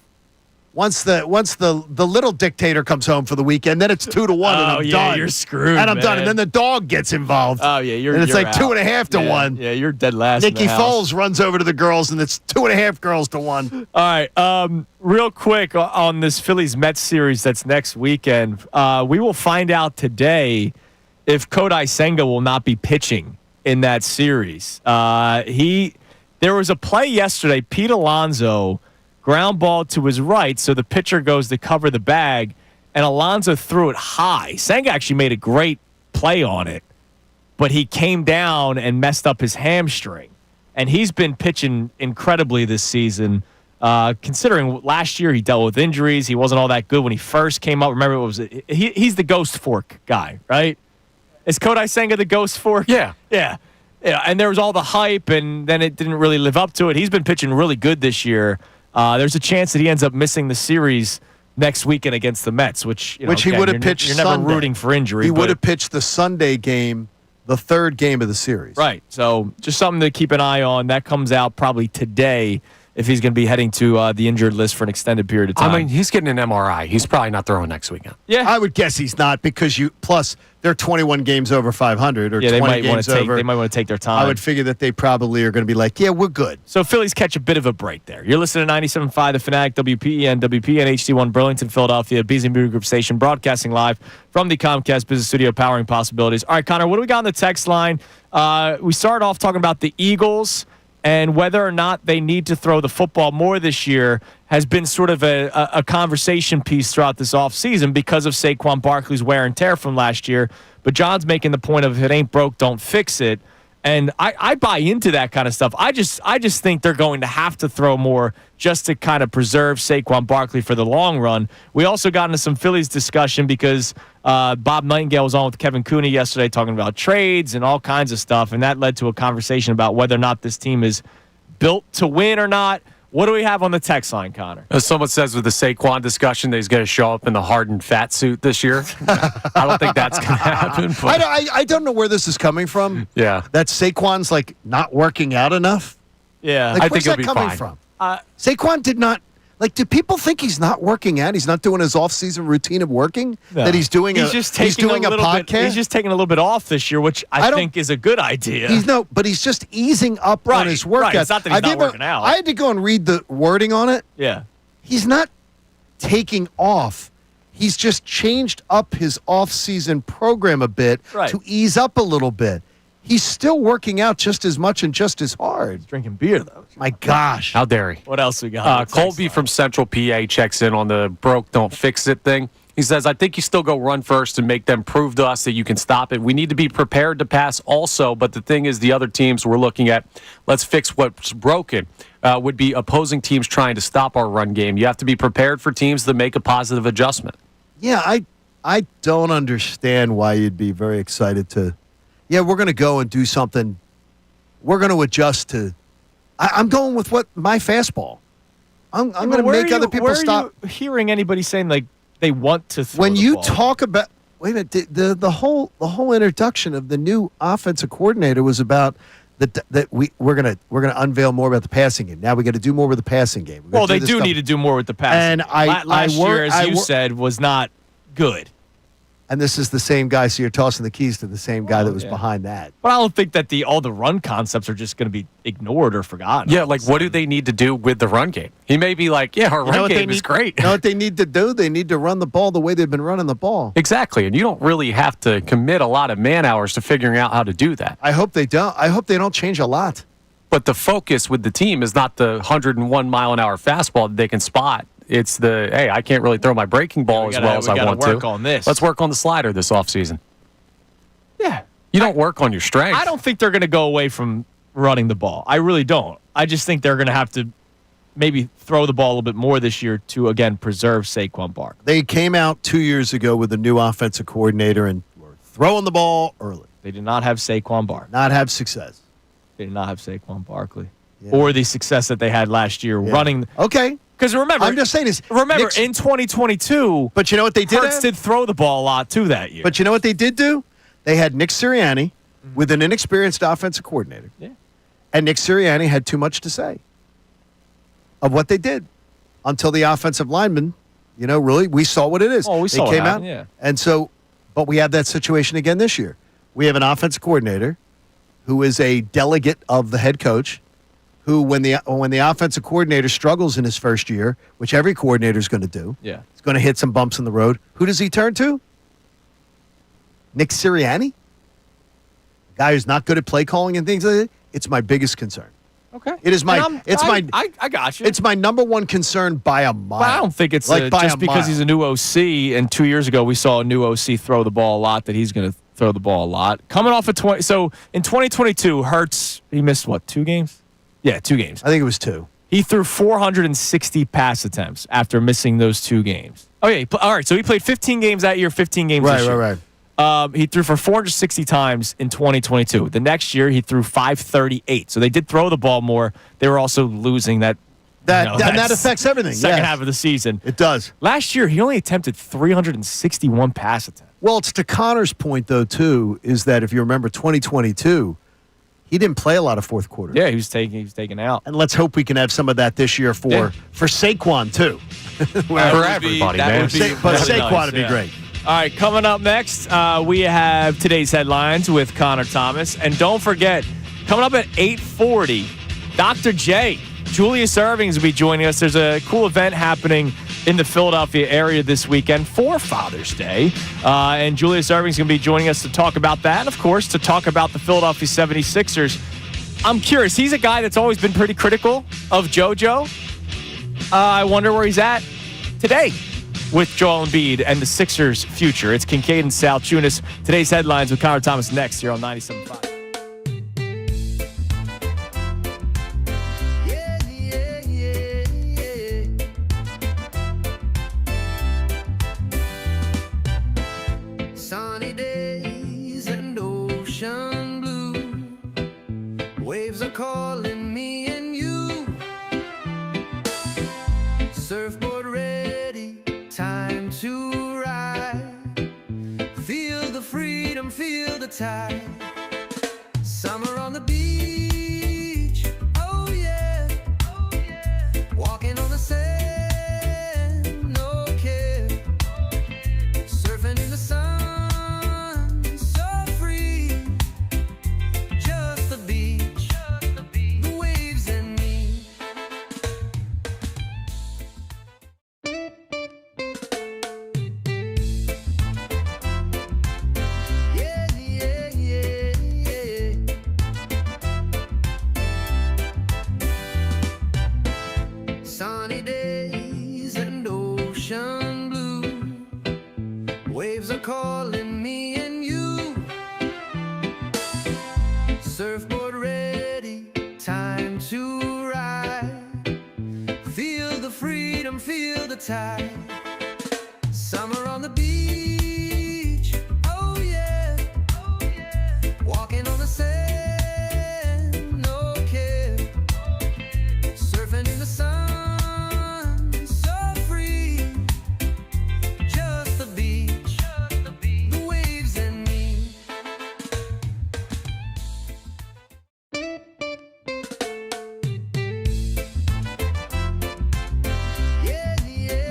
Once the little dictator comes home for the weekend, then it's 2-1 and I'm done. You're screwed, and I'm man. done. And then the dog gets involved. Oh, yeah, and it's you're like out. 2.5 to 1. Yeah, you're dead last. Nikki in the house. Foles runs over to the girls, and it's 2.5 girls to 1. All right. Real quick on this Phillies Mets series that's next weekend, we will find out today if Kodai Senga will not be pitching in that series. There was a play yesterday. Pete Alonso ground ball to his right, so the pitcher goes to cover the bag, and Alonso threw it high. Senga actually made a great play on it, but he came down and messed up his hamstring. And he's been pitching incredibly this season. Considering last year he dealt with injuries, he wasn't all that good when he first came up. Remember, he's the ghost fork guy, right? Is Kodai Senga the ghost fork? Yeah. Yeah. And there was all the hype, and then it didn't really live up to it. He's been pitching really good this year. There's a chance that he ends up missing the series next weekend against the Mets, which he would have pitched You're never Sunday. rooting for injury. He would have pitched the Sunday game, the third game of the series. Right. So just something to keep an eye on. That comes out probably today if he's going to be heading to the injured list for an extended period of time. I mean, he's getting an MRI. He's probably not throwing next weekend. Yeah. I would guess he's not because plus they're 21 games over 500 or 20 games over. They might want to take their time. I would figure that they probably are going to be like, yeah, we're good. So Phillies catch a bit of a break there. You're listening to 97.5 The Fanatic, WPEN, WPN HD1 Burlington, Philadelphia, Beasley Media Group Station, broadcasting live from the Comcast Business Studio, powering possibilities. All right, Connor, what do we got on the text line? We started off talking about the Eagles and whether or not they need to throw the football more this year has been sort of a conversation piece throughout this offseason because of Saquon Barkley's wear and tear from last year. But John's making the point of if it ain't broke, don't fix it. And I buy into that kind of stuff. I just think they're going to have to throw more just to kind of preserve Saquon Barkley for the long run. We also got into some Phillies discussion because Bob Nightingale was on with Kevin Cooney yesterday talking about trades and all kinds of stuff, and that led to a conversation about whether or not this team is built to win or not. What do we have on the text line, Connor? As someone says with the Saquon discussion that he's going to show up in the hardened fat suit this year. I don't think that's going to happen. But. I don't know where this is coming from. Yeah. That Saquon's like not working out enough. Yeah. Like, I where's think he'll that be coming fine. from? Saquon did not. Like, do people think he's not working out? He's not doing his off-season routine of working? No. That he's doing he's doing a podcast? He's just taking a little bit off this year, which I think is a good idea. But he's just easing up on his workout. Right. It's not that he's not working out. I had to go and read the wording on it. Yeah. He's not taking off. He's just changed up his off-season program a bit to ease up a little bit. He's still working out just as much and just as hard. He's drinking beer, though. My gosh. How dare he? What else we got? Colby from Central PA checks in on the broke, don't fix it thing. He says, I think you still go run first and make them prove to us that you can stop it. We need to be prepared to pass also, but the thing is the other teams we're looking at, let's fix what's broken, would be opposing teams trying to stop our run game. You have to be prepared for teams that make a positive adjustment. Yeah, I don't understand why you'd be very excited to... Yeah, we're going to go and do something. We're going to adjust to. I'm going with my fastball. I'm going to make other people stop. Are you hearing anybody saying like they want to throw when the you ball? talk about wait a minute, the whole introduction of the new offensive coordinator was about that we're gonna unveil more about the passing game. Now we got to do more with the passing game. Well, they do need to do more with the passing. And last year, as you said, was not good. And this is the same guy, so you're tossing the keys to the same guy that was behind that. But I don't think that all the run concepts are just going to be ignored or forgotten. Yeah, like what do they need to do with the run game? He may be like, yeah, our run game is great. You know what they need to do? They need to run the ball the way they've been running the ball. Exactly, and you don't really have to commit a lot of man hours to figuring out how to do that. I hope they don't. I hope they don't change a lot. But the focus with the team is not the 101-mile-an-hour fastball that they can spot. It's hey, I can't really throw my breaking ball as well as I want to. Work on this. Let's work on the slider this offseason. Yeah. You don't work on your strength. I don't think they're going to go away from running the ball. I really don't. I just think they're going to have to maybe throw the ball a little bit more this year to, again, preserve Saquon Barkley. They came out 2 years ago with a new offensive coordinator and were throwing the ball early. They did not have Saquon Barkley. Not have success. They did not have Saquon Barkley. Yeah. Or the success that they had last year running. Okay. Because remember, I'm just saying this. Remember, in 2022, but you know what they did? Hurts did throw the ball a lot too that year. But you know what they did do? They had Nick Sirianni with an inexperienced offensive coordinator. Yeah. And Nick Sirianni had too much to say of what they did until the offensive lineman, really, we saw what it is. Oh, we saw it came what out. happened, yeah. And so, but we have that situation again this year. We have an offensive coordinator who is a delegate of the head coach, who, when the offensive coordinator struggles in his first year, which every coordinator is going to do, he's going to hit some bumps in the road. Who does he turn to? Nick Sirianni? Guy who's not good at play calling and things like that. It's my biggest concern. Okay. It is my. I got you. It's my number one concern by a mile. But I don't think it's just because he's a new OC. And 2 years ago we saw a new OC throw the ball a lot that he's going to throw the ball a lot. Coming off of so in 2022, Hurts he missed 2 games? Yeah, 2 games. I think it was 2. He threw 460 pass attempts after missing those 2 games. Oh, yeah. All right. So he played 15 games that year, 15 games this year. Right. He threw for 460 times in 2022. The next year, he threw 538. So they did throw the ball more. They were also losing that. That affects everything. Second half of the season. It does. Last year, he only attempted 361 pass attempts. Well, it's to Connor's point, though, too, is that if you remember 2022, he didn't play a lot of fourth quarter. Yeah, he was taken out. And let's hope we can have some of that this year for Saquon, too. For everybody, man. But Saquon nice, would be great. All right, coming up next, we have today's headlines with Connor Thomas. And don't forget, coming up at 8:40, Dr. J, Julius Erving will be joining us. There's a cool event happening in the Philadelphia area this weekend for Father's Day. And Julius Erving is going to be joining us to talk about that. And, of course, to talk about the Philadelphia 76ers. I'm curious. He's a guy that's always been pretty critical of JoJo. I wonder where he's at today with Joel Embiid and the Sixers' future. It's Kincade and Salciunas. Today's headlines with Connor Thomas next here on 97.5. Sunny days and ocean blue. Waves are calling me and you. Surfboard ready, time to ride. Feel the freedom, feel the tide. Summer on the beach, oh yeah, oh yeah. Walking on the sand, no care. Surfing in the sun, so free. Just the beach, the waves and me. Yeah, yeah, yeah, yeah. Sunny days and ocean blue. Waves are calling me and you. Surfboard ready, time to ride. Feel the freedom, feel the tide. Summer on the beach, oh yeah, oh yeah. Walking on the sand, no care. Surfing in the sun, so free. Just the beach, the waves and me. Yeah, yeah, yeah, yeah. Sunny days and ocean blue. Waves are calling me and you. Surfboard ready, time to ride. Feel the freedom, feel the tide. Summer on the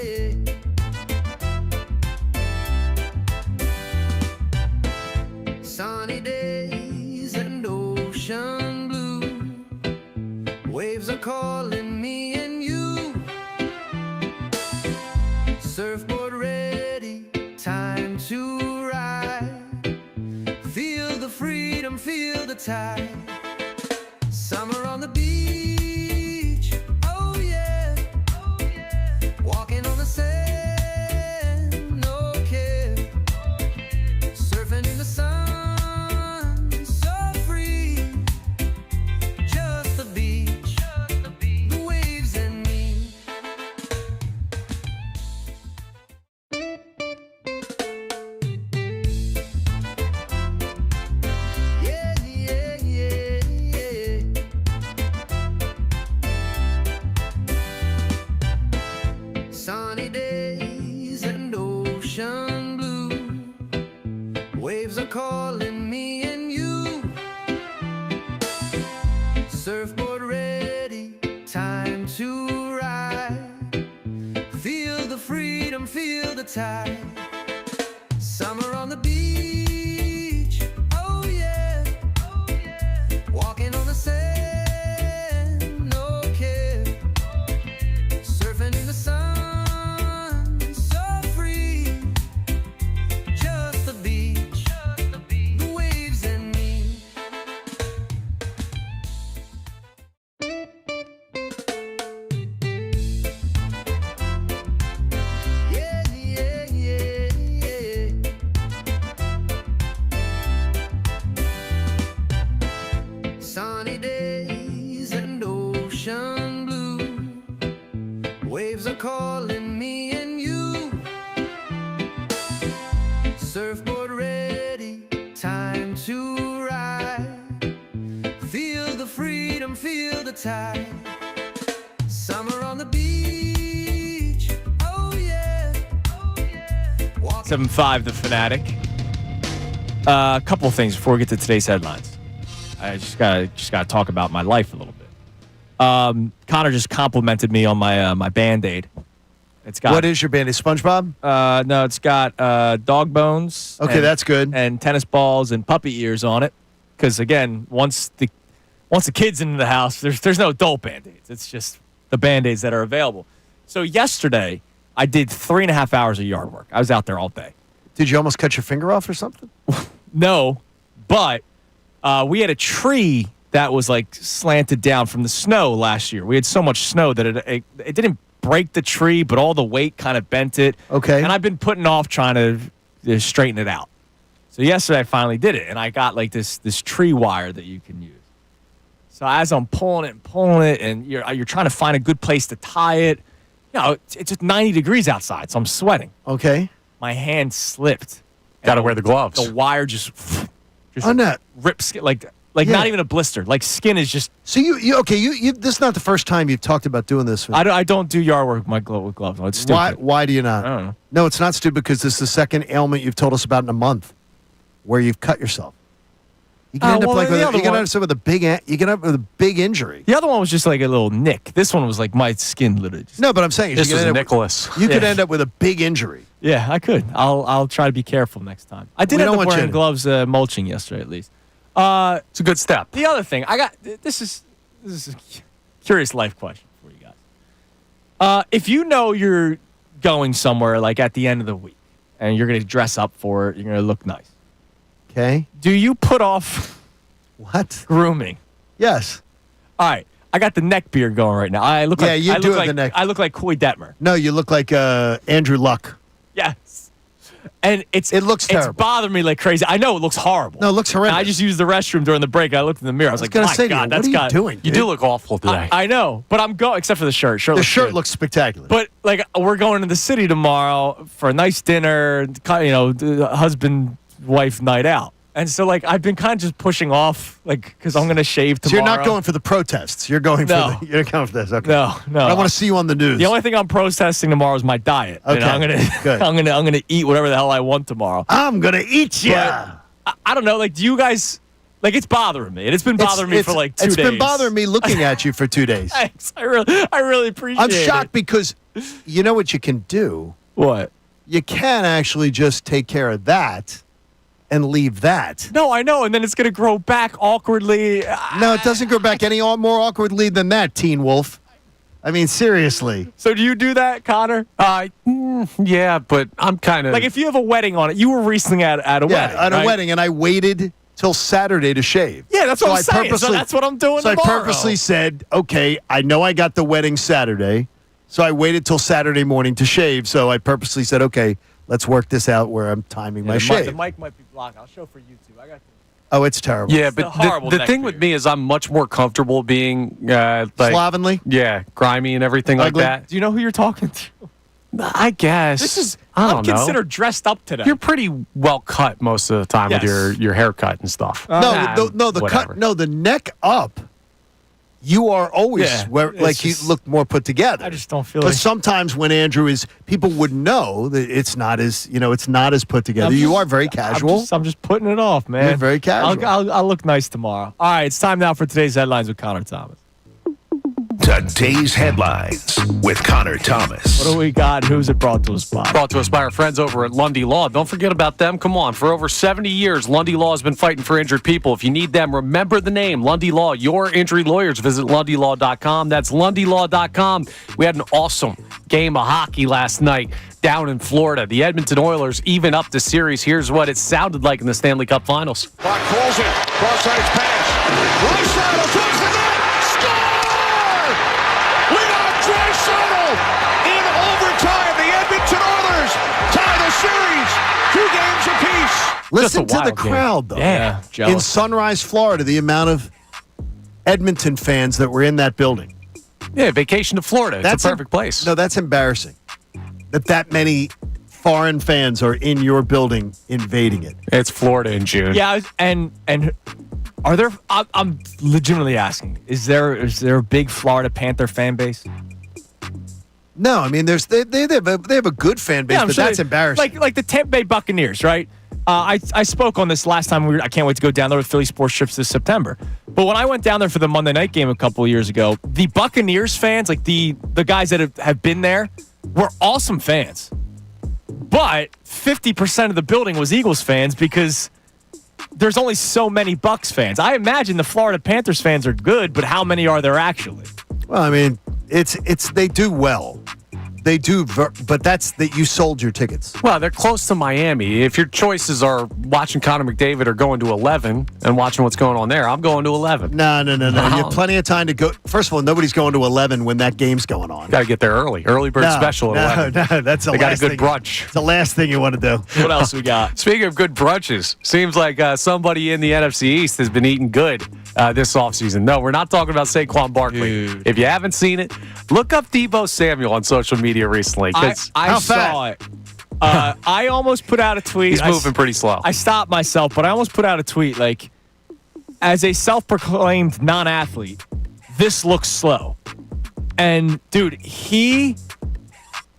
beach, oh yeah, oh yeah. Walking on the sand, no care. Surfing in the sun, so free. Just the beach, the waves and me. Yeah, yeah, yeah, yeah. Sunny days and ocean blue. Waves are calling me and you. Surfboard ready, time to ride. Feel the freedom, feel the tide. Summer on the beach, oh yeah, oh yeah. Walking on the sand, no care. Surfing in the sun, so free. Just the beach, the waves and me. Yeah, yeah, yeah, yeah. Sunny days and ocean blue. Waves are calling me and you. Surfboard ready, time to ride. Feel the freedom, feel the tide. Summer on the beach, oh yeah, oh yeah. Walking on the sand, no care. Surfing in the sun, so free. Just the beach, the waves and me. Sunny days and ocean blue. Waves are calling me and you. Surfboard ready, time to ride. Feel the freedom, feel the tide. Summer on the beach, oh yeah, oh yeah. Walking on the sand, no care. Surfing in the sun, so free. Just the beach, the waves and me. Yeah, yeah, yeah, surfboard ready, time to ride. Feel the freedom, feel the tide. Summer on the beach, oh yeah, oh yeah. 7-5, The Fanatic. A couple of things before we get to today's headlines. I just gotta talk about my life a little bit. Connor just complimented me on my Band-Aid. It's got What is your Band-Aid? SpongeBob? no, it's got dog bones. Okay, that's good. And tennis balls and puppy ears on it. Because again, once the kid's into the house, there's no adult Band-Aids. It's just the Band-Aids that are available. So yesterday, I did 3.5 hours of yard work. I was out there all day. Did you almost cut your finger off or something? No, but we had a tree that was like slanted down from the snow last year. We had so much snow that it didn't break the tree, but all the weight kind of bent it. Okay. And I've been putting off trying to straighten it out. So yesterday I finally did it, and I got like this tree wire that you can use. So as I'm pulling it, and you're trying to find a good place to tie it, it's just 90 degrees outside, so I'm sweating. Okay. My hand slipped. Got to wear the gloves. The wire just On that. ripped skin, like Yeah. not even a blister. Like skin is just. So you this is not the first time you've talked about doing this. I don't do yard work with with gloves. No, it's stupid. Why do you not? I don't know. No, it's not stupid because this is the second ailment you've told us about in a month where you've cut yourself. You can end up with a big injury. The other one was just like a little nick. This one was like my skin literally. No, but I'm saying This is Nicholas. You could end up with a big injury. Yeah, I could. I'll try to be careful next time. I did We end don't up want you wearing to. gloves mulching yesterday at least. It's a good step. The other thing, I got this is a curious life question for you guys. If you know you're going somewhere like at the end of the week and you're going to dress up for it, you're going to look nice. Okay. Do you put off What? grooming? Yes. All right. I got the neck beard going right now. I look Yeah, like you I do look have like the neck. I look like Coy Detmer. No, you look like Andrew Luck. Yes. And it looks terrible. It's bothering me like crazy. I know it looks horrible. No, it looks horrendous. And I just used the restroom during the break. I looked in the mirror. I was like, gonna my say to you, God, what that's are you got doing? You do look awful today. I know, but I'm going except for the shirt. The looks shirt good. looks spectacular. But like we're going to the city tomorrow for a nice dinner, husband wife night out. And so like I've been kind of just pushing off because I'm going to shave So tomorrow. you're not going for the protests. You're going No. you're going for this. Okay. No. I want to see you on the news. The only thing I'm protesting tomorrow is my diet. Okay, I'm good. I'm gonna eat whatever the hell I want tomorrow. I'm gonna eat you. I don't know. Like, do you guys like? It's bothering me, and it's been bothering me for like 2 days. It's been bothering me looking at you for 2 days. Thanks. I really appreciate I'm it. shocked because you know what you can do? What? You can actually just take care of that and leave that. No, I know, and then it's gonna grow back awkwardly. No, it doesn't go back any more awkwardly than that, Teen Wolf. I mean, seriously. So do you do that, Connor? Yeah, but I'm kind of Like if you have a wedding on it, you were recently at a wedding. At a right? wedding, and I waited till Saturday to shave. Yeah, that's what I'm saying. So purposely- that's what I'm doing So tomorrow. I purposely said, okay, I know I got the wedding Saturday, so I waited till Saturday morning to shave. So I purposely said, okay, let's work this out where I'm timing my shave. The mic might be blocked. I'll show for YouTube. I got. Oh, it's terrible. Yeah, It's the but horrible the neck thing with beard. me is I'm much more comfortable being like Slovenly? Yeah, grimy and everything Ugly? like that. Do you know who you're talking to? I guess This is. I I'm don't know. considered dressed up today. You're pretty well cut most of the time Yes. with your haircut and stuff. The neck up. You are always Yeah, it's like just- you look more put together. I just don't feel But like. sometimes when Andrew is, people would know that it's not as put together. You are very casual. I'm just putting it off, man. You're very casual. I'll look nice tomorrow. All right, it's time now for today's headlines with Connor Thomas. Today's headlines with Connor Thomas. What do we got? Who's it brought to us by? Brought to us by our friends over at Lundy Law. Don't forget about them. Come on. For over 70 years, Lundy Law has been fighting for injured people. If you need them, remember the name, Lundy Law. Your injury lawyers. Visit LundyLaw.com. That's LundyLaw.com. We had an awesome game of hockey last night down in Florida. The Edmonton Oilers even up the series. Here's what it sounded like in the Stanley Cup Finals. Clock calls it. Cross-ice pass. Draisaitl towards the net. Score! We got Draisaitl in overtime. The Edmonton Oilers tie the series 2 games apiece. Listen Just a to the wild game. crowd, though. Yeah, In jealous. Sunrise, Florida, the amount of Edmonton fans that were in that building. Yeah, vacation to Florida. It's a perfect place. No, that's embarrassing. That many foreign fans are in your building invading it? It's Florida in June. Yeah, and are there? I'm legitimately asking. Is there a big Florida Panther fan base? No, I mean they have a good fan base, Yeah, I'm but sure that's embarrassing. Like the Tampa Bay Buccaneers, right? I spoke on this last time. I can't wait to go down there with Philly Sports Trips this September. But when I went down there for the Monday night game a couple of years ago, the Buccaneers fans, like the guys that have been there, were awesome fans. But 50% of the building was Eagles fans because there's only so many Bucs fans. I imagine the Florida Panthers fans are good, but how many are there actually? Well, I mean, it's they do well. They do, but that's that you sold your tickets. Well, they're close to Miami. If your choices are watching Connor McDavid or going to 11 and watching what's going on there, I'm going to 11. No. You have plenty of time to go. First of all, nobody's going to 11 when that game's going on. Got to get there early. Early bird special at 11. No, that's the they got last a good thing. brunch. It's the last thing you want to do. What else we got? Speaking of good brunches, seems like somebody in the NFC East has been eating good this offseason. No, we're not talking about Saquon Barkley. Dude. If you haven't seen it, look up Deebo Samuel on social media recently. I saw it. I almost put out a tweet. He's moving pretty slow. I stopped myself, but I almost put out a tweet like, as a self-proclaimed non-athlete, this looks slow. And, dude, it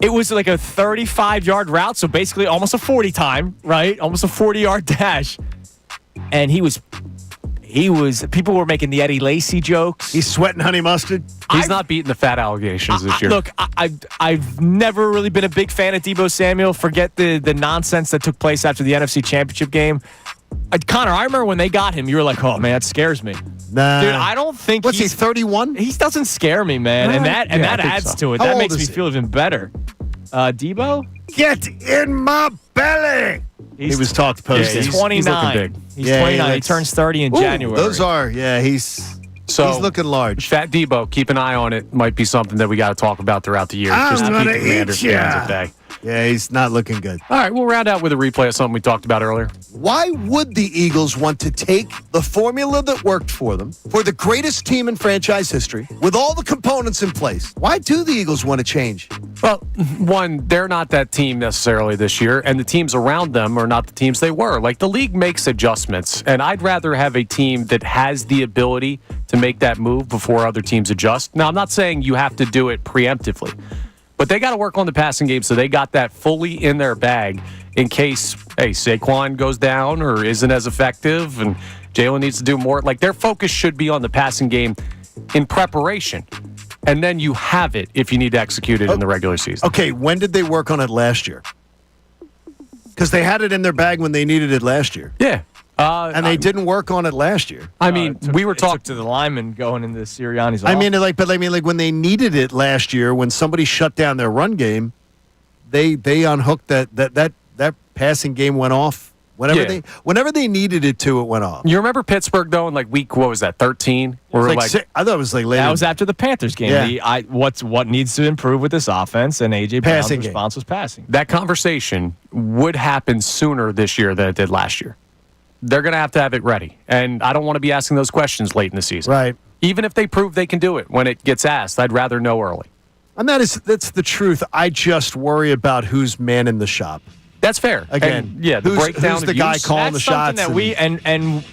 was like a 35-yard route, so basically almost a 40 time, right? Almost a 40-yard dash. And people were making the Eddie Lacy jokes. He's sweating honey mustard. He's not beating the fat allegations this year. Look, I've never really been a big fan of Deebo Samuel. Forget the nonsense that took place after the NFC Championship game. Connor, I remember when they got him, you were like, "Oh man, that scares me." Nah. Dude, I don't think What's he, 31? He doesn't scare me, man, and that adds to it. How That old makes is me he? feel even better. Deebo? Get in my belly. He was talked post. He's he's 29. looking big. He's Yeah, 29. He that's- turns 30 in January. He's looking large. Fat Deebo, keep an eye on it. Might be something that we got to talk about throughout the year. Just to keep the Commanders fans at bay. Yeah, he's not looking good. All right, we'll round out with a replay of something we talked about earlier. Why would the Eagles want to take the formula that worked for them, for the greatest team in franchise history, with all the components in place? Why do the Eagles want to change? Well, one, they're not that team necessarily this year, and the teams around them are not the teams they were. Like, the league makes adjustments, and I'd rather have a team that has the ability to make that move before other teams adjust. Now, I'm not saying you have to do it preemptively, but they got to work on the passing game so they got that fully in their bag in case, hey, Saquon goes down or isn't as effective and Jalen needs to do more. Like, their focus should be on the passing game in preparation. And then you have it if you need to execute it in the regular season. Okay, when did they work on it last year? Because they had it in their bag when they needed it last year. Yeah. And they didn't work on it last year. I mean, we were talking to the lineman going into Sirianni's I office. mean, like when they needed it last year, when somebody shut down their run game, they unhooked that passing game went off. Whenever they needed it to, it went off. You remember Pittsburgh though in like week 13? Where we're like I thought it was like later. That was after the Panthers game. Yeah. What needs to improve with this offense, and A.J. Brown's Passing game. response was passing. that conversation would happen sooner this year than it did last year. They're going to have it ready. And I don't want to be asking those questions late in the season. Right. Even if they prove they can do it when it gets asked, I'd rather know early. And that's the truth. I just worry about who's manning the shop. That's fair. Again, And, yeah, the breakdown who's the of guy use. calling That's the something shots? that we and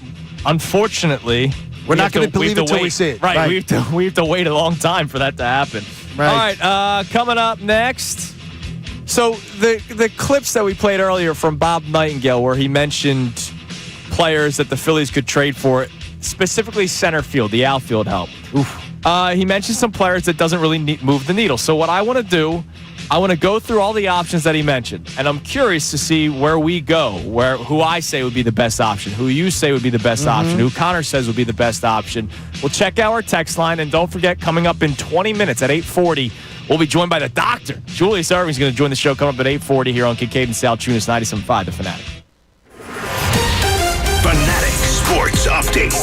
unfortunately We're not going to believe it till we see it. Right. We have to wait a long time for that to happen. Right. All right. Coming up next. So the clips that we played earlier from Bob Nightingale, where he mentioned players that the Phillies could trade for, specifically center field, the outfield help. He mentioned some players that doesn't really move the needle. So what I want to do, I want to go through all the options that he mentioned, and I'm curious to see where we go, who I say would be the best option, who you say would be the best option, who Connor says would be the best option. We'll check out our text line, and don't forget, coming up in 20 minutes at 8:40, we'll be joined by the doctor. Julius Erving is going to join the show coming up at 8:40 here on Kincade Salciunas 97.5 The Fanatic. Fanatic Sports Update.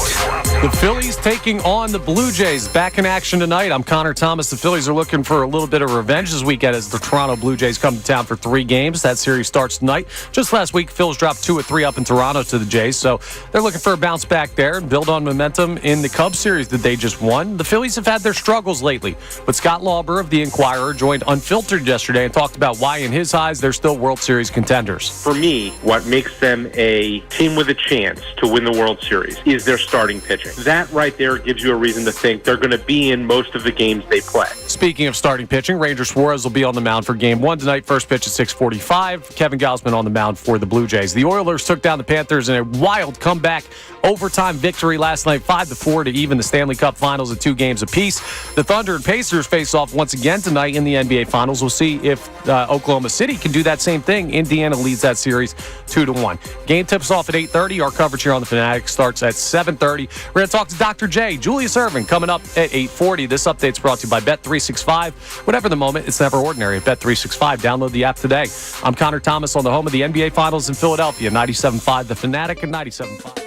The Phillies taking on the Blue Jays. Back in action tonight. I'm Connor Thomas. The Phillies are looking for a little bit of revenge this weekend as the Toronto Blue Jays come to town for 3 games. That series starts tonight. Just last week, Phillies dropped 2 of 3 up in Toronto to the Jays, so they're looking for a bounce back there and build on momentum in the Cubs series that they just won. The Phillies have had their struggles lately, but Scott Lauber of the Inquirer joined Unfiltered yesterday and talked about why, in his eyes, they're still World Series contenders. For me, what makes them a team with a chance to win the World Series is their starting pitching. That right there gives you a reason to think they're going to be in most of the games they play. Speaking of starting pitching, Ranger Suarez will be on the mound for Game 1 tonight. First pitch at 6:45. Kevin Gausman on the mound for the Blue Jays. The Oilers took down the Panthers in a wild comeback overtime victory last night, 5-4 to even the Stanley Cup Finals at 2 games apiece. The Thunder and Pacers face off once again tonight in the NBA Finals. We'll see if Oklahoma City can do that same thing. Indiana leads that series 2-1. Game tips off at 8:30. Our coverage here on the Fanatic starts at 7:30. We're going to talk to Dr. J, Julius Erving, coming up at 8:40. This update's brought to you by Bet365. Whatever the moment, it's never ordinary at Bet365. Download the app today. I'm Connor Thomas on the home of the NBA Finals in Philadelphia, 97.5 The Fanatic and 97.5.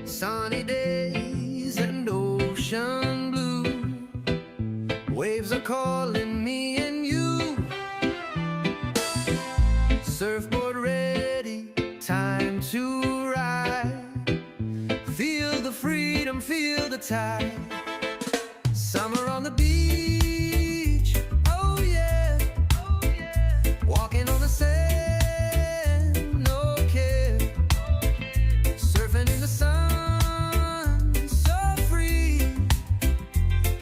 Sunny days and ocean blue. Waves are calling me and you. Surfboard ready, time to ride. Feel the freedom, feel the tide. Summer on the beach, oh yeah. Walking on the sand, no care. Surfing in the sun, so free.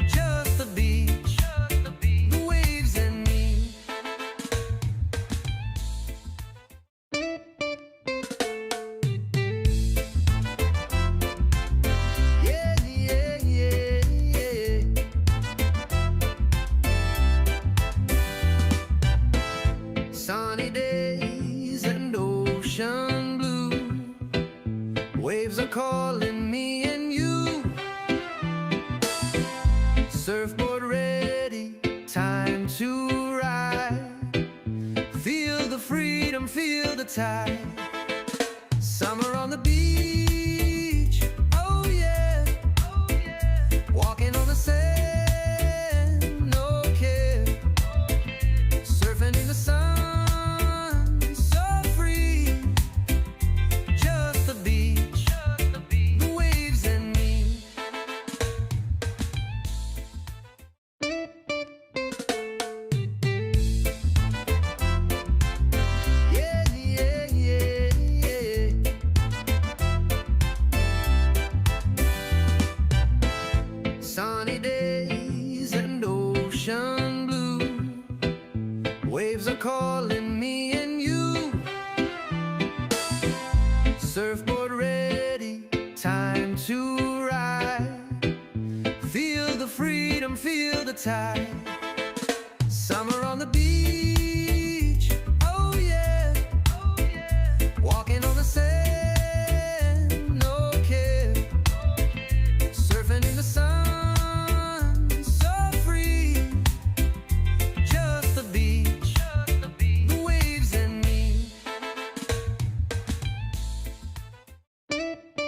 Just the beach, the waves and me. Yeah, yeah, yeah, yeah. Sunny days and ocean blue. Waves are calling me and you. Surfboard ready, time to ride. Feel the freedom, feel the tide. Summer on the beach, oh yeah. Walking on the sand, no care. Surfing in the sun, so free. Just the beach, the waves and me. Yeah, yeah, yeah, yeah. Sunny days and ocean blue. Waves are calling me and you. Surfboard ready, time to ride. Feel the freedom, feel the tide. Summer on the beach, oh yeah. Walking on the sand, no care. Surfing in the sun, so free. Just the beach, the waves and me. Yeah, yeah, yeah, yeah. Sunny days and ocean blue. Waves are calling me and you. Surfboard ready, time to ride. Feel the freedom, feel the tide. Summer on the beach, oh yeah. Walking on the sand, no care. Surfing in the sun, so free. Just the beach, the waves and me. Yeah, yeah, yeah, yeah, yeah. Sunny days and ocean blue. Waves are calling me and you.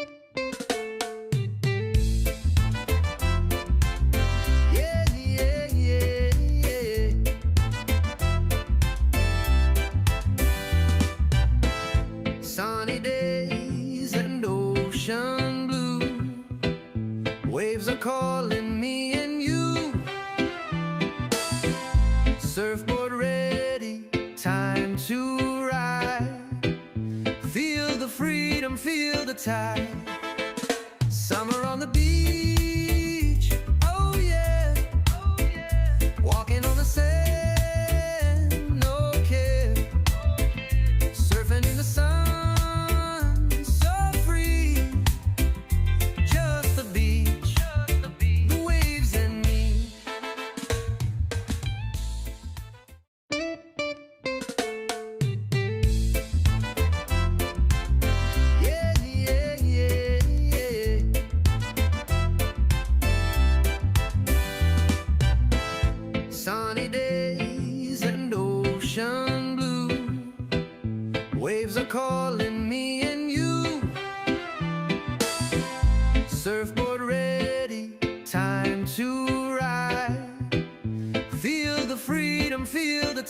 Surfboard ready, time to ride. Feel the freedom, feel the tide. Summer on the beach, oh yeah. Walking on the sand, no care. Surfing in the sun, so free. Just the beach, the waves and me. Sunny days and ocean blue. Waves are calling me and you. Surfboard ready, time to ride. Feel the freedom, feel the tide. Summer on the beach, oh yeah. Walking on the sand, no care. Surfing in the sun, so free. Just the beach, the waves and me. Yeah, yeah, yeah,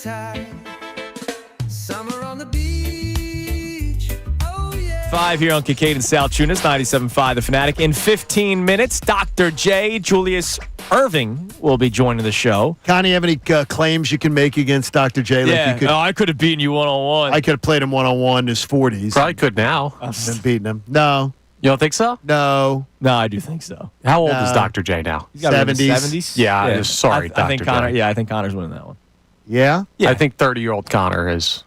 tide. Summer on the beach. Oh, yeah. 5 here on Kincade Salciunas, 97.5 The Fanatic. In 15 minutes, Dr. J, Julius Erving, will be joining the show. Connie, have any claims you can make against Dr. J? Yeah, You could, I could have beaten you one-on-one. I could have played him one-on-one in his 40s. Probably could now. And beaten him. No. You don't think so? No. No, I do think so. How old is Dr. J now? He's gotta be in the 70s. 70s? Yeah, sorry, I think Dr. Connor. J. Yeah, I think Connor's winning that one. Yeah? Yeah. I think 30-year-old Connor is.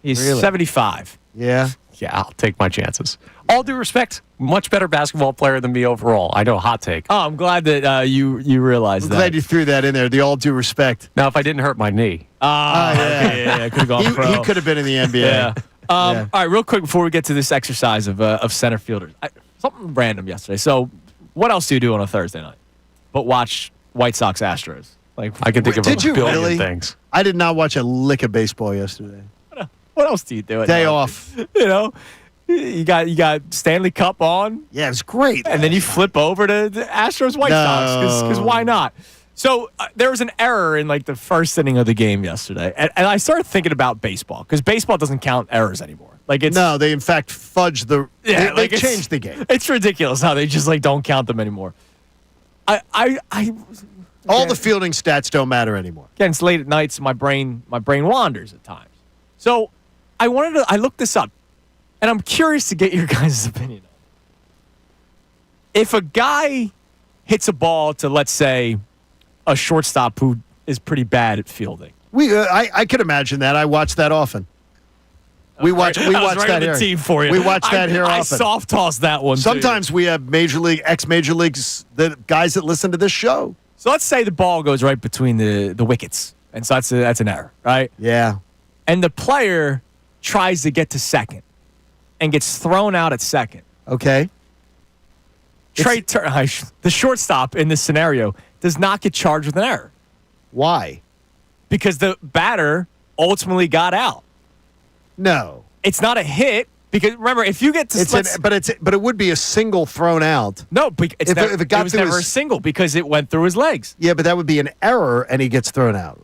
He's Really? 75. Yeah. Yeah, I'll take my chances. All due respect, much better basketball player than me overall. I know, hot take. Oh, I'm glad that you realized I'm that. glad you threw that in there. The all due respect. Now, if I didn't hurt my knee. Yeah. Could have gone pro. He could have been in the NBA. Yeah. All Yeah. right, real quick before we get to this exercise of center fielders. Something random yesterday. So, what else do you do on a Thursday night but watch White Sox Astros? Like, I can think of Did a you billion really? things. I did not watch a lick of baseball yesterday. what else do you do? At Day night? off. You know, you got Stanley Cup on, Yeah, it was great. and then you flip over to the Astros White Sox because why not? So there was an error in like the first inning of the game yesterday, and I started thinking about baseball because baseball doesn't count errors anymore. Like it's No, they in fact fudged the. Yeah, they like it's- changed the game. It's ridiculous how they just like don't count them anymore. I All the fielding stats don't matter anymore. again, it's late at night, so my brain wanders at times. So I looked this up, and I'm curious to get your guys' opinion. If a guy hits a ball to, let's say, a shortstop who is pretty bad at fielding, I could imagine that. I watch that often. We watch I was right that on the here. team for you. We watch that here I often. soft toss that one. Sometimes we have ex-major leagues, the guys that listen to this show. So let's say the ball goes right between the wickets, and so that's an error, right? Yeah. And the player tries to get to second and gets thrown out at second. Okay. The shortstop in this scenario does not get charged with an error Why? because the batter ultimately got out. No. It's not a hit because remember, if you get to But it would be a single thrown out. no, it's if never, it got it was through never a his- single because it went through his legs. Yeah, but that would be an error, and he gets thrown out.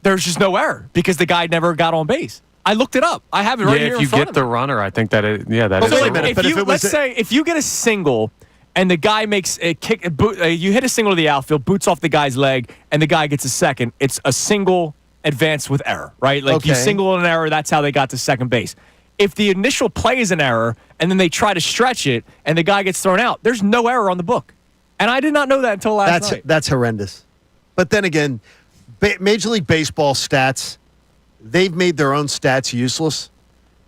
There's just no error because the guy never got on base. I looked it up. I have it right here if in you front get of the me. runner, I think that is, that But is. wait a the minute, rule. but if it was let's say if you get a single and the guy makes a kick, you hit a single to the outfield, boots off the guy's leg, and the guy gets a second. It's a single advance with error, right? Like you Okay. single an error, that's how they got to second base. If the initial play is an error and then they try to stretch it and the guy gets thrown out, there's no error on the book. And I did not know that until last night. That's horrendous. But then again, Major League Baseball stats, they've made their own stats useless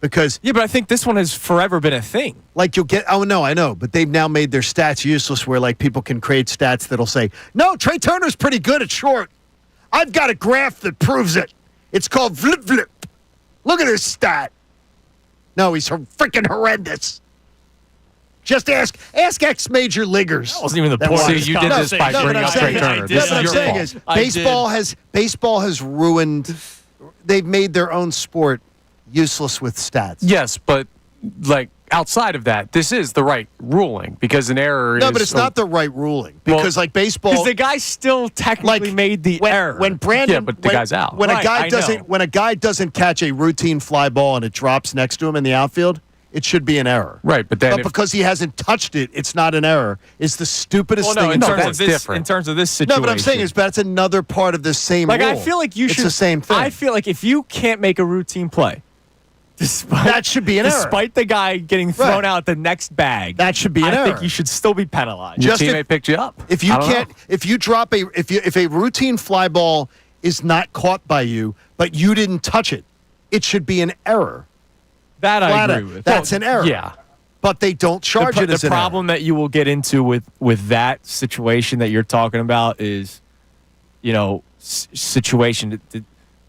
because Yeah, but I think this one has forever been a thing. like you'll get, oh no, I know, but they've now made their stats useless where like people can create stats that'll say, no, Trey Turner's pretty good at short. I've got a graph that proves it. It's called Flip Flip. Look at this stat. No, he's freaking horrendous. Just ask ex-major leaguers. That wasn't even the that point. watch See, you this did stuff. this by No, but bringing I'm up saying- Trey Turner. I This did. No, is but I'm your saying fault. is baseball has ruined. They've made their own sport useless with stats. Yes, but like outside of that, this is the right ruling because an error is. No, but it's not the right ruling because like baseball. Because the guy still technically made the error. When Brandon, Yeah, but the guy's out. When Right, I know. when a guy doesn't catch a routine fly ball and it drops next to him in the outfield, it should be an error. Right, but then But if- because he hasn't touched it, it's not an error. It's the stupidest well, thing. no, in in the terms world. of this, different. in terms of this situation. No, but I'm saying is that's another part of the same like rule. I feel like you it's should. the same thing. I feel like if you can't make a routine play, despite That should be an error. despite the guy getting thrown Right. out the next bag, That should be an I error. think you should still be penalized. your just teammate if- picked you up. If you I don't can't, know. if you drop if a routine fly ball is not caught by you, but you didn't touch it, it should be an error. that I Flat agree out. with. That's an error. Yeah. But they don't charge it as the an problem that you will get into with that situation that you're talking about is, situation.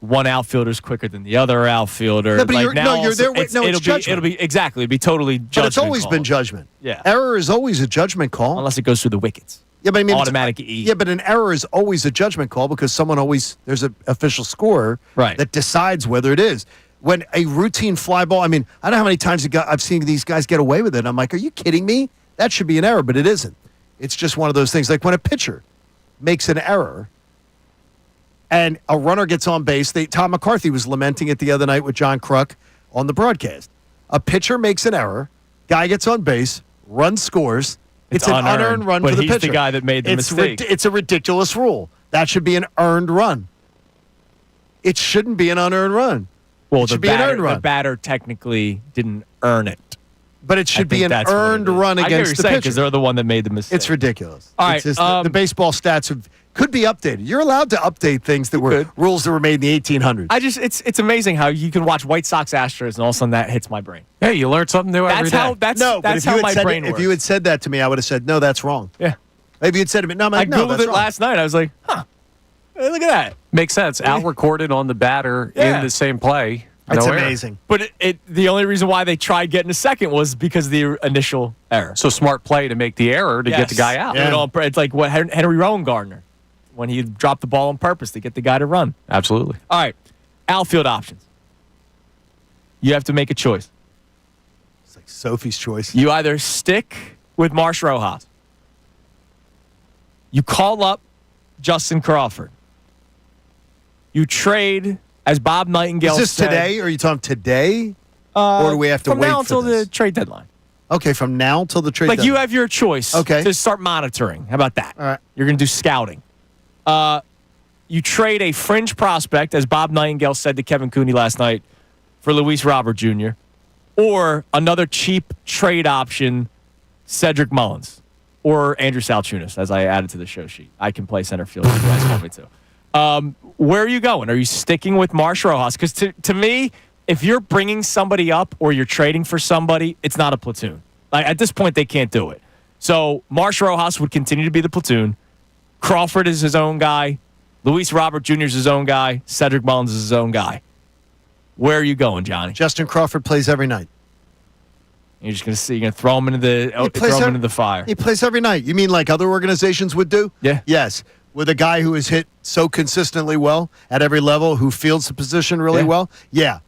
One outfielder's quicker than the other outfielder. No, but like you're- now, no, you're there also, with- no, it's judgment. it'll be totally judgment. But it's always call. been judgment. Yeah. Error is always a judgment call. unless it goes through the wickets. Yeah, but I mean, Automatic E. Yeah, but an error is always a judgment call because there's an official scorer Right. that decides whether it is. When a routine fly ball, I mean, I don't know how many times I've seen these guys get away with it. I'm like, are you kidding me? That should be an error, but it isn't. It's just one of those things. Like when a pitcher makes an error and a runner gets on base. Tom McCarthy was lamenting it the other night with John Kruk on the broadcast. A pitcher makes an error, guy gets on base, run scores. It's an unearned run for the pitcher. But he's the guy that made the mistake. It's a ridiculous rule. That should be an earned run. It shouldn't be an unearned run. Well, it should be an earned run. The batter technically didn't earn it. But it should be an earned run against the pitcher. Because they're the one that made the mistake. It's ridiculous. All right, it's just, the baseball stats could be updated. You're allowed to update things that were rules that were made in the 1800s. It's amazing how you can watch White Sox Astros and all of a sudden that hits my brain. Hey, you learn something new every day. That's how my brain works. If you had said that to me, I would have said, no, that's wrong. Yeah. Maybe you'd said to me, no, I Googled that's it wrong. last night. I was like, huh, hey, look at that. Makes sense. Out recorded on the batter in the same play. It's amazing. But the only reason why they tried getting a second was because of the initial error. So smart play to make the error to get the guy out. Yeah. It's like what Henry Rowan-Gardner, when he dropped the ball on purpose to get the guy to run. Absolutely. All right, outfield options. You have to make a choice. It's like Sophie's choice. You either stick with Marsh Rojas. You call up Justin Crawford. You trade, as Bob Nightingale said. Is this today, or are you talking today? Or do we have to wait for this? From now until the trade deadline. Okay, from now until the trade deadline. You have your choice to start monitoring. How about that? All right. You're going to do scouting. You trade a fringe prospect, as Bob Nightingale said to Kevin Cooney last night, for Luis Robert Jr., or another cheap trade option, Cedric Mullins, or Andrew Salciunas, as I added to the show sheet. I can play center field if you guys want me to. Where are you going? Are you sticking with Marsh Rojas? Because to me, if you're bringing somebody up or you're trading for somebody, it's not a platoon. Like, at this point, they can't do it. So Marsh Rojas would continue to be the platoon. Crawford is his own guy. Luis Robert Jr. is his own guy. Cedric Mullins is his own guy. Where are you going, Johnny? Justin Crawford plays every night. You're just going to see. You're going to throw him into the fire. He plays every night. You mean like other organizations would do? Yeah. Yes. With a guy who is hit so consistently well at every level, who fields the position really well. Yeah.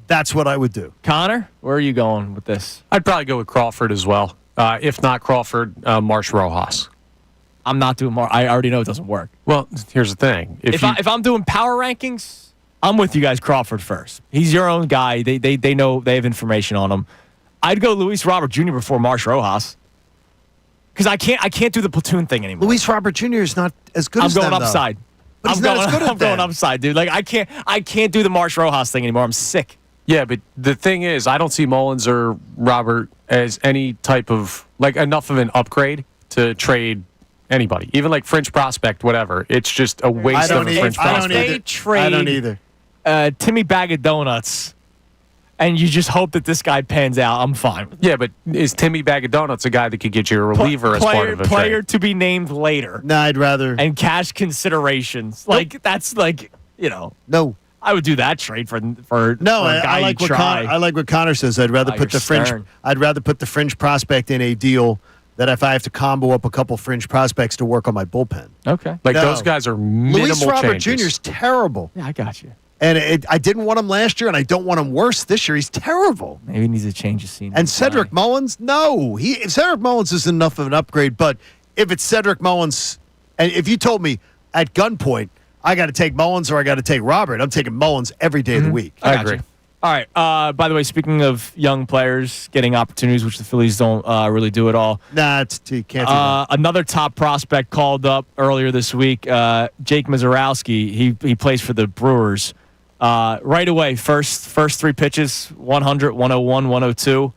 That's what I would do. Connor, where are you going with this? I'd probably go with Crawford as well. If not Crawford, Marsh Rojas. I'm not doing more. I already know it doesn't work. Well, here's the thing. If I'm doing power rankings, I'm with you guys. Crawford first. He's your own guy. They know, they have information on him. I'd go Luis Robert Jr. before Marsh Rojas because I can't do the platoon thing anymore. Luis Robert Jr. is not as good as them, I'm going upside. But he's not as good as I'm going upside, dude. Like I can't do the Marsh Rojas thing anymore. I'm sick. Yeah, but the thing is, I don't see Mullins or Robert as any type of enough of an upgrade to trade anybody, even like fringe prospect, whatever. It's just a waste of a fringe prospect. I don't either. Timmy Bag of Donuts, and you just hope that this guy pans out. I'm fine with it. Yeah, but is Timmy Bag of Donuts a guy that could get you a reliever as part of a player trade? To be named later? No, I'd rather. And cash considerations. That's No. I would do that trade for no. For a guy I like what Connor says. I'd rather put the fringe. I'd rather put the fringe prospect in a deal that if I have to combo up a couple fringe prospects to work on my bullpen. Okay. Those guys are minimal Luis Robert changes. Jr. is terrible. Yeah, I got you. And I didn't want him last year, and I don't want him worse this year. He's terrible. Maybe he needs a change of scene. And Cedric Mullins, no. Cedric Mullins is enough of an upgrade, but if it's Cedric Mullins, and if you told me at gunpoint, I got to take Mullins or I got to take Robert, I'm taking Mullins every day of the week. I agree. All right. By the way, speaking of young players getting opportunities, which the Phillies don't really do at all. Nah, you can't do that. Another top prospect called up earlier this week, Jake Mazurowski. He plays for the Brewers. Right away, first three pitches, 100, 101, 102.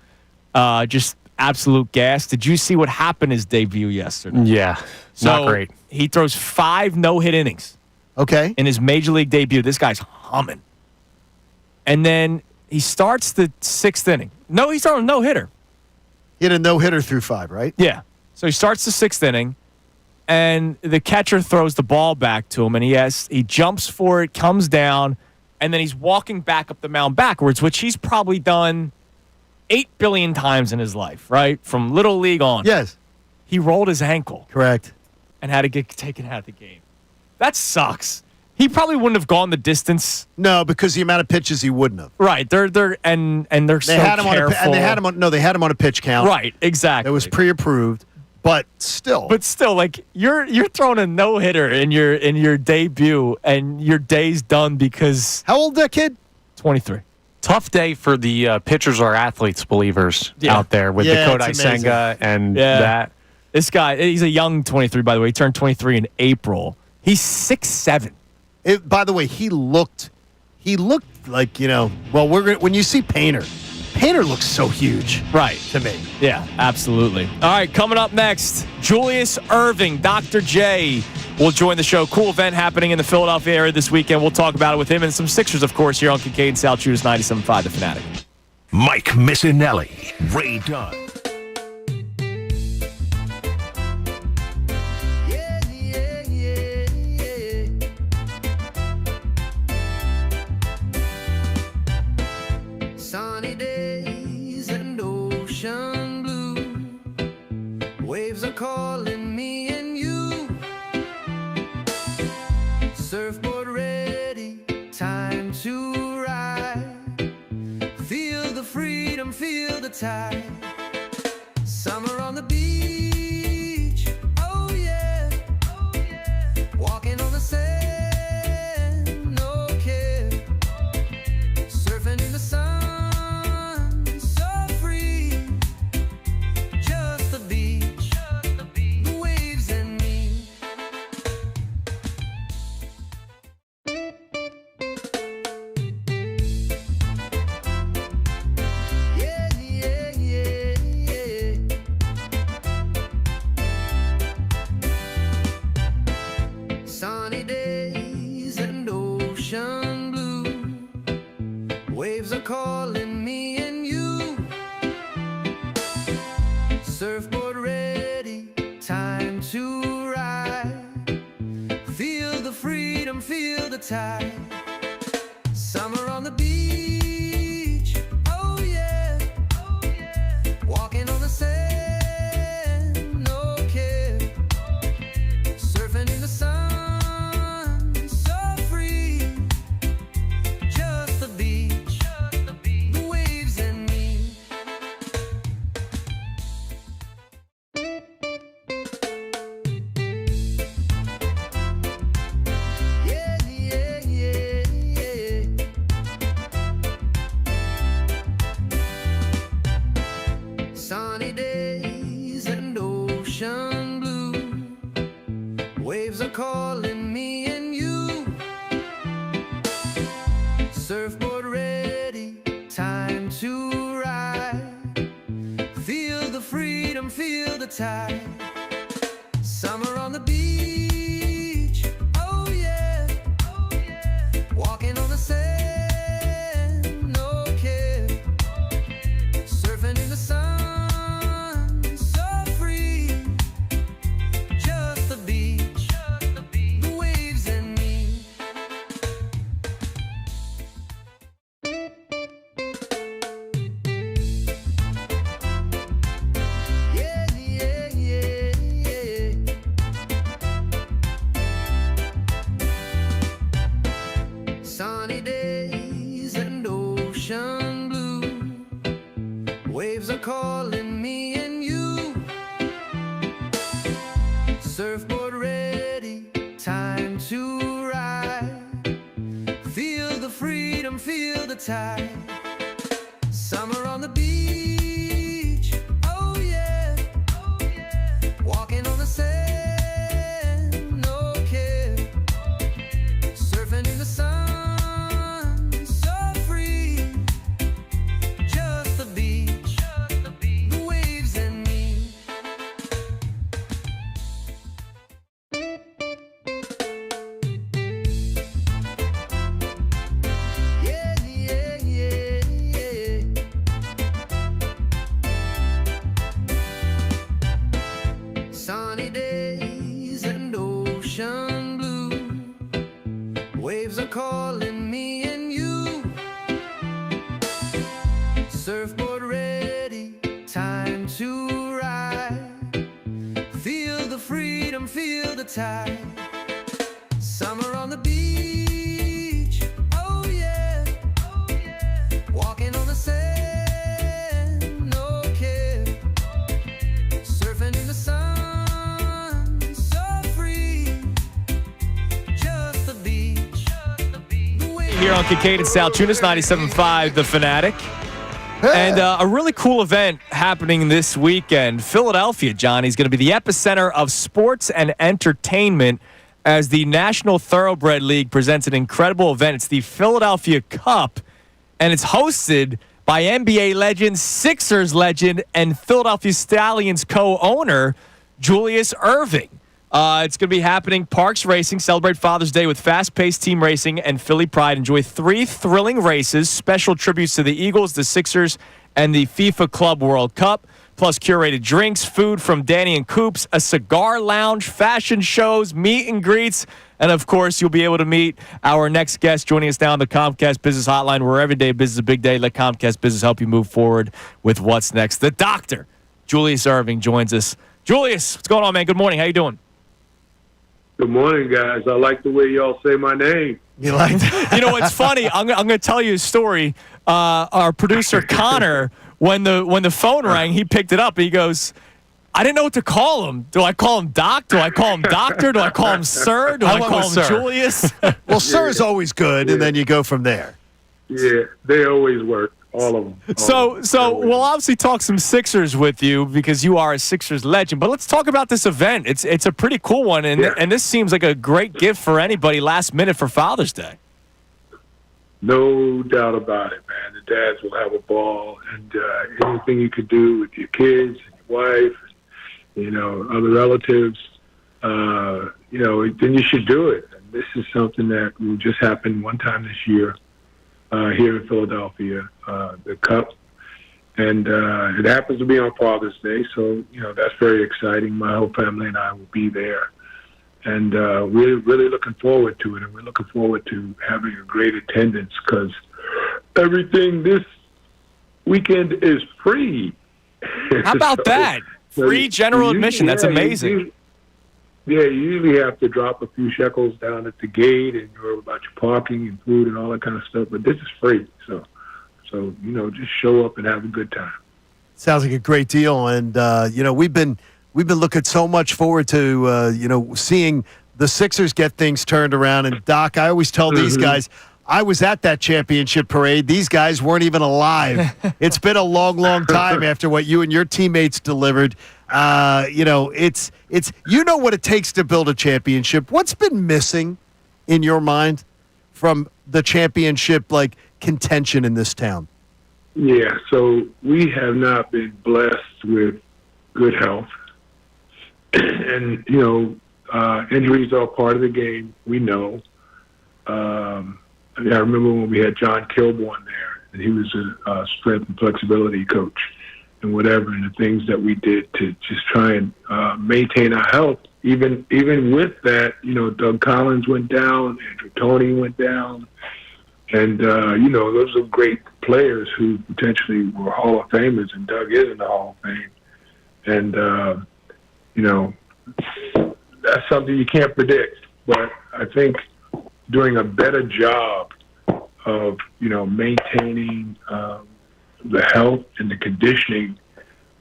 Just absolute gas. Did you see what happened his debut yesterday? Yeah, not great. He throws 5 no-hit innings. Okay. In his major league debut. This guy's humming. And then he starts the 6th inning. No, he's throwing a no-hitter. He had a no-hitter through 5, right? Yeah. So he starts the 6th inning, and the catcher throws the ball back to him, and he jumps for it, comes down, and then he's walking back up the mound backwards, which he's probably done 8 billion times in his life, right? From Little League on. Yes. He rolled his ankle. Correct. And had to get taken out of the game. That sucks. He probably wouldn't have gone the distance. No, because the amount of pitches he wouldn't have. Right. They're so careful. They had him on a pitch count. Right. Exactly. It was pre-approved, But still. But still, like you're throwing a no hitter in your debut, and your day's done because How old that kid? 23. Tough day for the pitchers or athletes believers out there with the Kodai it's amazing. Senga and that. This guy, he's a young 23, by the way. He turned 23 in April. He's 6'7". By the way, he looked like, well, when you see Painter looks so huge. Right. To me. Yeah, absolutely. All right, coming up next, Julius Erving, Dr. J, will join the show. Cool event happening in the Philadelphia area this weekend. We'll talk about it with him and some Sixers, of course, here on Kincade Salciunas 97.5 The Fanatic. Mike Missanelli, Ray Dunn. Sunny days and ocean blue. Waves are calling me and you. Surfboard ready, time to ride. Feel the freedom, feel the tide. Summer on the beach, oh yeah, oh yeah. Walking on the sand, no care. Surfing in the sun. Sunny days and ocean blue. Waves are calling me and you. Surfboard ready, time to ride. Feel the freedom, feel the tide. Summer on the beach, oh yeah, oh yeah. Walking on the sand, no care. Surfing in the sun. Sunny days and ocean blue. Waves are calling me and you. Surfboard ready, time to ride. Feel the freedom, feel the tide. Summer on the beach, oh yeah, oh yeah. Walking on the sand, no care. Surfing in the sun. Sunny days and ocean blue. Waves are calling me and you. Surfboard ready, time to ride. Feel the freedom, feel the tide. Summer on the beach, oh yeah, oh yeah. Walking on the sand, no care. Surfing in the sun. Sunny days and ocean blue. Waves are calling me and you. Surfboard ready, time to ride. Feel the freedom, feel the tide. Summer on the beach, oh yeah, oh yeah. Walking on the sand, no care. Surfing in the sun. here on Kincade Salciunas, 97.5 The Fanatic. And a really cool event happening this weekend. Philadelphia, Johnny, is going to be the epicenter of sports and entertainment as the National Thoroughbred League presents an incredible event. It's the Philadelphia Cup, and it's hosted by NBA legend, Sixers legend, and Philadelphia Stallions co-owner, Julius Erving. It's going to be happening. Parks Racing, celebrate Father's Day with fast-paced team racing and Philly pride. Enjoy 3 thrilling races, special tributes to the Eagles, the Sixers, and the FIFA Club World Cup, plus curated drinks, food from Danny and Coops, a cigar lounge, fashion shows, meet and greets, and, of course, you'll be able to meet our next guest joining us now on the Comcast Business Hotline, where every day business is a big day. Let Comcast Business help you move forward with what's next. The doctor, Julius Erving, joins us. Julius, what's going on, man? Good morning. How you doing? Good morning, guys. I like the way y'all say my name. You like that? You know, it's funny. I'm going to tell you a story. Our producer, Connor, when the phone rang, he picked it up. And he goes, I didn't know what to call him. Do I call him Doc? Do I call him Doctor? Do I call him Sir? Do I call him Julius? Well, Sir is always good, and then you go from there. Yeah, they always work. All of them. So we'll obviously talk some Sixers with you because you are a Sixers legend. But let's talk about this event. It's a pretty cool one, and this seems like a great gift for anybody last minute for Father's Day. No doubt about it, man. The dads will have a ball, and anything you could do with your kids, and your wife, and, other relatives, then you should do it. And this is something that will just happen one time this year. Here in Philadelphia, the Cup, and it happens to be on Father's Day, so that's very exciting. My whole family and I will be there, and we're really looking forward to it, and we're looking forward to having a great attendance because everything this weekend is free. How about that? Free general admission. That's amazing. You usually have to drop a few shekels down at the gate and worry about your parking and food and all that kind of stuff. But this is free, so just show up and have a good time. Sounds like a great deal, and we've been looking so much forward to seeing the Sixers get things turned around. And Doc, I always tell these guys, I was at that championship parade. These guys weren't even alive. It's been a long, long time after what you and your teammates delivered. It's what it takes to build a championship. What's been missing in your mind from the championship contention in this town? Yeah, so we have not been blessed with good health. And, injuries are part of the game. We know. I remember when we had John Kilborn there, and he was a strength and flexibility coach and whatever, and the things that we did to just try and maintain our health. Even with that, Doug Collins went down, Andrew Toney went down, and, those are great players who potentially were Hall of Famers, and Doug is in the Hall of Fame. And, that's something you can't predict. But I think doing a better job of, maintaining the health and the conditioning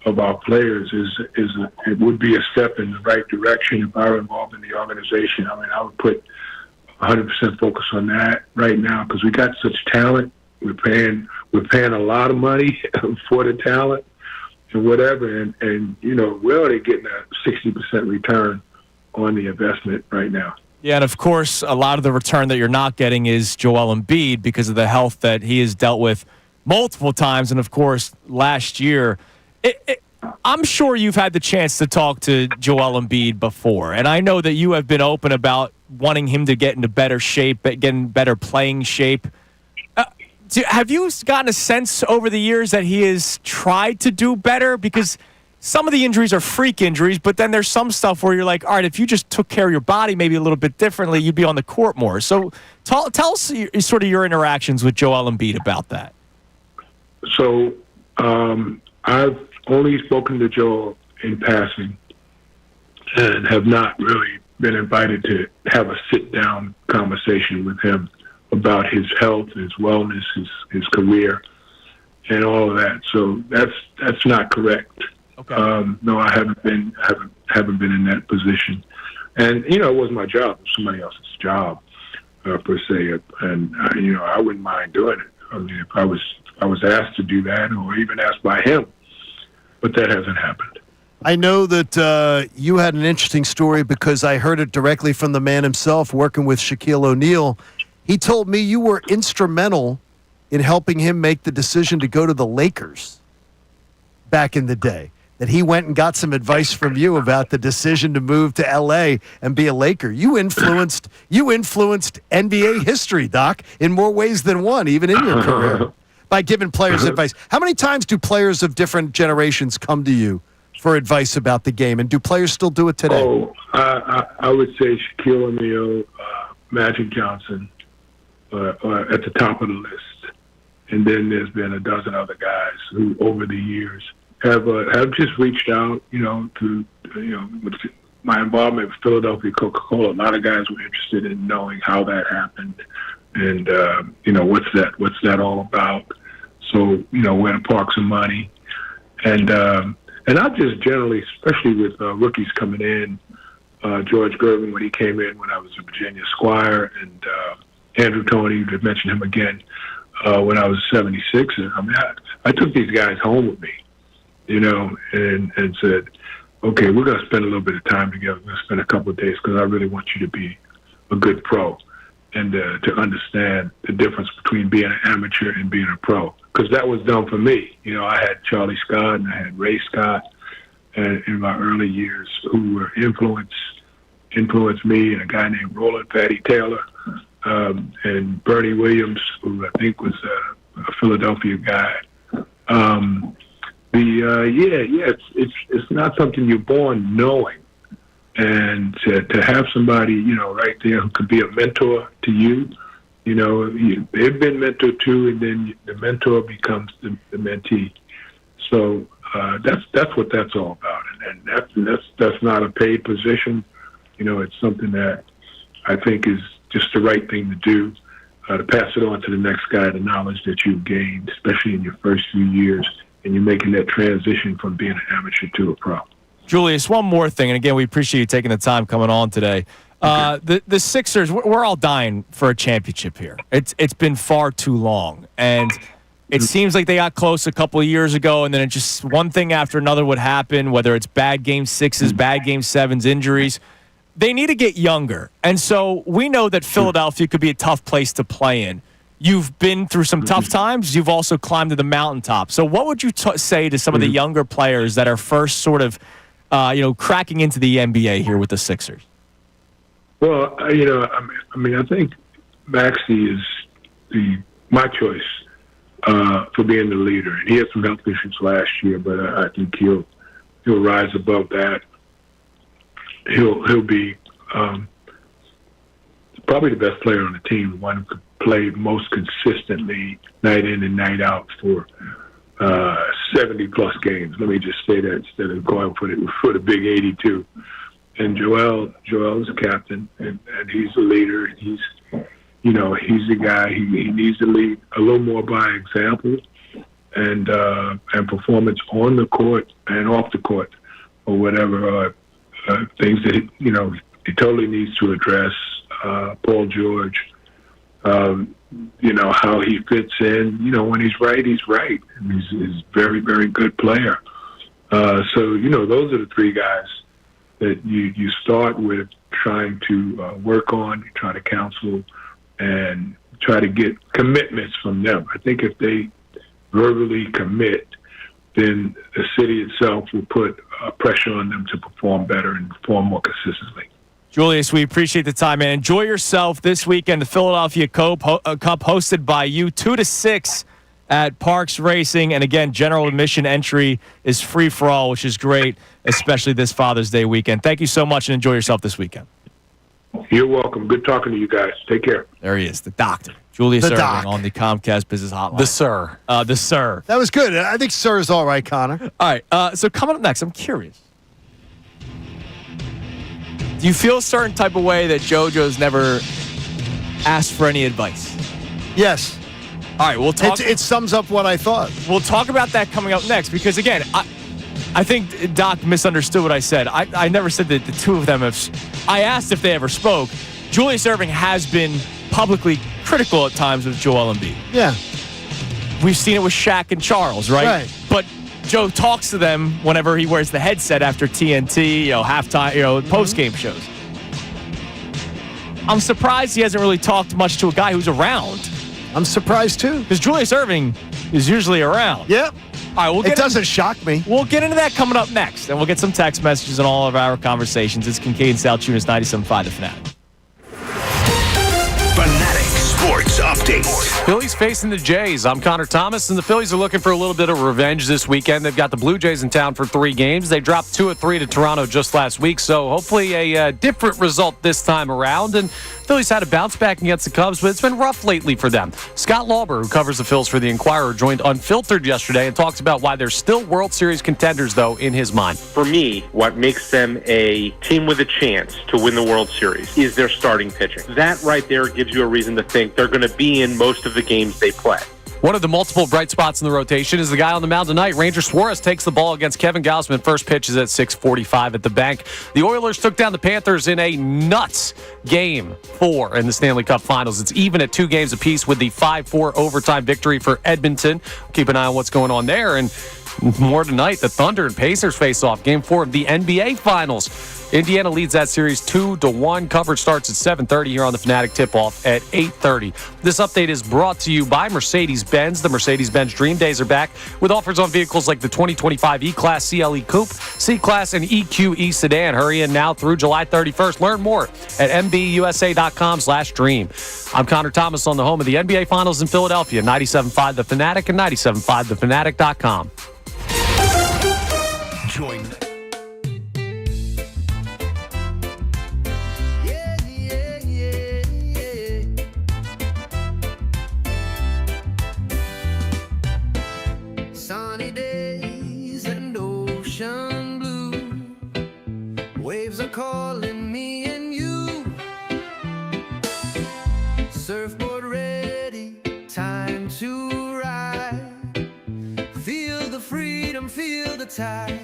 of our players it would be a step in the right direction if I were involved in the organization. I mean, I would put 100% focus on that right now because we got such talent. We're paying a lot of money for the talent and whatever, and we're already getting a 60% return on the investment right now. Yeah, and of course, a lot of the return that you're not getting is Joel Embiid because of the health that he has dealt with multiple times. And, of course, last year, I'm sure you've had the chance to talk to Joel Embiid before. And I know that you have been open about wanting him to get into better shape, getting better playing shape. Have you gotten a sense over the years that he has tried to do better? Because some of the injuries are freak injuries, but then there's some stuff where you're like, all right, if you just took care of your body maybe a little bit differently, you'd be on the court more. So tell us sort of your interactions with Joel Embiid about that. So I've only spoken to Joel in passing and have not really been invited to have a sit-down conversation with him about his health, his wellness, his career, and all of that. So that's not correct. Okay. No, I haven't been in that position, and it wasn't my job; it was somebody else's job. per se, and I wouldn't mind doing it. I mean, if I was asked to do that, or even asked by him, but that hasn't happened. I know that you had an interesting story because I heard it directly from the man himself, working with Shaquille O'Neal. He told me you were instrumental in helping him make the decision to go to the Lakers back in the day. That he went and got some advice from you about the decision to move to L.A. and be a Laker. You influenced NBA history, Doc, in more ways than one, even in your career, by giving players advice. How many times do players of different generations come to you for advice about the game, and do players still do it today? Oh, I would say Shaquille O'Neal, Magic Johnson are at the top of the list, and then there's been a dozen other guys who, over the years, have just reached out, to with my involvement with Philadelphia Coca-Cola. A lot of guys were interested in knowing how that happened, and what's that all about. So where to park some money, and not just generally, especially with rookies coming in. George Gervin, when he came in when I was a Virginia Squire, and Andrew Toney, you mentioned him again, when I was 76. I mean, I took these guys home with me. And said, okay, we're going to spend a little bit of time together. We're going to spend a couple of days because I really want you to be a good pro and to understand the difference between being an amateur and being a pro. Because that was done for me. I had Charlie Scott and I had Ray Scott in my early years who were influenced me, and a guy named Roland Patty Taylor and Bernie Williams, who I think was a Philadelphia guy. It's not something you're born knowing, and to have somebody right there who could be a mentor to you, they've been mentored too, and then the mentor becomes the mentee. So that's what that's all about, and that's not a paid position. It's something that I think is just the right thing to do, to pass it on to the next guy, the knowledge that you've gained, especially in your first few years. And you're making that transition from being an amateur to a pro. Julius, one more thing, and again, we appreciate you taking the time coming on today. The Sixers, we're all dying for a championship here. It's been far too long, and it seems like they got close a couple of years ago, and then it just one thing after another would happen, whether it's bad game sixes, bad game sevens, injuries. They need to get younger, and so we know that Philadelphia could be a tough place to play in. You've been through some tough times. You've also climbed to the mountaintop. So what would you say to some of the younger players that are first sort of, cracking into the NBA here with the Sixers? Well, I think Maxey is my choice for being the leader. And he had some health issues last year, but I think he'll rise above that. He'll be probably the best player on the team, the one who could play most consistently night in and night out for 70-plus games. Let me just say that instead of going for the big 82. And Joel is a captain, and he's a leader. He's the guy. He needs to lead a little more by example and performance on the court and off the court, or whatever things that he totally needs to address. Paul George. How he fits in. When he's right, he's right. And he's a very, very good player. So those are the three guys that you start with trying to work on, you try to counsel, and try to get commitments from them. I think if they verbally commit, then the city itself will put pressure on them to perform better and perform more consistently. Julius, we appreciate the time, man. Enjoy yourself this weekend. The Philadelphia Cup hosted by you, 2 to 6 at Parks Racing. And again, general admission entry is free for all, which is great, especially this Father's Day weekend. Thank you so much, and enjoy yourself this weekend. You're welcome. Good talking to you guys. Take care. There he is, the doctor. Julius Erving on the Comcast Business Hotline. The sir. The sir. That was good. I think sir is all right, Connor. All right, so coming up next, I'm curious. Do you feel a certain type of way that JoJo's never asked for any advice? Yes. All right, we'll talk. It sums up what I thought. We'll talk about that coming up next because, again, I think Doc misunderstood what I said. I never said that the two of them have. I asked if they ever spoke. Julius Erving has been publicly critical at times of Joel Embiid. Yeah. We've seen it with Shaq and Charles, right? Right. But Joe talks to them whenever he wears the headset after TNT, halftime, post-game shows. I'm surprised he hasn't really talked much to a guy who's around. I'm surprised, too. Because Julius Erving is usually around. Yep. All right, It doesn't shock me. We'll get into that coming up next, and we'll get some text messages and all of our conversations. It's Kincade Salciunas, 97.5 The Fanatic. Fanatic Sports Update. Phillies facing the Jays. I'm Connor Thomas, and the Phillies are looking for a little bit of revenge this weekend. They've got the Blue Jays in town for 3 games. They dropped 2 of 3 to Toronto just last week, so hopefully a different result this time around. And Phillies had a bounce back against the Cubs, but it's been rough lately for them. Scott Lauber, who covers the Phils for the Inquirer, joined Unfiltered yesterday and talks about why they're still World Series contenders, though, in his mind. For me, what makes them a team with a chance to win the World Series is their starting pitching. That right there gives you a reason to think they're going to be in most of the games they play. One of the multiple bright spots in the rotation is the guy on the mound tonight. Ranger Suarez takes the ball against Kevin Gausman. First pitch is at 6:45 at the bank. The Oilers took down the Panthers in a nuts Game 4 in the Stanley Cup Finals. It's even at 2 games apiece with the 5-4 overtime victory for Edmonton. Keep an eye on what's going on there. And more tonight, the Thunder and Pacers face off. Game 4 of the NBA Finals. Indiana leads that series 2-1. Coverage starts at 7:30 here on the Fanatic Tip-Off at 8:30. This update is brought to you by Mercedes-Benz. The Mercedes-Benz Dream Days are back with offers on vehicles like the 2025 E-Class CLE Coupe, C-Class, and EQE Sedan. Hurry in now through July 31st. Learn more at mbusa.com/dream. I'm Connor Thomas on the home of the NBA Finals in Philadelphia, 97.5 The Fanatic and 97.5thefanatic.com. Join Sunny days and ocean blue. Waves are calling me and you. Surfboard ready, time to ride. Feel the freedom, feel the tide.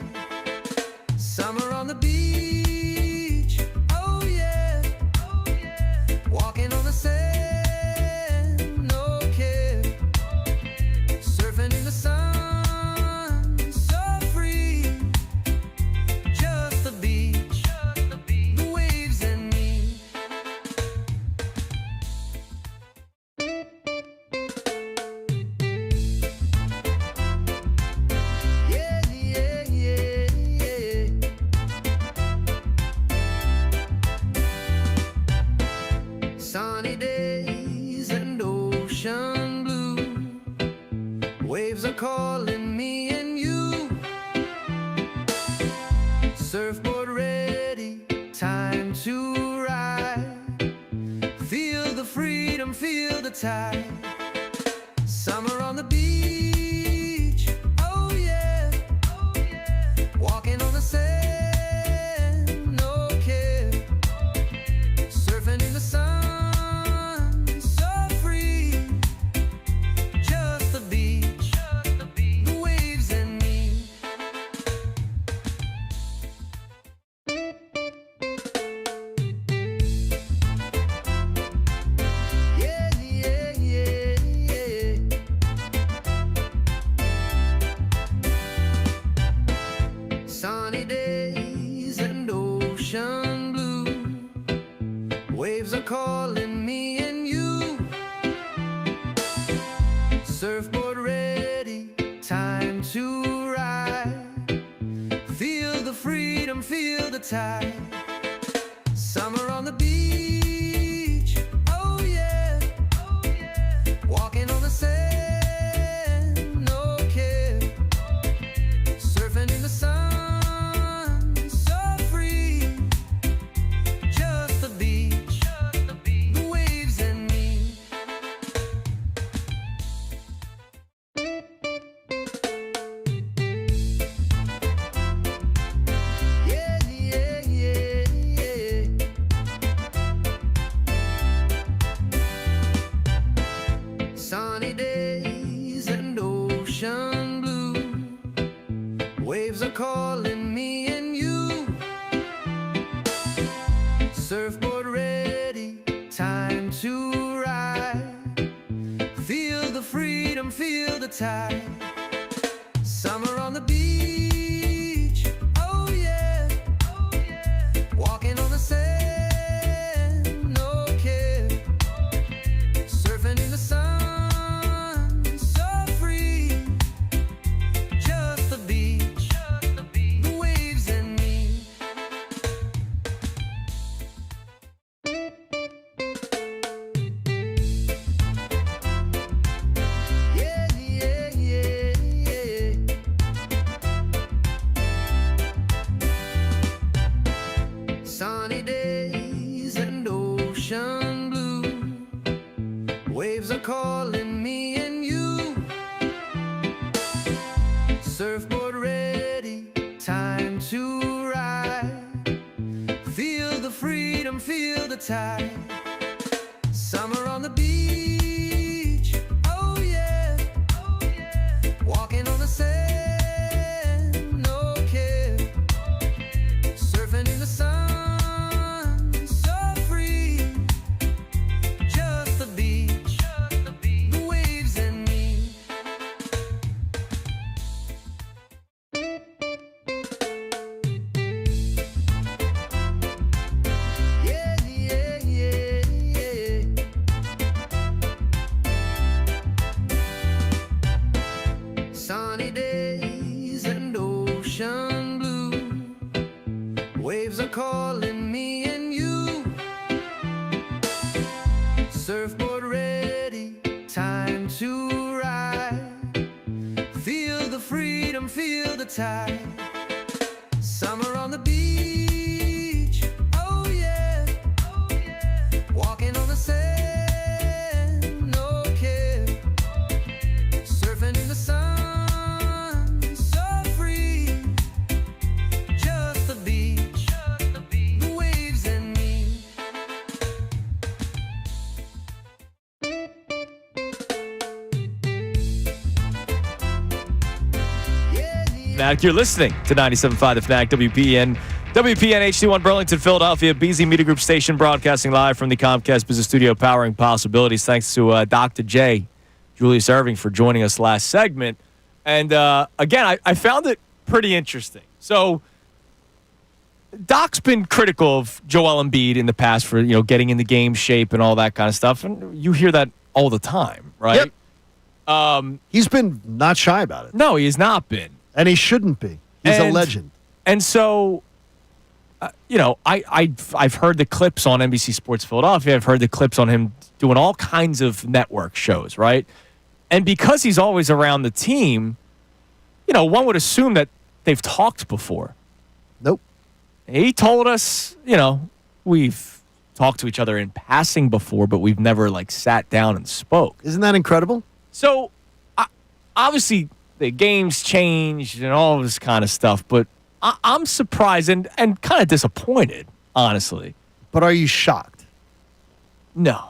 Summer on the beach, oh yeah, oh yeah. Walking on the sand, no care. Surfing in the sun, so free. Just the beach, the waves and me. Yeah, yeah, yeah, yeah. Sunny days and ocean blue. Waves are calling me and you. Surfboard ready, time to ride. Feel the freedom, feel the tide. Summer on the beach, oh yeah, oh yeah. Walking on the sand, no care. Surfing in the sun, so free. Just the beach, the waves and me. Yeah, yeah, yeah, yeah. Sunny days and ocean blue. Waves are calling me and you. Surfboard ready, time to ride. Feel the freedom, feel the tide. Summer on the beach, oh yeah, oh yeah. Walking on the sand, no care. Surfing in the sun, so free. Just the beach, the waves and me. Yeah, yeah, yeah, yeah, yeah. Sunny days and ocean blue. Waves are calling me and you. Surfboard ready, time to ride. Feel the freedom, feel the tide. Summer on the beach, oh yeah, oh yeah. Walking on the sand, no care. Surfing in the sun, so free. Just the beach, the waves and me. Sunny days and ocean blue. Waves are calling me and you. Surfboard ready, time to ride. Feel the freedom, feel the tide. Summer on the beach, oh yeah, oh yeah. Walking on the sand, no care. Surfing in the sun, so free. Just the beach, the waves and me. Yeah, yeah, yeah, tide. Summer on the beach, oh yeah, walking on the sand, no care, surfing in the sun, so free, just the beach, the waves and me. Yeah, yeah, yeah, yeah. Sunny days and ocean blue. Waves are calling me and you. Surfboard ready, time to ride. Feel the freedom, feel the tide. Summer on the beach, oh yeah, walking on the sand, no care, surfing in the sun, so free, just the beach, the waves and me. Yeah, yeah, yeah, yeah. Sunny days and ocean blue. Waves are calling me and you. Surfboard ready, time to ride. Feel the freedom, feel the tide. Summer on the beach, oh yeah, walking on the sand, no care, surfing in the sun, so free, just the beach, the waves and me. Fanatic, you're listening to 97.5 The Fanatic, WPN HD1 Burlington, Philadelphia, BZ Media Group station, broadcasting live from the Comcast Business Studio, powering possibilities. Thanks to Dr. J, Julius Erving, for joining us last segment. And again, I found it pretty interesting. So Doc's been critical of Joel Embiid in the past for, getting in the game shape and all that kind of stuff. And you hear that all the time, right? Yep. He's been not shy about it. No, he has not been. And he shouldn't be. He's a legend. And so, I've heard the clips on NBC Sports Philadelphia. I've heard the clips on him doing all kinds of network shows, right? And because he's always around the team, one would assume that they've talked before. Nope. He told us, we've talked to each other in passing before, but we've never, sat down and spoke. Isn't that incredible? So, obviously, the game's changed and all this kind of stuff, but I'm surprised and kind of disappointed, honestly. But are you shocked? No.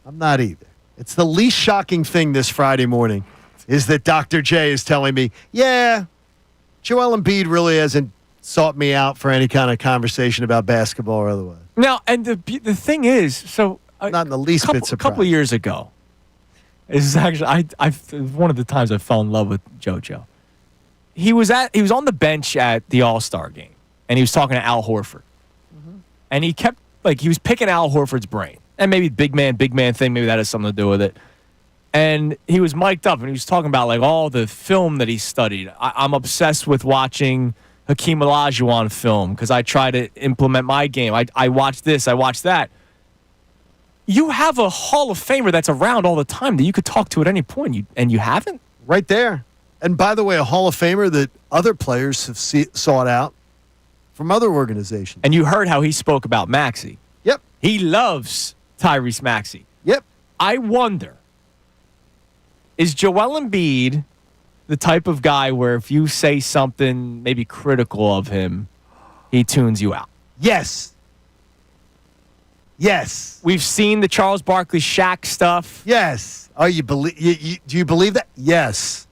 I'm not either. It's the least shocking thing this Friday morning is that Dr. J is telling me, yeah, Joel Embiid really hasn't sought me out for any kind of conversation about basketball or otherwise. Now, and the thing is, so not in the least bit surprised. A couple of years ago, this is actually one of the times I fell in love with JoJo. He was on the bench at the All-Star game, and he was talking to Al Horford, and he kept he was picking Al Horford's brain, and maybe big man thing, maybe that has something to do with it. And he was mic'd up, and he was talking about all the film that he studied. I'm obsessed with watching Hakeem Olajuwon film because I try to implement my game. I watch this, I watch that. You have a Hall of Famer that's around all the time that you could talk to at any point, and you haven't? Right there. And by the way, a Hall of Famer that other players have sought out from other organizations. And you heard how he spoke about Maxey. Yep. He loves Tyrese Maxey. Yep. I wonder, is Joel Embiid the type of guy where if you say something maybe critical of him, he tunes you out? Yes. Yes. We've seen the Charles Barkley Shaq stuff. Yes. Oh, do you believe that? Yes.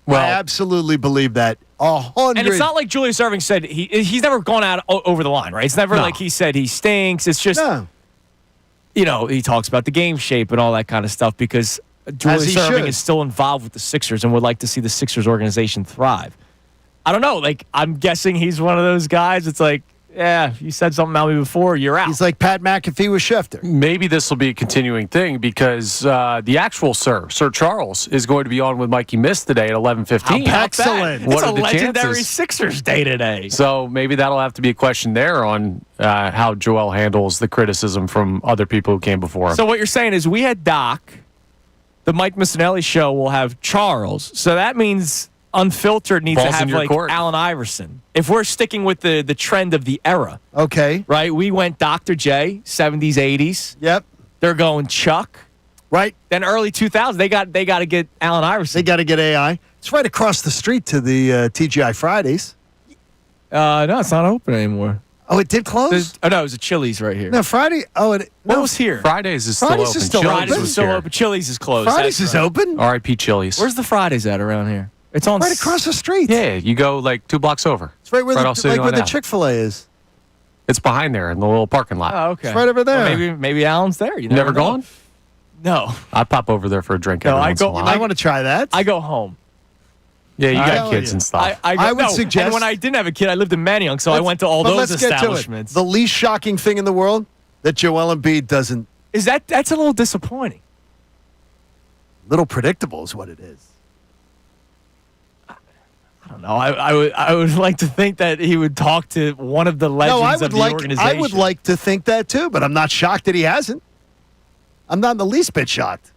Well, I absolutely believe that. 100. And it's not like Julius Erving said he's never gone out over the line, right? It's never like he said he stinks. It's just, he talks about the game shape and all that kind of stuff because Julius he Erving should. is still involved with the Sixers and would like to see the Sixers organization thrive. I don't know. Like, I'm guessing he's one of those guys. It's like, yeah, you said something about me before, you're out. He's like Pat McAfee with Schefter. Maybe this will be a continuing thing because the actual Sir Charles, is going to be on with Mikey Miss today at 11:15. Excellent. What It's are a the legendary chances? Sixers day today. So maybe that'll have to be a question there on how Joel handles the criticism from other people who came before him. So what you're saying is we had Doc. The Mike Missanelli show will have Charles. So that means Unfiltered needs Ball's to in have your like court. Allen Iverson. If we're sticking with the trend of the era, Okay. right? We went Dr. J, 70s, 80s. Yep. They're going Chuck. Right. Then early 2000s, they got to get Allen Iverson. They got to get AI. It's right across the street to the TGI Fridays. No, it's not open anymore. Oh, it did close? No, it was a Chili's right here. No, Friday. Oh, What no, was here? Fridays is still Fridays open. is still Chili's open. Fridays was is still here. open. Chili's is closed. Fridays That's is right. open? R.I.P. Chili's. Where's the Fridays at around here? It's on Right across the street. Yeah, you go like 2 blocks over. It's right where, off City where Line the now. Chick-fil-A is. It's behind there in the little parking lot. Oh, okay. It's right over there. Well, maybe Allen's there. You Never never know. gone? No. I pop over there for a drink No, every I once go- in a while. I want to try that. I go home. Yeah, you I got tell kids you. and stuff. I would no, suggest- And when I didn't have a kid, I lived in Manayunk, so I went to all But those let's get to it. establishments. The least shocking thing in the world that Joel Embiid doesn't. That's a little disappointing. Little predictable is what it is. I don't know. I would like to think that he would talk to one of the legends No, I of would the like. organization. I would like to think that too, but I'm not shocked that he hasn't. I'm not in the least bit shocked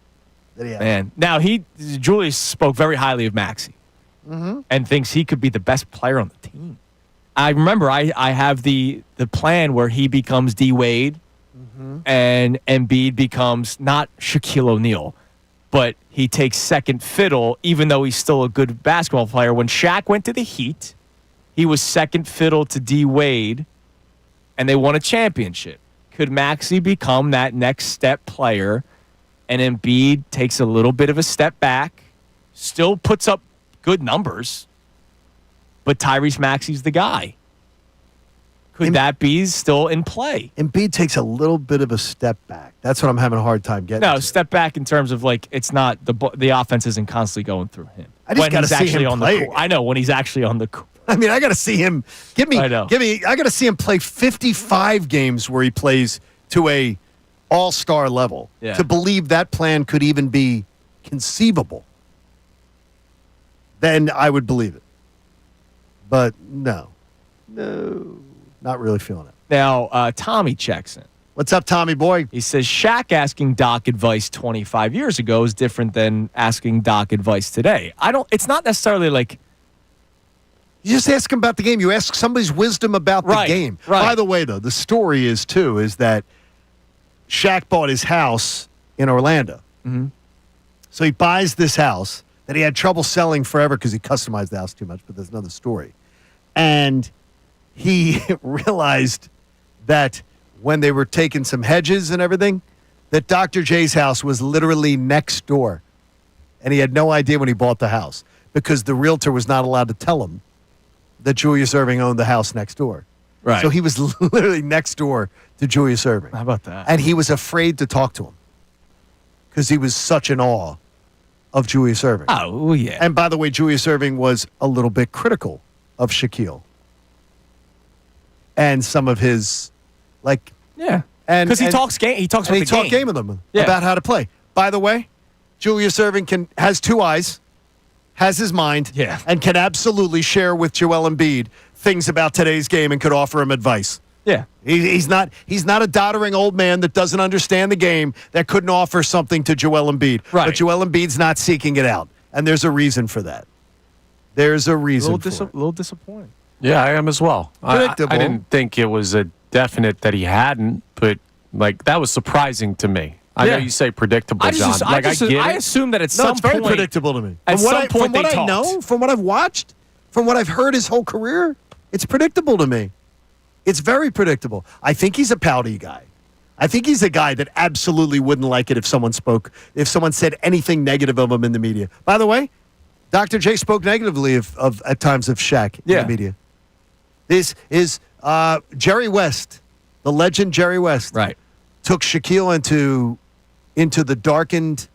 that he hasn't. Man, now Julius spoke very highly of Maxey and thinks he could be the best player on the team. I remember I have the plan where he becomes D Wade and Embiid becomes not Shaquille O'Neal, but he takes second fiddle, even though he's still a good basketball player. When Shaq went to the Heat, he was second fiddle to D Wade, and they won a championship. Could Maxey become that next step player? And Embiid takes a little bit of a step back, still puts up good numbers, but Tyrese Maxey's the guy. Could that be still in play? Embiid takes a little bit of a step back. That's what I'm having a hard time getting. No, to. step back in terms of like it's not the offense isn't constantly going through him. I just when gotta he's see actually him on play the court. again. I know when he's actually on the court. I mean, I got to see him. I know. I got to see him play 55 games where he plays to a all-star level Yeah. to believe that plan could even be conceivable. Then I would believe it. But no, not really feeling it. Now Tommy checks in. What's up, Tommy boy? He says Shaq asking Doc advice 25 years ago is different than asking Doc advice today. It's not necessarily like. You just ask him about the game. You ask somebody's wisdom about the game. Right. By the way, though, the story is that Shaq bought his house in Orlando. Mm-hmm. So he buys this house that he had trouble selling forever because he customized the house too much, but there's another story. And he realized that when they were taking some hedges and everything, that Dr. J's house was literally next door. And he had no idea when he bought the house because the realtor was not allowed to tell him that Julius Erving owned the house next door. Right. So he was literally next door to Julius Erving. How about that? And he was afraid to talk to him because he was such in awe of Julius Erving. Oh, well, yeah. And by the way, Julius Erving was a little bit critical of Shaquille and some of his, like, yeah. and Because he talks game. He talks and about he the talked game. game with them Yeah. about how to play. By the way, Julius Erving has two eyes, has his mind, Yeah. and can absolutely share with Joel Embiid things about today's game and could offer him advice. Yeah. He's not a doddering old man that doesn't understand the game that couldn't offer something to Joel Embiid. Right. But Joel Embiid's not seeking it out, and there's a reason for that. There's a reason for it. A little disappointing. Yeah, I am as well. Predictable. I didn't think it was a definite that he hadn't, but like that was surprising to me. I know Yeah. you say predictable, I John. I get I it. assume that at No, some it's very point, predictable to me. At From what some I, point from what they I talked. know, from what I've watched, from what I've heard his whole career, it's predictable to me. It's very predictable. I think he's a pouty guy. I think he's a guy that absolutely wouldn't like it if someone said anything negative of him in the media. By the way, Dr. J spoke negatively of at times of Shaq in Yeah. the media. This is Jerry West, the legend Jerry West, Right. took Shaquille into the darkened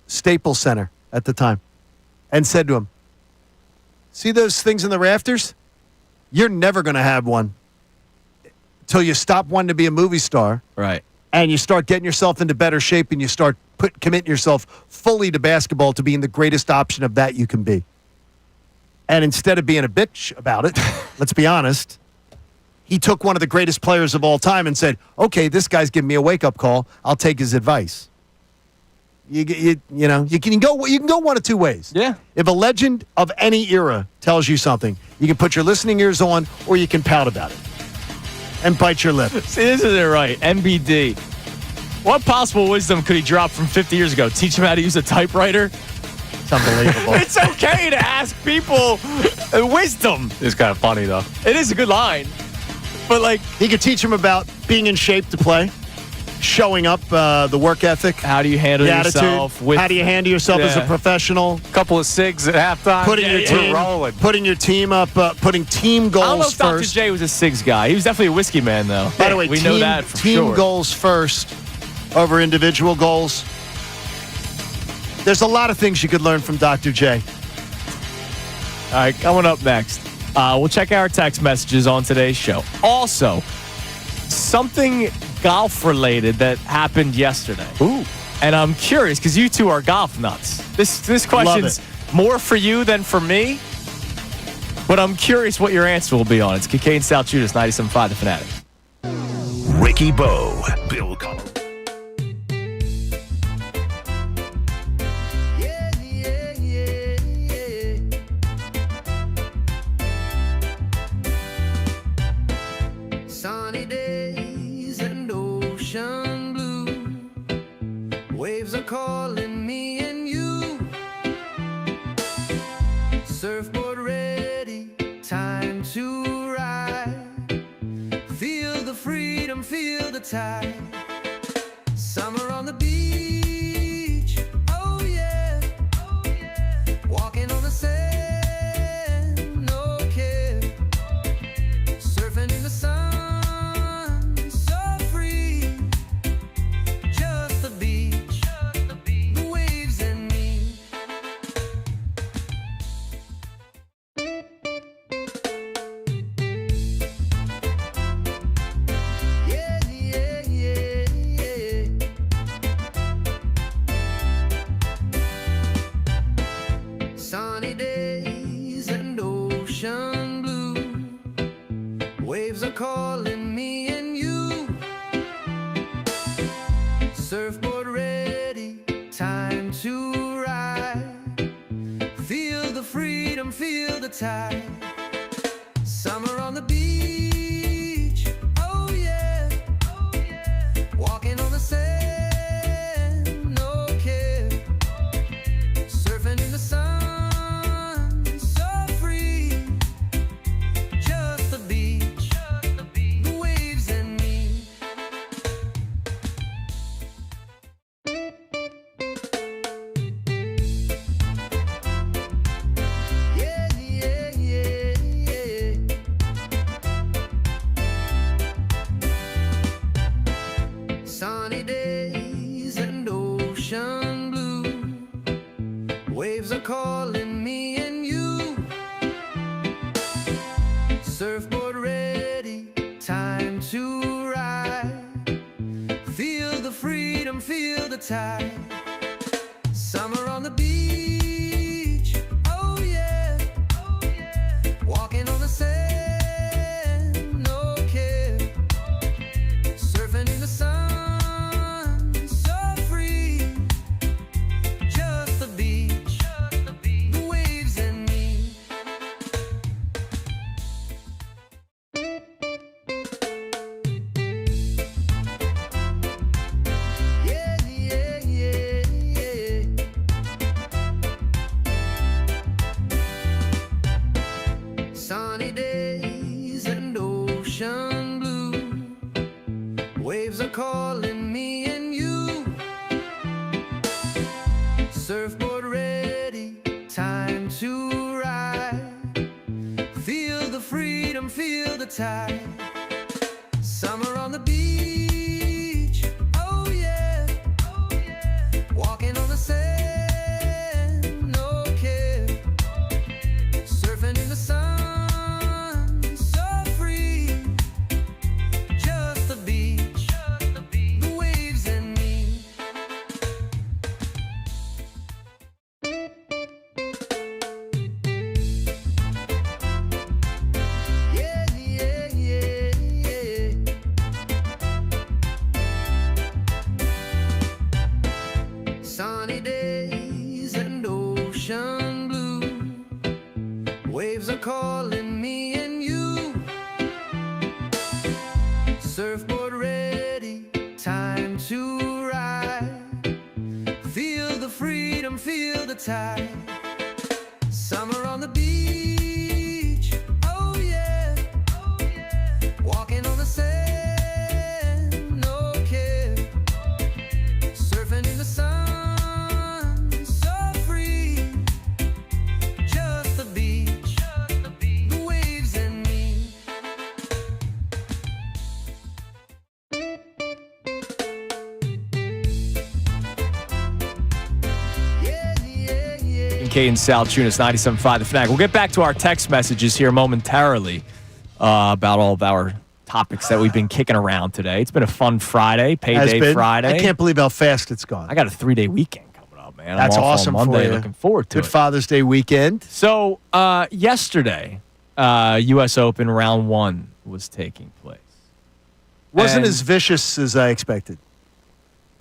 Staples Center at the time and said to him, see those things in the rafters? You're never going to have one till you stop wanting to be a movie star. Right. And you start getting yourself into better shape and you start committing yourself fully to basketball to being the greatest option of that you can be. And instead of being a bitch about it, let's be honest, he took one of the greatest players of all time and said, okay, this guy's giving me a wake-up call. I'll take his advice. You can go one of two ways. Yeah. If a legend of any era tells you something, you can put your listening ears on or you can pout about it and bite your lip. See, this isn't right. MBD. What possible wisdom could he drop from 50 years ago? Teach him how to use a typewriter? It's unbelievable. It's okay to ask people wisdom. It's kind of funny, though. It is a good line. But, like, he could teach him about being in shape to play, showing up, the work ethic. How do you handle yourself? How do you handle yourself as a professional? Couple of cigs at halftime. Putting your team up, putting team goals I don't know if first. Dr. J was a SIGs guy. He was definitely a whiskey man, though. By the way, we know that for team sure. goals first over individual goals. There's a lot of things you could learn from Dr. J. All right, coming up next, we'll check our text messages on today's show. Also, something golf-related that happened yesterday. Ooh. And I'm curious, because you two are golf nuts. This question's more for you than for me, but I'm curious what your answer will be on it. It's Kincade Salciunas, 97.5 The Fanatic. Ricky Bo, Bill Color. Sunny days and ocean blue, waves are calling me and you. Surfboard ready, time to ride. Feel the freedom, feel the tide. Summer on the beach, oh yeah, oh yeah. Walking on the sand, no care. Surfing in the sun, so free. Just the beach, the waves and me. Yeah, yeah, yeah, yeah. Sunny days and ocean blue, waves are calling me and you. Surfboard ready, time to ride. Feel the freedom, feel the tide. Summer on the beach, oh yeah, oh yeah. Walking on the sand, no care. Surfing in the sun, so free. Just the beach, the waves and me. Yeah, yeah, yeah, yeah. Sunny days and ocean blue, waves are calling me and you. Surfboard ready, time to ride. Feel the freedom, feel the tide. Summer on the beach, oh yeah, oh yeah. Walking on the sand, no care. Surfing in the sun, so free. Just the beach, the waves and me. Yeah, yeah, yeah, yeah. Sunny days and ocean blue, waves are calling me and you. Surfboard ready, time to ride. Feel the freedom, feel the tide. Summer on the beach, oh yeah, oh yeah. Walking on the sand. Surfboard ready, time to ride. Feel the freedom, feel the tide. Summer on the beach, oh yeah, oh yeah. Walking on the sand, no care. Surfing in the sun, so free. Just the beach, the waves and me. Kincade Salciunas, 97.5 The Fanatic. We'll get back to our text messages here momentarily about all of our topics that we've been kicking around today. It's been a fun Friday, payday Friday. I can't believe how fast it's gone. I got a 3-day weekend coming up, man. That's I'm off awesome on Monday. for you. Looking forward to it. Good Father's Day weekend. So yesterday, U.S. Open round 1 was taking place. Wasn't And- as vicious as I expected.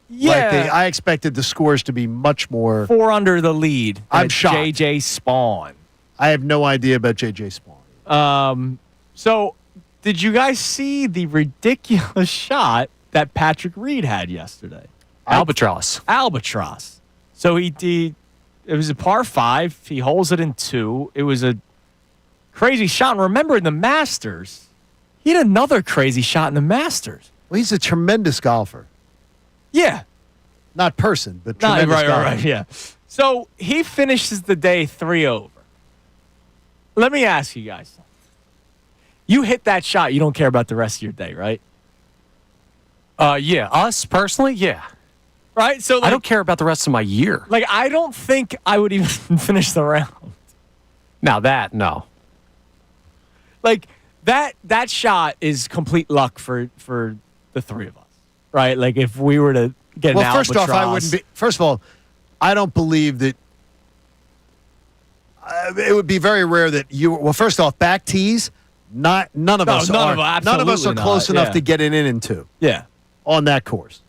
Yeah, I expected the scores to be much more. 4 under the lead. I'm at shocked. J.J. Spawn. I have no idea about J.J. Spawn. So did you guys see the ridiculous shot that Patrick Reed had yesterday? Albatross. So it was a par 5. He holds it in 2. It was a crazy shot. And remember, in the Masters, he had another crazy shot in the Masters. Well, he's a tremendous golfer. Yeah. Not person, but No, tremendous golfer. right, yeah. So he finishes the day 3 over. Let me ask you guys something. You hit that shot, you don't care about the rest of your day, right? Yeah, us personally, yeah. Right? So I don't care about the rest of my year. Like, I don't think I would even finish the round. Now that, no. Like, that shot is complete luck for the 3 of us, right? Like, if we were to get an Well, first off, I albatross- wouldn't be. First of all, I don't believe that. It would be very rare that you. Well, first off, back tees. None of us are. None of us are absolutely close not, enough yeah. to get it in and two Yeah. on that course.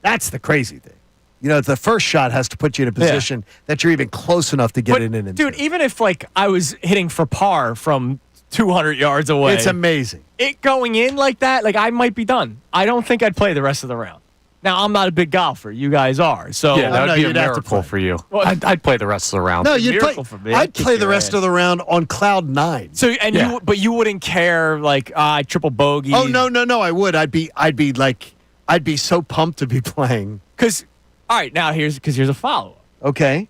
That's the crazy thing. You know, the first shot has to put you in a position that you're even close enough to get But, it in and dude, two. even if, like, I was hitting for par from 200 yards away. It's amazing. It going in like that, like, I might be done. I don't think I'd play the rest of the round. Now, I'm not a big golfer. You guys are. So Yeah, that no, would be a you'd have to miracle play. for you. Well- I'd play the rest of the round. No, you'd play. miracle for me. I'd I'd kick play the your rest ass. of the round on cloud 9. So Yeah. but you wouldn't care, like, triple bogey. Oh no, I would. I'd be so pumped to be playing. Because, all right, now here's a follow-up. Okay.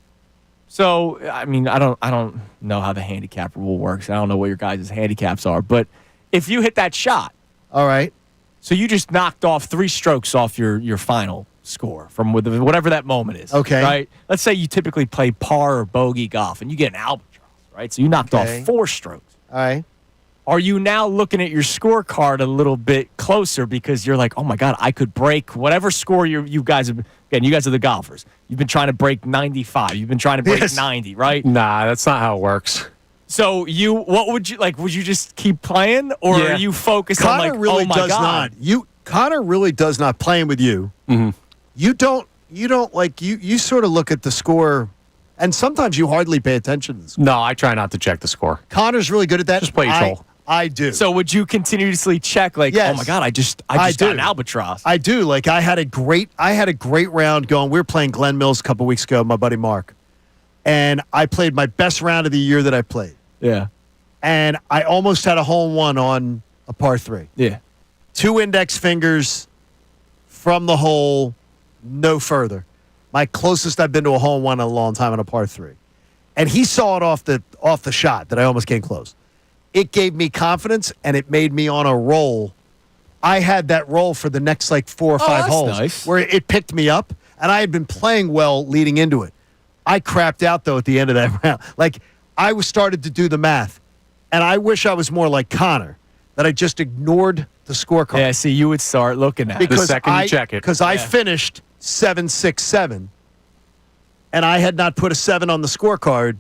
So, I mean, I don't know how the handicap rule works. I don't know what your guys' handicaps are. But if you hit that shot, All right. so you just knocked off 3 strokes off your final score from whatever that moment is. Okay. Right? Let's say you typically play par or bogey golf, and you get an albatross, right? So you knocked Okay. off 4 strokes. All right. Are you now looking at your scorecard a little bit closer because you're like, oh my God, I could break whatever score you guys have. Again, you guys are the golfers. You've been trying to break 95. You've been trying to break Yes. 90, right? Nah, that's not how it works. So what would you like? Would you just keep playing, or Yeah. are you focused on Connor like, really oh my does God? not. Connor really does not playing with you. Mhm. You don't like you sort of look at the score, and sometimes you hardly pay attention to the score. No, I try not to check the score. Connor's really good at that. Just play each hole. I do. So would you continuously check like, Yes. oh my God, I just I got do. an albatross? I do. Like I had a great round going. We were playing Glen Mills a couple weeks ago, my buddy Mark. And I played my best round of the year that I played. Yeah. And I almost had a hole in one on a par 3. Yeah. 2 index fingers from the hole, no further. My closest I've been to a hole in one in a long time on a par 3. And he saw it off the shot that I almost came close. It gave me confidence, and it made me on a roll. I had that roll for the next like 4 or 5 that's holes nice. where it picked me up, and I had been playing well leading into it. I crapped out, though, at the end of that round. Like, I was started to do the math, and I wish I was more like Connor, that I just ignored the scorecard. Yeah. See, you would start looking at it. The second you check it. Because I finished 7-6-7, and I had not put a 7 on the scorecard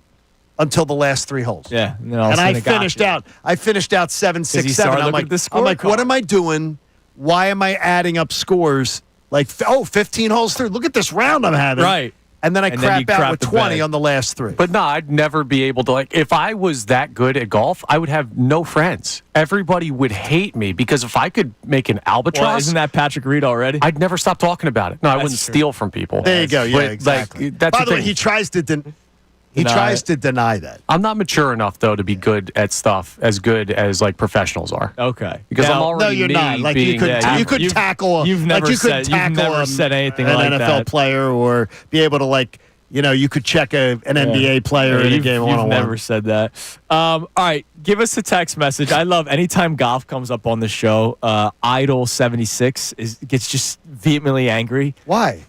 until the last 3 holes. Yeah. And, then all of a And sudden I it got finished you. out. I finished out 7-6-7. started I'm looking like, at the I'm like, what scorecard. am I doing? Why am I adding up scores? Like, 15 holes through. Look at this round I'm having. Right. and then I And then crap you out crap with the 20 bed. on the last 3. But no, I'd never be able to, like, if I was that good at golf, I would have no friends. Everybody would hate me because if I could make an albatross, Well, isn't that Patrick Reed already? I'd never stop talking about it. No, I That's wouldn't true. steal from people. There you go. Yeah, But, exactly. Like, that's By the way, thing. he tries to deny that. I'm not mature enough, though, to be good at stuff as good as, like, professionals are. Okay. Because I'm Now- already No, you're me not. Like being you could, yeah, you could you've- tackle. you've like never you could said- you've tackle never said anything an like NFL that. player, or be able to, like, you could check an NBA player in a you've, game you've one-on-one. never said that. All right, give us a text message. I love anytime golf comes up on the show. Idol76 gets just vehemently angry. Why?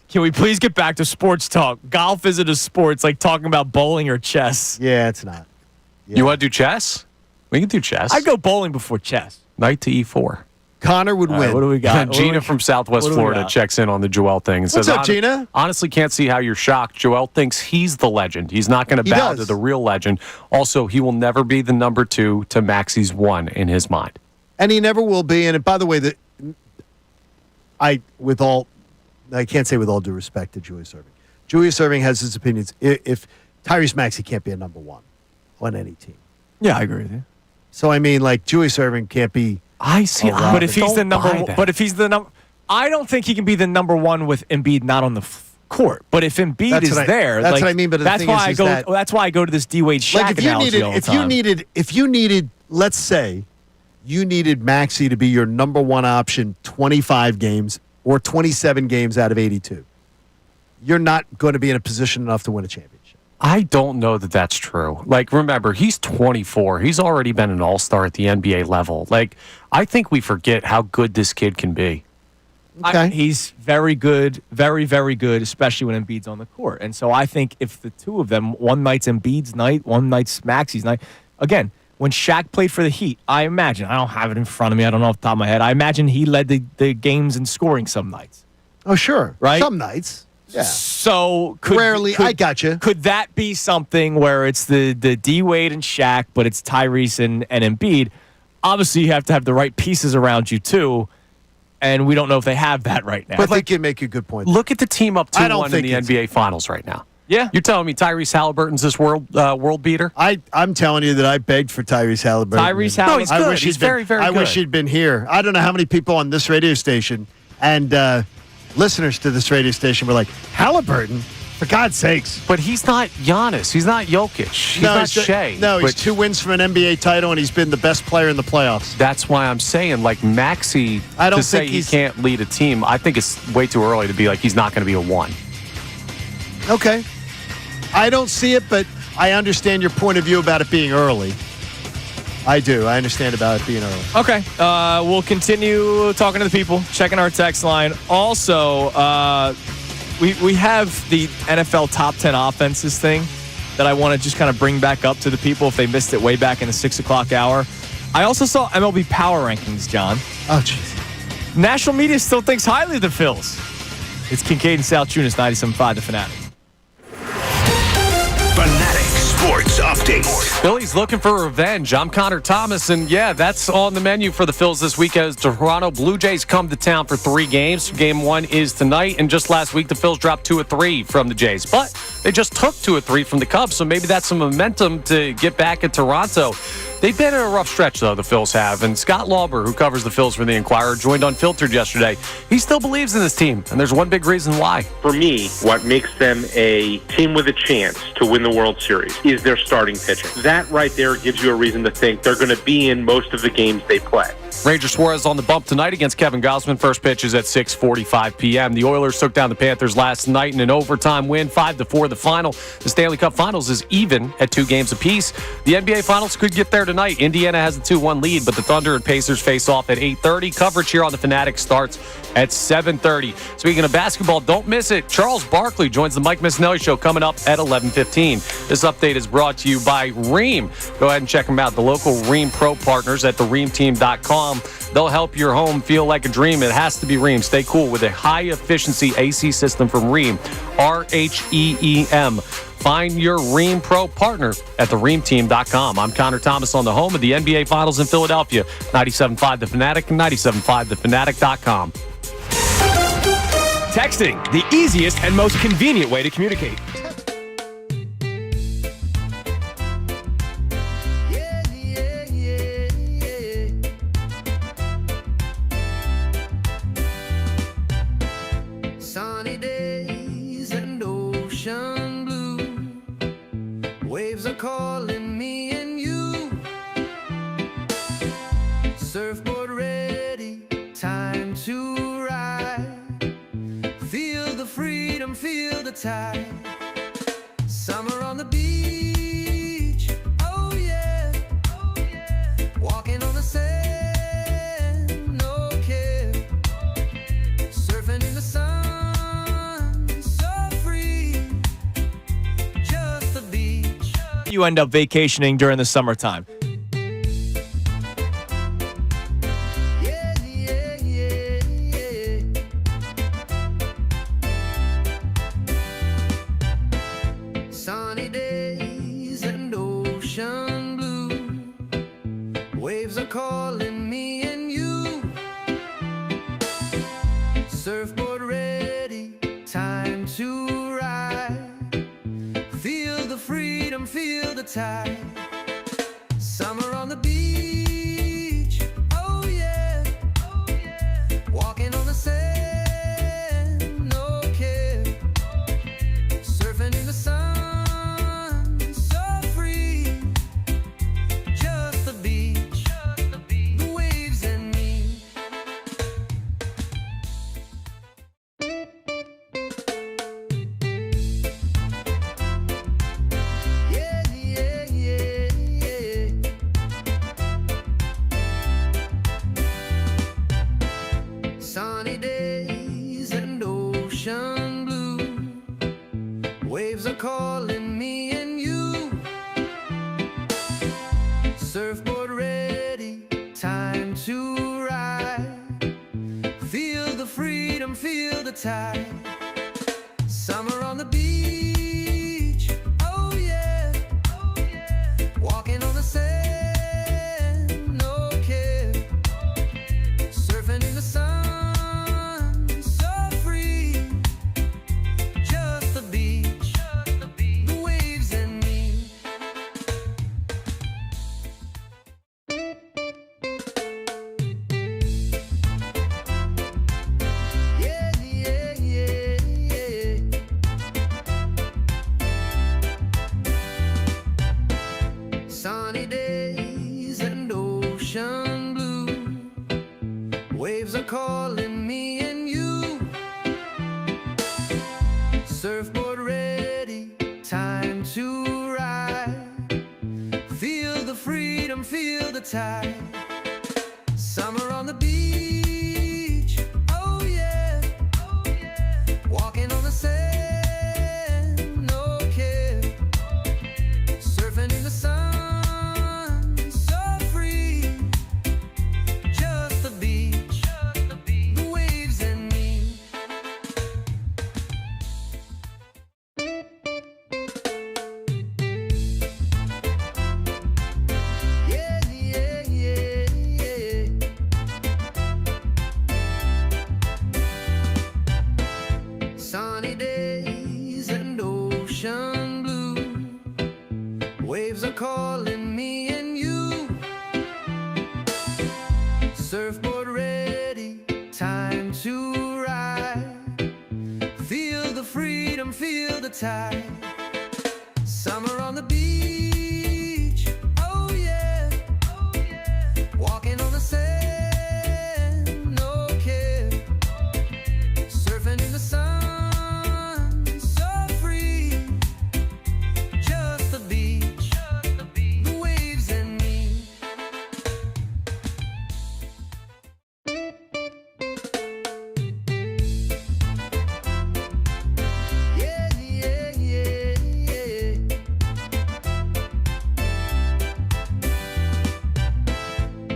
Can we please get back to sports talk? Golf isn't a sport. It's like talking about bowling or chess. Yeah, it's not. Yeah. You want to do chess? We can do chess. I'd go bowling before chess. Knight to E4. Connor would All right, win. what do we got? Gina from Southwest what do we Florida got? checks in on the Joel thing and What's says, up, Gina? Honestly, can't see how you're shocked. Joel thinks he's the legend. He's not going to He bow does. to the real legend. Also, he will never be the number 2 to Maxie's 1 in his mind. And he never will be. And by the way, I can't say with all due respect to Julius Erving. Julius Erving has his opinions. If Tyrese Maxey can't be a number 1 on any team. Yeah, I agree with you. So, I mean, like, Julius Erving can't be. I see. But if he's the Don't number, buy that. but if he's the number, I don't think he can be the number 1 with Embiid not on the court. But if Embiid That's is what I- there, that's like, what I mean, but the that's thing why is I go. that- That's why I go to this D Wade Shaq Like, if you analogy all the time. if you needed, let's say, you needed Maxey to be your number 1 option 25 games or 27 games out of 82, you're not going to be in a position enough to win a championship. I don't know that that's true. Like, remember, he's 24. He's already been an all-star at the NBA level. Like, I think we forget how good this kid can be. Okay. He's very good, very, very good, especially when Embiid's on the court. And so I think if the two of them, one night's Embiid's night, one night's Maxey's night, again, when Shaq played for the Heat, I imagine, I don't have it in front of me, I don't know off the top of my head, I imagine he led the games in scoring some nights. Oh, sure. Right? Some nights. Yeah. So Rarely. I got you. Could that be something where it's the D Wade and Shaq, but it's Tyrese and Embiid? Obviously, you have to have the right pieces around you too, and we don't know if they have that right now. But I think you make a good point. Look at the team up I don't 2-1 in think the it's- NBA Finals right now. Yeah. You're telling me Tyrese Halliburton's this world beater? I'm telling you that I begged for Tyrese Halliburton. Tyrese Halliburton. No, he's good. He's very, very I good. wish he'd been here. I don't know how many people on this radio station and listeners to this radio station were like, Halliburton? For God's sakes. But he's not Giannis. He's not Jokic. He's not Shea. No, he's But 2 wins from an NBA title, and he's been the best player in the playoffs. that's why I'm saying, like, Maxey, I don't to say think he he's- can't lead a team, I think it's way too early to be like he's not going to be a 1. Okay. I don't see it, but I understand your point of view about it being early. I do. I understand about it being early. Okay. We'll continue talking to the people, checking our text line. Also, we have the NFL top 10 offenses thing that I want to just kind of bring back up to the people if they missed it way back in the 6 o'clock hour. I also saw MLB power rankings, John. Oh, jeez. National media still thinks highly of the Phillies. It's Kincade Salciunas, 97.5 The Fanatic. Fanatic Sports Update. Phillies looking for revenge. I'm Connor Thomas, and yeah, that's on the menu for the Phils this week as Toronto Blue Jays come to town for 3 games. Game 1 is tonight, and just last week the Phils dropped 2 of 3 from the Jays, but they just took 2 of 3 from the Cubs, so maybe that's some momentum to get back at Toronto. They've been in a rough stretch, though, the Phils have. And Scott Lauber, who covers the Phils for the Inquirer, joined Unfiltered yesterday. He still believes in this team, and there's one big reason why. For me, what makes them a team with a chance to win the World Series is their starting pitching. That right there gives you a reason to think they're going to be in most of the games they play. Ranger Suarez on the bump tonight against Kevin Gausman. First pitch is at 6:45 p.m. The Oilers took down the Panthers last night in an overtime win, 5-4 the final. The Stanley Cup Finals is even at 2 games apiece. The NBA Finals could get there tonight. Indiana has a 2-1 lead, but the Thunder and Pacers face off at 8:30. Coverage here on the Fanatic starts at 7:30. Speaking of basketball, don't miss it. Charles Barkley joins the Mike Missanelli Show coming up at 11:15. This update is brought to you by Rheem. Go ahead and check them out. The local Rheem Pro partners at thereamteam.com. They'll help your home feel like a dream. It has to be Rheem. Stay cool with a high-efficiency AC system from Rheem. RHEEM. Find your Rheem Pro partner at thereamteam.com. I'm Connor Thomas on the home of the NBA Finals in Philadelphia. 97.5 The Fanatic and 97.5thefanatic.com. Texting, the easiest and most convenient way to communicate. Sunny days and ocean blue. Waves are calling me and you. Surfboard ready, time to ride. Feel the freedom, feel the tide. Summer on the beach, oh yeah, oh yeah. Walking on the sand, no care. Surfing in the sun, so free. Just the beach. You end up vacationing during the summertime. Sunny days and ocean blue. Waves are calling me and you. Surfboard ready, time to ride. Feel the freedom, feel the tide. Summer on the beach, oh yeah, oh yeah. Walking on the sand, no care. Surfing in the sun, so free. Just the beach, the waves and me. Yeah, yeah, yeah, yeah. Sunny days and ocean blue. Waves are calling me and you. Surfboard ready, time to ride. Feel the freedom, feel the tide. Summer on the beach, oh yeah, oh yeah. Walking on the sand, no care. Surfing in the sun, so free. Just the beach, the waves and me. Yeah, yeah, yeah, yeah. Sunny days and ocean blue. Waves are calling me and you. Surfboard ready, time to ride. Feel the freedom, feel the tide. Summer on the beach, oh yeah, oh yeah. Walking on the sand, no care. Surfing in the sun, so free. Just the beach, the waves and me. Yeah, yeah, yeah, yeah. Sunny days and ocean blue. Waves are calling me and you. Surfboard ready, time to ride. Feel the freedom, feel the tide. Summer on the beach, oh yeah, oh yeah. Walking on the sand, no care. Surfing in the sun, so free. Just the beach, the waves and me. Yeah, yeah, yeah, yeah.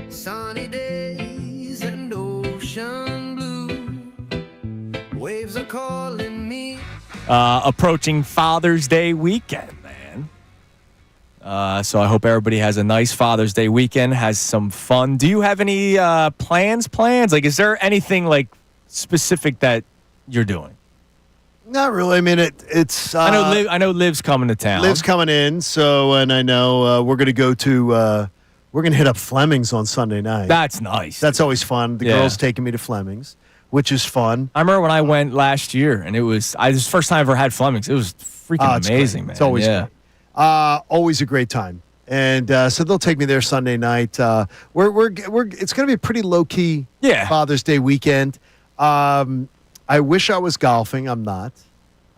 Sunny days and ocean blue. Waves are calling me. Approaching Father's Day weekend, man. So I hope everybody has a nice Father's Day weekend, has some fun. Do you have any plans? Like, is there anything like specific that you're doing? Not really. I mean, it's. I know Liv's coming to town. Liv's coming in, and I know we're going to go to. We're going to hit up Fleming's on Sunday night. That's nice. That's always fun. The girl's taking me to Fleming's, which is fun. I remember when I went last year, and it was the first time I ever had Fleming's. It was freaking amazing, man. It's always great. Always a great time. And so they'll take me there Sunday night. It's going to be a pretty low key Father's Day weekend. I wish I was golfing. I'm not.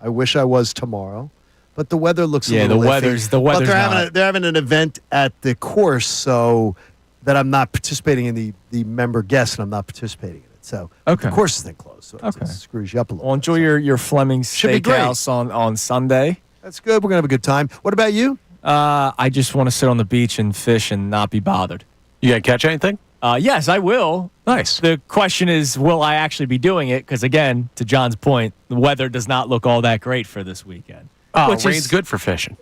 I wish I was tomorrow. But the weather looks a little iffy. The weather's but they're having an event at the course, so that I'm not participating in the member guest, and I'm not participating in it. So the course is then closed, so it screws you up a little. Well, enjoy your Fleming's Steakhouse on Sunday. That's good. We're going to have a good time. What about you? I just want to sit on the beach and fish and not be bothered. You going to catch anything? Yes, I will. Nice. The question is, will I actually be doing it? Because, again, to John's point, the weather does not look all that great for this weekend. Oh, rain's good for fishing.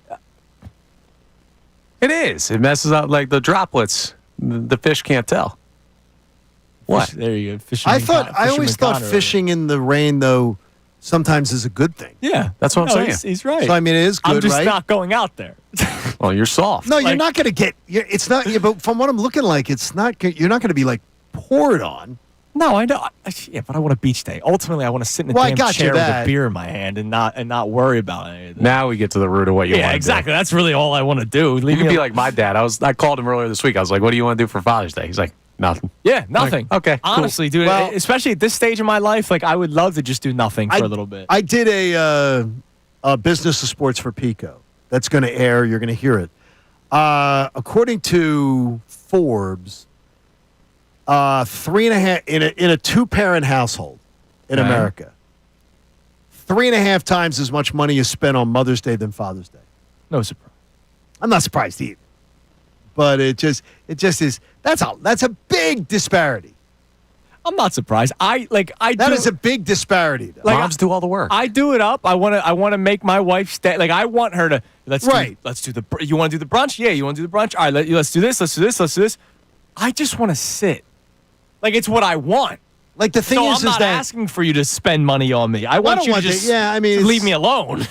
It is. It messes up, like, the droplets. The fish can't tell. What? There you go. I always thought fishing in the rain, though, sometimes is a good thing. Yeah. That's what I'm saying. He's right. So, I mean, it is good, I'm just right? not going out there. Well, you're soft. No, you're not going to get. It's not. But from what I'm looking like, it's not. You're not going to be like poured on. No, I know. Yeah, but I want a beach day. Ultimately, I want to sit in a damn chair with a beer in my hand and not worry about anything. Now we get to the root of what you want to do. Yeah, exactly. That's really all I want to do. You can be like my dad. I called him earlier this week. I was like, "What do you want to do for Father's Day?" He's like, "Nothing." Yeah, nothing. Like, okay, honestly, cool. dude. Well, especially at this stage in my life, like I would love to just do nothing for a little bit. I did a business of sports for Pico. That's going to air. You're going to hear it. According to Forbes, 3.5 in a two-parent household in America, 3.5 times as much money is spent on Mother's Day than Father's Day. No surprise. I'm not surprised either. But it just is. That's a big disparity. I'm not surprised. That is a big disparity. Like, moms do all the work. I do it up. I want to make my wife stay. Like I want her to. Let's do the. You want to do the brunch? Yeah, you want to do the brunch? All right, let's do this. Let's do this. Let's do this. I just want to sit. Like it's what I want. Like the thing I'm not asking for you to spend money on me. I want you to just leave me alone.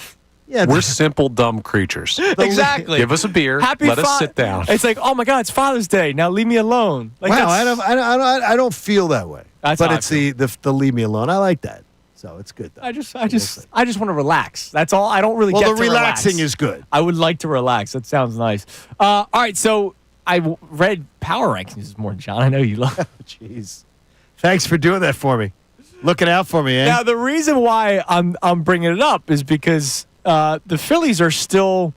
Yeah, we're simple, dumb creatures. Exactly. Give us a beer. Let us sit down. It's like, oh my God, it's Father's Day. Now leave me alone. Like wow, I don't feel that way. That's but it's the leave me alone. I like that. So it's good. Though. I just want to relax. That's all. I don't really get to relax. Well, the relaxing is good. I would like to relax. That sounds nice. All right, so I read Power Rankings this morning, John. I know you love. Jeez, thanks for doing that for me. Looking out for me, eh? Now the reason why I'm bringing it up is because the Phillies are still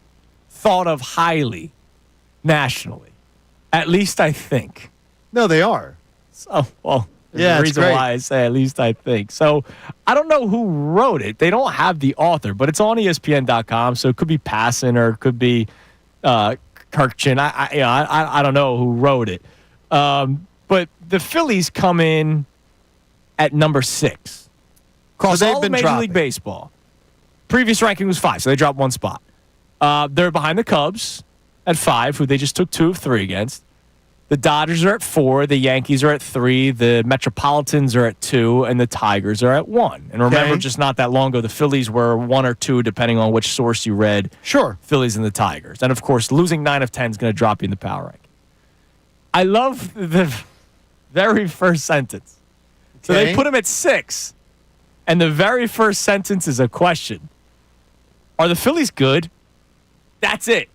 thought of highly nationally. At least I think. No, they are. So, well, yeah, the reason why I say at least I think. So, I don't know who wrote it. They don't have the author, but it's on ESPN.com. So it could be Passan or it could be Kirkchin. I don't know who wrote it. But the Phillies come in at number 6. Across all of Major League Baseball. Previous ranking was 5, so they dropped one spot. They're behind the Cubs at 5, who they just took 2 of 3 against. The Dodgers are at 4. The Yankees are at 3. The Metropolitans are at 2. And the Tigers are at 1. And remember, just not that long ago, the Phillies were 1 or 2, depending on which source you read. Sure. Phillies and the Tigers. And, of course, losing 9 of 10 is going to drop you in the power ranking. I love the very first sentence. So they put him at 6. And the very first sentence is a question. Are the Phillies good? That's it.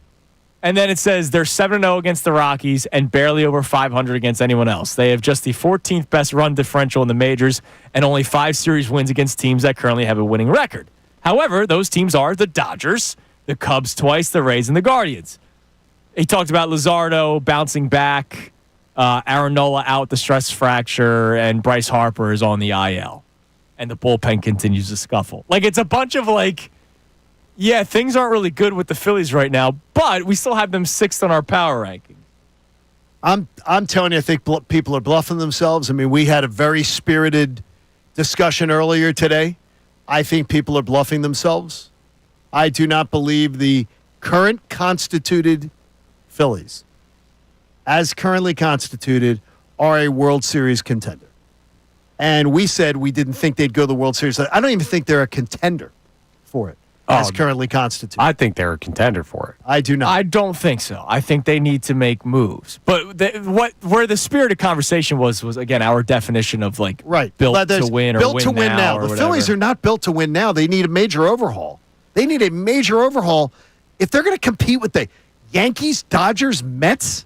And then it says they're 7-0 against the Rockies and barely over 500 against anyone else. They have just the 14th best run differential in the majors and only 5 series wins against teams that currently have a winning record. However, those teams are the Dodgers, the Cubs twice, the Rays, and the Guardians. He talked about Luzardo bouncing back, Aaron Nola out the stress fracture, and Bryce Harper is on the IL. And the bullpen continues to scuffle. Like, it's a bunch of, like, yeah, things aren't really good with the Phillies right now, but we still have them 6th on our power ranking. I'm telling you, I think people are bluffing themselves. I mean, we had a very spirited discussion earlier today. I think people are bluffing themselves. I do not believe the current constituted Phillies, as currently constituted, are a World Series contender. And we said we didn't think they'd go to the World Series. I don't even think they're a contender for it as currently constituted. I think they're a contender for it. I do not. I don't think so. I think they need to make moves. But where the spirit of conversation was again our definition of like built to win or built to win now. The Phillies are not built to win now. They need a major overhaul. They need a major overhaul if they're going to compete with the Yankees, Dodgers, Mets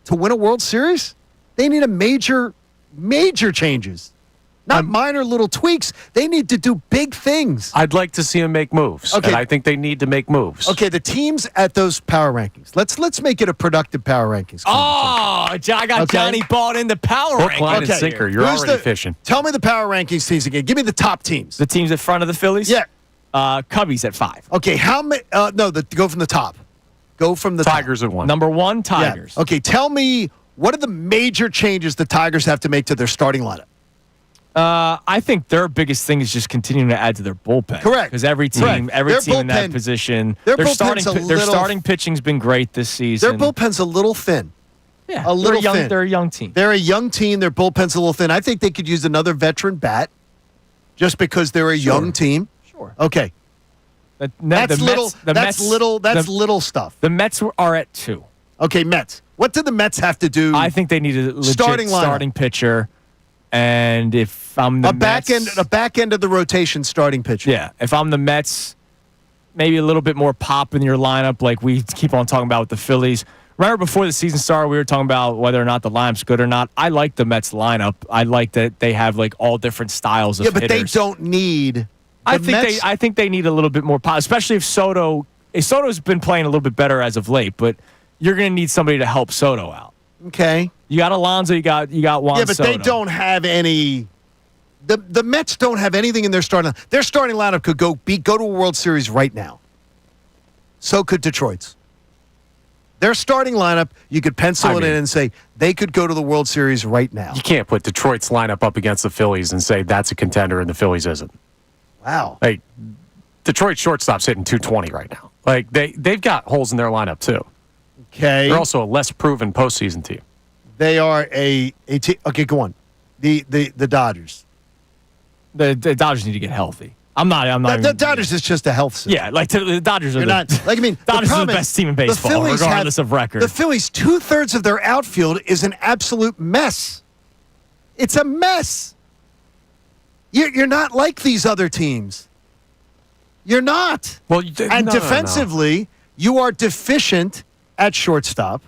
to win a World Series. They need a major changes. Not minor little tweaks. They need to do big things. I'd like to see them make moves. Okay. And I think they need to make moves. Okay, the teams at those power rankings. Let's make it a productive power rankings. I got Johnny bought into power Hook, rankings. line, and sinker. You're Who's already fishing. Tell me the power rankings teams again. Give me the top teams. The teams at front of the Phillies? Yeah. Cubbies at 5. Okay, how many? Go from the top. Go from the Tigers top. at 1. Number 1, Tigers. Yeah. Okay, tell me what are the major changes the Tigers have to make to their starting lineup? I think their biggest thing is just continuing to add to their bullpen. Correct. Because every team in that position, their starting pitching's been great this season. Their bullpen's a little thin. Yeah, a little thin. They're a young team. They're a young team. Their bullpen's a little thin. I think they could use another veteran bat, just because they're a young team. Sure. Okay. That's little stuff. The Mets are at 2. Okay, Mets. What do the Mets have to do? I think they need a legit starting pitcher. And if I'm the back end of the rotation starting pitcher. Yeah. If I'm the Mets, maybe a little bit more pop in your lineup, like we keep on talking about with the Phillies. Remember before the season started, we were talking about whether or not the lineup's good or not. I like the Mets lineup. I like that they have like all different styles of hitters. Yeah, but they don't need. I think they need a little bit more pop, especially if Soto's been playing a little bit better as of late, but you're going to need somebody to help Soto out. Okay. You got Alonso, you got Juan Yeah, but Soto. they don't have any. The Mets don't have anything in their starting lineup. Their starting lineup could go to a World Series right now. So could Detroit's. Their starting lineup, you could pencil it in and say they could go to the World Series right now. You can't put Detroit's lineup up against the Phillies and say that's a contender and the Phillies isn't. Wow. Like, Detroit shortstop's hitting 220 right now. Like, they've got holes in their lineup, too. Okay. They're also a less proven postseason team. They are a team. Okay, go on. The Dodgers. The Dodgers need to get healthy. I'm not. The Dodgers is just a health system. Yeah, like the Dodgers are Dodgers are the best team in baseball, regardless of record. The Phillies, 2/3 of their outfield is an absolute mess. It's a mess. You're not like these other teams. You're not. Well, defensively, you are deficient at shortstop.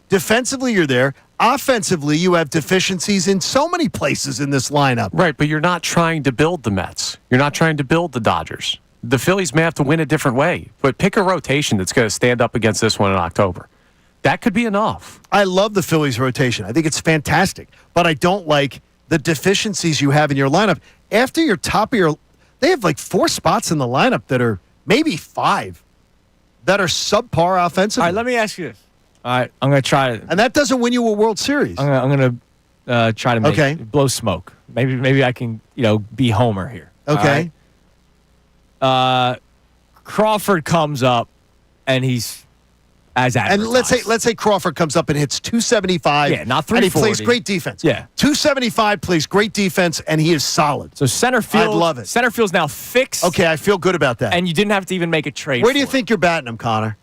Defensively, you're there. Offensively, you have deficiencies in so many places in this lineup. Right, but you're not trying to build the Mets. You're not trying to build the Dodgers. The Phillies may have to win a different way, but pick a rotation that's going to stand up against this one in October. That could be enough. I love the Phillies rotation. I think it's fantastic, but I don't like the deficiencies you have in your lineup. After your top of they have like 4 spots in the lineup that are maybe 5 that are subpar offensively. All right, let me ask you this. All right, I'm going to try it. And that doesn't win you a World Series. I'm going to try to blow smoke. Maybe I can, be Homer here. Okay. Right? Crawford comes up, and he's as advertised. And let's say Crawford comes up and hits 275. Yeah, not 340. And he plays great defense. Yeah. 275, plays great defense, and he is solid. So center field. I love it. Center field's now fixed. Okay, I feel good about that. And you didn't have to even make a trade. Where do you think you're batting him, Connor?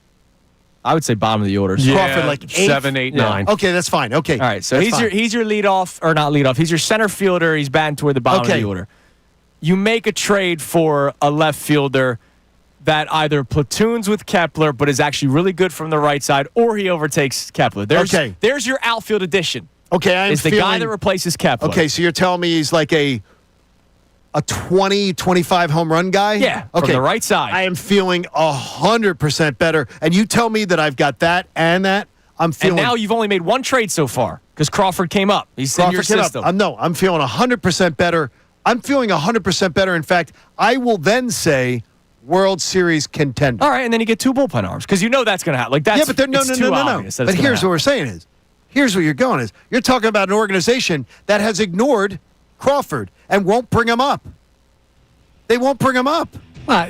I would say bottom of the order. So Crawford like 8? 7, 8, 9. Okay, that's fine. Okay. All right, so he's your leadoff, or not leadoff. He's your center fielder. He's batting toward the bottom of the order. You make a trade for a left fielder that either platoons with Kepler but is actually really good from the right side, or he overtakes Kepler. There's your outfield addition. Okay, it's the guy that replaces Kepler. Okay, so you're telling me he's like a 20, 25 home run guy? Yeah, okay. From the right side. I am feeling 100% better. And you tell me that I've got that and that. I'm feeling. And now you've only made one trade so far because Crawford came up. He's in your system. I'm feeling 100% better. I'm feeling 100% better. In fact, I will then say World Series contender. All right, and then you get 2 bullpen arms because that's going to happen. Like that's but no. But here's what we're saying is, here's where you're going is, you're talking about an organization that has ignored Crawford and won't bring him up. They won't bring him up. Well,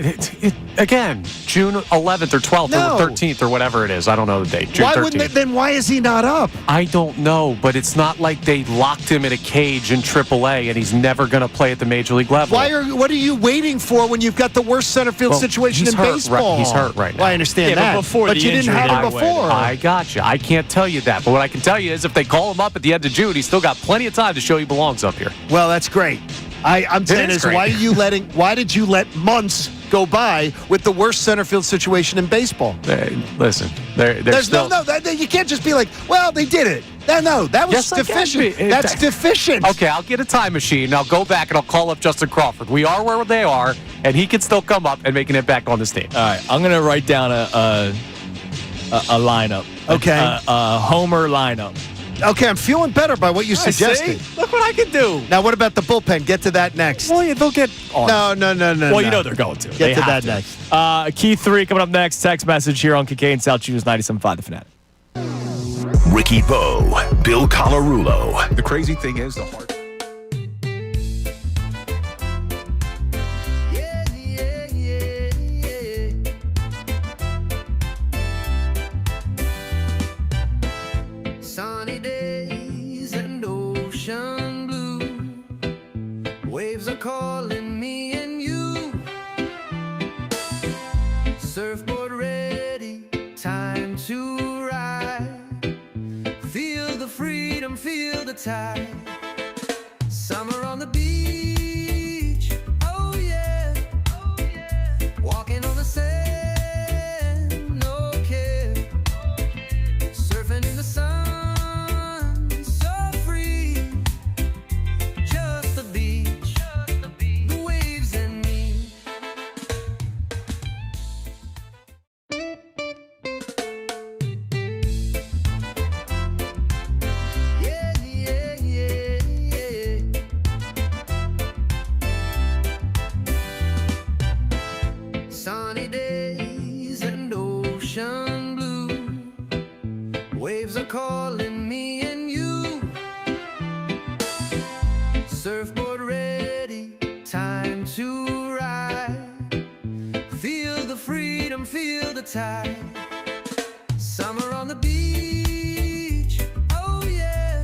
again, June 11th or 12th No. or 13th or whatever it is. I don't know the date. June Why 13th. wouldn't they, then why is he not up? I don't know, but it's not like they locked him in a cage in AAA and he's never going to play at the major league level. What are you waiting for when you've got the worst center field situation he's in hurt, baseball? Right, he's hurt right now. Well, I understand that. But before but the you didn't injury, have it they before. I got you. I can't tell you that. But what I can tell you is if they call him up at the end of June, he's still got plenty of time to show he belongs up here. Well, that's great. I'm saying is is great. why did you let months go by with the worst center field situation in baseball? Listen, There's still, you can't just be like, well, they did it. No, that was Yes, I can deficient. be. That's deficient. Okay, I'll get a time machine. I'll go back and I'll call up Justin Crawford. We are where they are, and he can still come up and making it back on this team. All right, I'm going to write down a lineup. Okay. A homer lineup. Okay, I'm feeling better by what you suggested. See? Look what I can do. Now, what about the bullpen? Get to that next. Well, yeah, they'll get on. No. Well, you know they're going to. Get to that next. Key 3 coming up next. Text message here on Kincade Salciunas 97.5 The Fanatic. Ricky Bo, Bill Colarulo. The crazy thing is, the heart. Sunny days and ocean blue. Waves are calling me and you. Surfboard ready, time to ride. Feel the freedom, feel the tide. Summer on the beach, oh yeah. Walking on the sand, no care. Surfing in the sun, so free. Just the beach, the waves and me. Yeah. Sunny days and ocean blue. Waves are calling me and you. Surfboard ready, time to ride. Feel the freedom, feel the tide. Summer on the beach, oh yeah.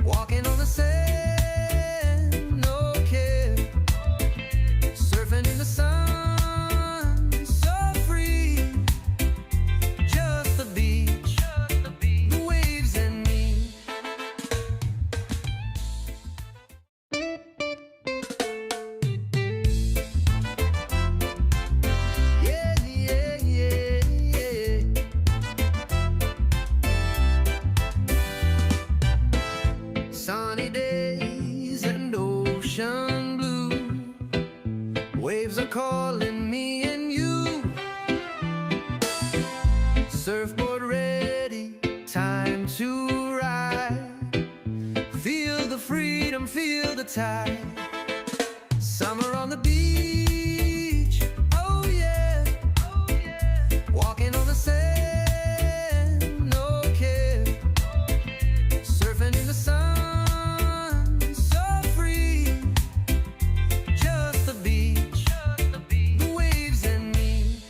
Walking on the sand, no care. Surfing in the sun, so free. Just the beach, the waves and me. Yeah. Sunny days and ocean blue. Waves are calling me and you. Surfboard ready, time to ride. Feel the freedom, feel the tide. Summer on the beach, oh yeah. Walking on the sand, no care. Surfing in the sun, so free. Just the beach, the waves and me.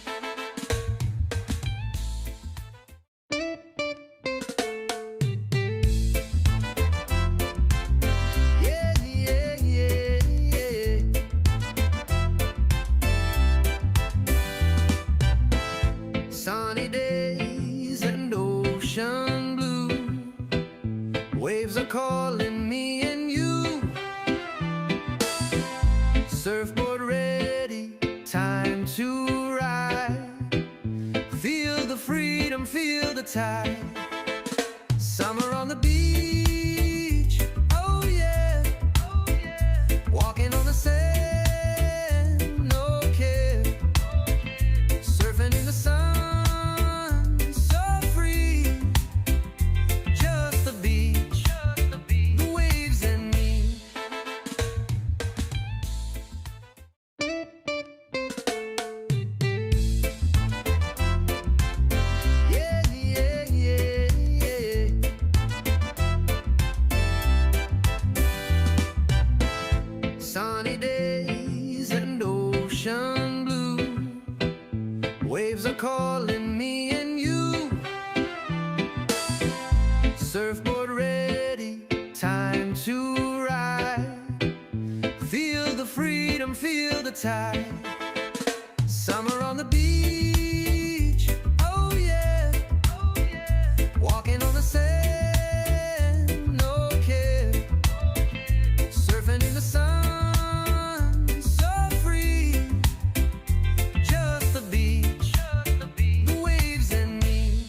Yeah. Sunny days and ocean blue. Waves are calling me and you. Surfboard ready, time to ride. Feel the freedom, feel the tide. Summer on the beach, oh yeah. Walking on the sand, no care. Surfing in the sun, so free. Just the beach, the waves and me. Yeah. calling me and you. Surfboard ready, time to ride. Feel the freedom, feel the tide. Summer on the beach, oh yeah, oh yeah. Walking on the sand, no care. Surfing in the sun, so free. Just the beach, the waves and me.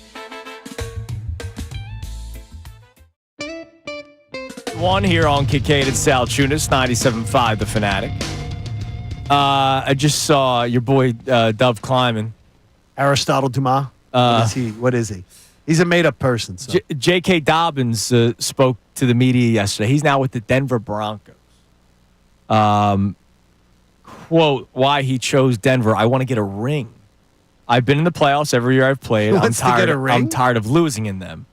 One here on Kincade Salciunas, 97.5 The Fanatic. I just saw your boy Dove Kleiman. Aristotle Dumas. What is he? He's a made-up person. So. J.K. Dobbins spoke to the media yesterday. He's now with the Denver Broncos. Quote, why he chose Denver, I want to get a ring. I've been in the playoffs every year I've played. I'm tired of losing in them.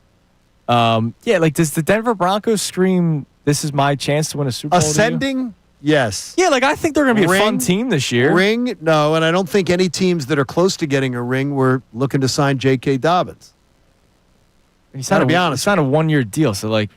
Yeah, like, does the Denver Broncos scream, this is my chance to win a Super Bowl? Ascending? Yes. Yeah, like, I think they're going to be a fun team this year. Ring? No, and I don't think any teams that are close to getting a ring were looking to sign J.K. Dobbins. He's not, it's not a one-year deal, so, like...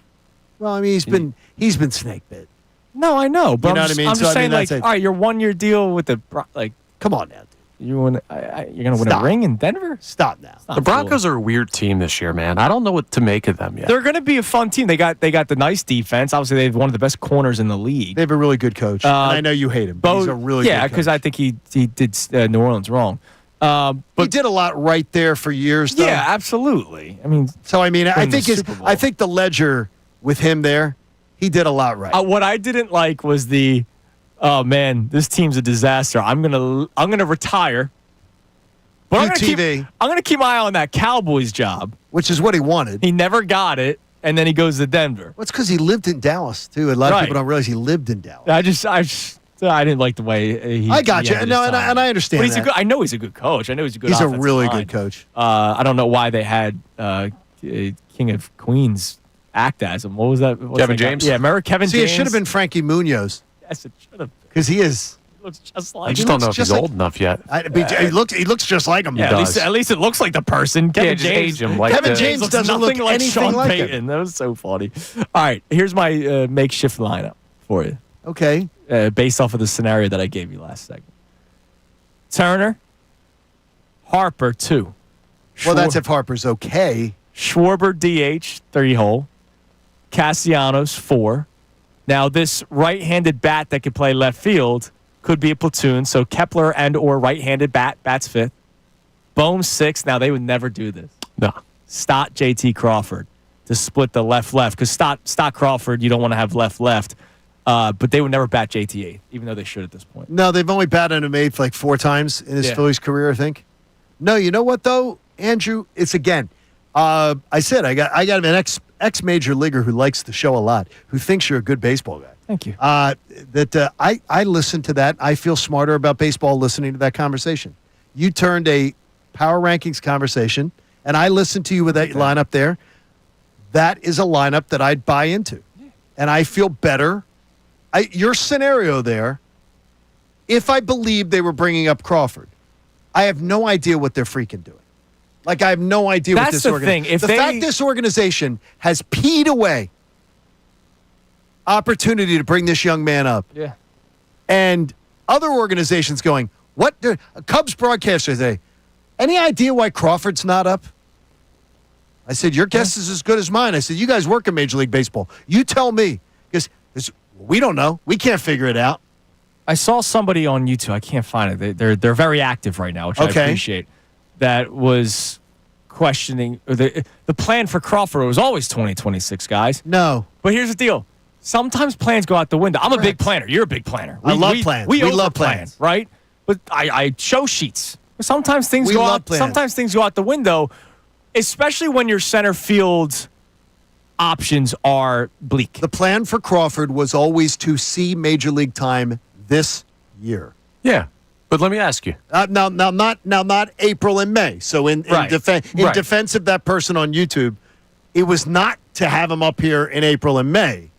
Well, I mean, he's been snake bit. No, I know, but you know what I mean? I'm just saying, like, all right, your one-year deal with the... Like, come on now, dude. You're going to win a ring in Denver? Stop now. The Broncos are a weird team this year, man. I don't know what to make of them yet. They're going to be a fun team. They got the nice defense. Obviously, they have one of the best corners in the league. They have a really good coach. And I know you hate him, but he's a really good coach. Yeah, because I think he did New Orleans wrong. But he did a lot right there for years, though. Yeah, absolutely. I mean, I think the ledger with him there, he did a lot right. What I didn't like was oh man, this team's a disaster. I'm gonna retire. But I'm gonna keep my eye on that Cowboys job, which is what he wanted. He never got it, and then he goes to Denver. Well, it's because he lived in Dallas too. A lot of people don't realize he lived in Dallas. I didn't like the way he. I got you. No, and I understand. But I know he's a good coach. I know he's a good. He's a really good coach. I don't know why they had King of Queens act as him. What was that? Kevin James. Yeah, remember Kevin James? It should have been Frankie Munoz. Yes, it should have. Because he is. He looks just like. I just don't know if he's old enough yet. He looks just like him. Yeah, at least it looks like the person. Kevin James. Age him Kevin James doesn't look like anything Sean like Payton. him. That was so funny. All right, here's my makeshift lineup for you. Okay. Based off of the scenario that I gave you last segment. Turner, Harper 2. Well, that's if Harper's okay. Schwarber DH 3-hole. Castellanos 4. Now this right-handed bat that could play left field could be a platoon. So Kepler and or right-handed bats 5th. Bohm 6th. Now they would never do this. No. Stott JT Crawford to split the left because Stott Crawford you don't want to have left. But they would never bat JT 8th, even though they should at this point. No, they've only batted him 8th like 4 times in his Phillies career, I think. No, you know what though, Andrew? It's again. I said I got an ex major leaguer who likes the show a lot, who thinks you're a good baseball guy. Thank you. I listen to that. I feel smarter about baseball listening to that conversation. You turned a power rankings conversation, and I listened to you with that lineup there. That is a lineup that I'd buy into, and I feel better. Your scenario there, if I believe they were bringing up Crawford, I have no idea what they're freaking doing. Like, I have no idea what this organization... That's the thing. The fact this organization has peed away opportunity to bring this young man up. Yeah. And other organizations going, what? Cubs broadcaster say, any idea why Crawford's not up? I said, your guess is as good as mine. I said, you guys work in Major League Baseball. You tell me. Because we don't know. We can't figure it out. I saw somebody on YouTube. I can't find it. They're very active right now, which I appreciate. That was questioning the plan for Crawford was always 2026, guys. No. But here's the deal. Sometimes plans go out the window. I'm a big planner. You're a big planner. I love plans. We love plans, right? But I show sheets. Sometimes things go out. Sometimes things go out the window, especially when your center field options are bleak. The plan for Crawford was always to see Major League time this year. Yeah. But let me ask you. Now, not April and May. So in defense of that person on YouTube, it was not to have him up here in April and May,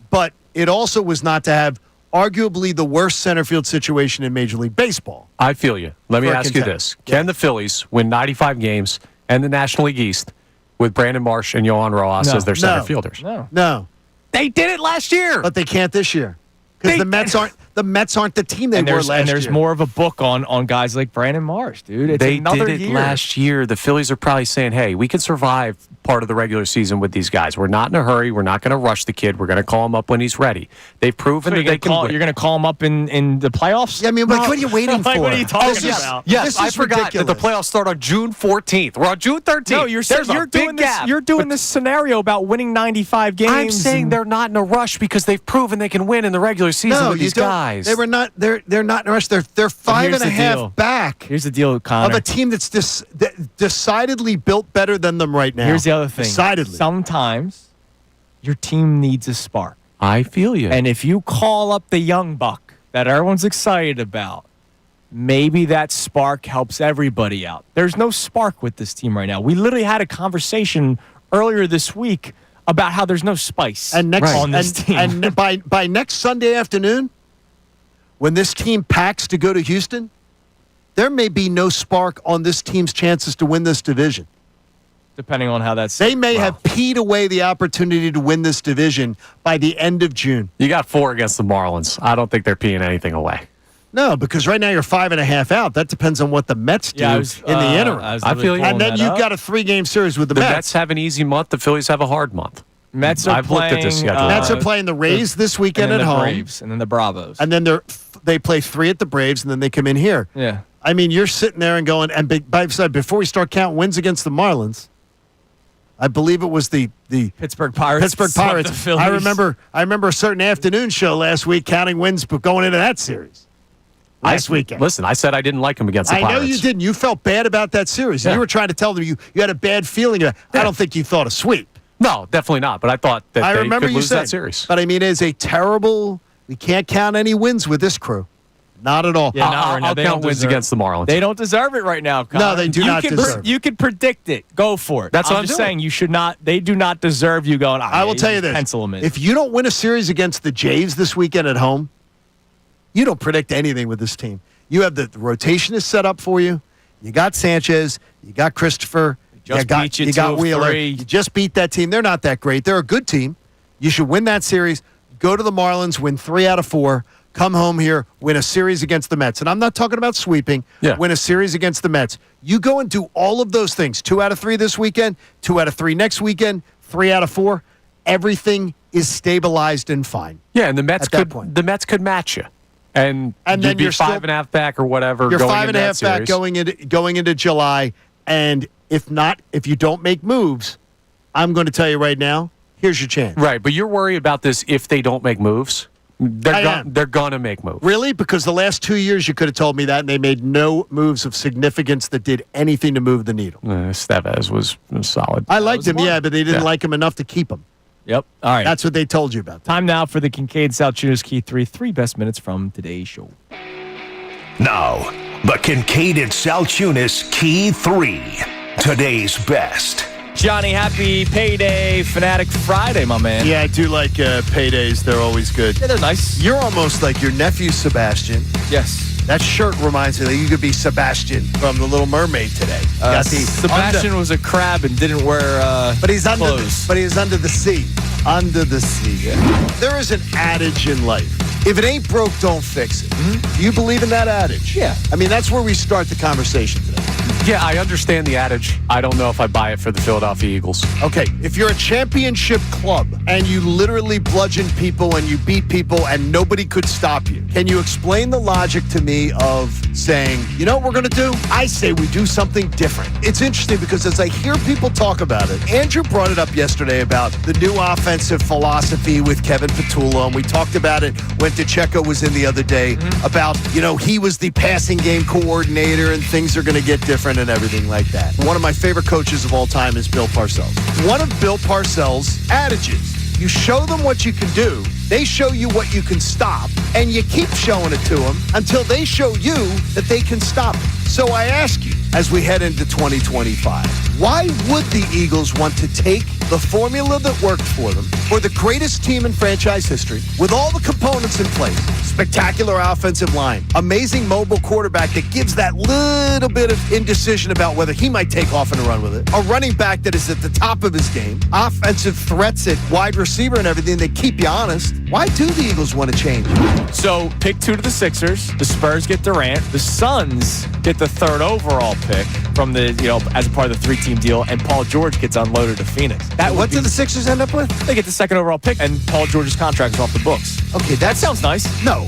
but it also was not to have arguably the worst center field situation in Major League Baseball. I feel you. Let me For a ask you contender. this. Can the Phillies win 95 games and the National League East with Brandon Marsh and Yohan Rojas as their center fielders? No. They did it last year. But they can't this year. Because the Mets aren't the team they were last year. And there's more of a book on guys like Brandon Marsh, dude. It's they another did it year. last year. The Phillies are probably saying, hey, we can survive part of the regular season with these guys. We're not in a hurry. We're not going to rush the kid. We're going to call him up when he's ready. They've proven that they can win. You're going to call him up in the playoffs? Yeah, I mean, like, what are you waiting like, for? what are you talking about? Yes, I forgot that the playoffs start on June 14th. We're on June 13th. No, you're doing this scenario about winning 95 games. I'm saying they're not in a rush because they've proven they can win in the regular season with these guys. They were not. They're not in a rush. They're 5.5 back. Here's the deal, Connor. Of a team that's decidedly built better than them right now. Here's the other thing. Decidedly. Sometimes your team needs a spark. I feel you. And if you call up the young buck that everyone's excited about, maybe that spark helps everybody out. There's no spark with this team right now. We literally had a conversation earlier this week about how there's no spice on this team. And by next Sunday afternoon, when this team packs to go to Houston, there may be no spark on this team's chances to win this division. Depending on how that's... They may have peed away the opportunity to win this division by the end of June. You got 4 against the Marlins. I don't think they're peeing anything away. No, because right now you're 5.5 out. That depends on what the Mets do in the interim. I feel you. And then you've got a 3-game series with the Mets. Mets. The Mets have an easy month. The Phillies have a hard month. Mets are I've looked at this schedule. Mets are playing the Rays this weekend at home. Braves, and then the Bravos. And then they play 3 at the Braves, and then they come in here. Yeah. I mean, you're sitting there and going, and before we start counting wins against the Marlins, I believe it was the Pittsburgh Pirates. Pittsburgh Pirates. I remember a certain afternoon show last week counting wins going into that series. Last weekend. Listen, I said I didn't like him against the Pirates. I know you didn't. You felt bad about that series. Yeah. You were trying to tell them you had a bad feeling about it. I don't think you thought a sweep. No, definitely not. But I thought that I they remember could you lose said, that series. But I mean, it's a terrible. We can't count any wins with this crew. Not at all. Yeah, I'll count wins against the Marlins. They don't deserve it right now, Connor. No, they do not deserve it. You can predict it. Go for it. That's what I'm just doing. saying. You should not. They do not deserve you going. I will tell you this: pencil them in. if you don't win a series against the Jays this weekend at home, you don't predict anything with this team. You have the rotation is set up for you. You got Sanchez. You got Christopher. Just beat you got 2 of Wheeler. 3. You just beat that team. They're not that great. They're a good team. You should win that series. Go to the Marlins, win 3 out of 4. Come home here, win a series against the Mets. And I'm not talking about sweeping. Yeah. Win a series against the Mets. You go and do all of those things. 2 out of 3 this weekend, 2 out of 3 next weekend, 3 out of 4. Everything is stabilized and fine. Yeah, and the Mets At that point. the Mets could match you. And then you'd be you're still- 5.5 back or whatever. You're going 5.5 into back going into July. And if you don't make moves, I'm going to tell you right now, here's your chance. Right, but you're worried about this if they don't make moves. They're going to make moves. Really? Because the last 2 years you could have told me that, and they made no moves of significance that did anything to move the needle. Estevez was solid. I liked him, but they didn't Yeah. like him enough to keep him. Yep. All right. That's what they told you about. Time now for the Kincade Salciunas Key 3 best minutes from today's show. Now, the Kincade Salciunas Key 3. Today's best. Johnny, happy payday, Fanatic Friday, my man. Yeah, I do like paydays. They're always good. Yeah, they're nice. You're almost like your nephew, Sebastian. Yes. That shirt reminds me that you could be Sebastian from The Little Mermaid today. Got the Sebastian was a crab and didn't wear but he's under clothes. but he's under the sea. Under the sea. Yeah. There is an adage in life. If it ain't broke, don't fix it. Mm-hmm. Do you believe in that adage? Yeah. I mean, that's where we start the conversation today. Yeah, I understand the adage. I don't know if I buy it for the Philadelphia Eagles. Okay, if you're a championship club and you literally bludgeon people and you beat people and nobody could stop you, can you explain the logic to me of saying, you know what we're going to do? I say we do something different. It's interesting because as I hear people talk about it, Andrew brought it up yesterday about the new offensive philosophy with Kevin Petullo, and we talked about it when DeCecco was in the other day about, he was the passing game coordinator and things are going to get different and everything like that. One of my favorite coaches of all time is Bill Parcells. One of Bill Parcells' adages, you show them what you can do, they show you what you can stop, and you keep showing it to them until they show you that they can stop it. So I ask you, as we head into 2025, why would the Eagles want to take the formula that worked for them, for the greatest team in franchise history, with all the components in place, spectacular offensive line, amazing mobile quarterback that gives that little bit of indecision about whether he might take off and run with it, a running back that is at the top of his game, offensive threats at wide receiver and everything that keep you honest. Why do the Eagles want to change? So pick 2 to the Sixers. The Spurs get Durant. The Suns get the 3rd overall pick from the, as a part of the 3-team deal, and Paul George gets unloaded to Phoenix. What did the Sixers end up with? They get the 2nd overall pick, and Paul George's contract is off the books. Okay, That sounds nice. No,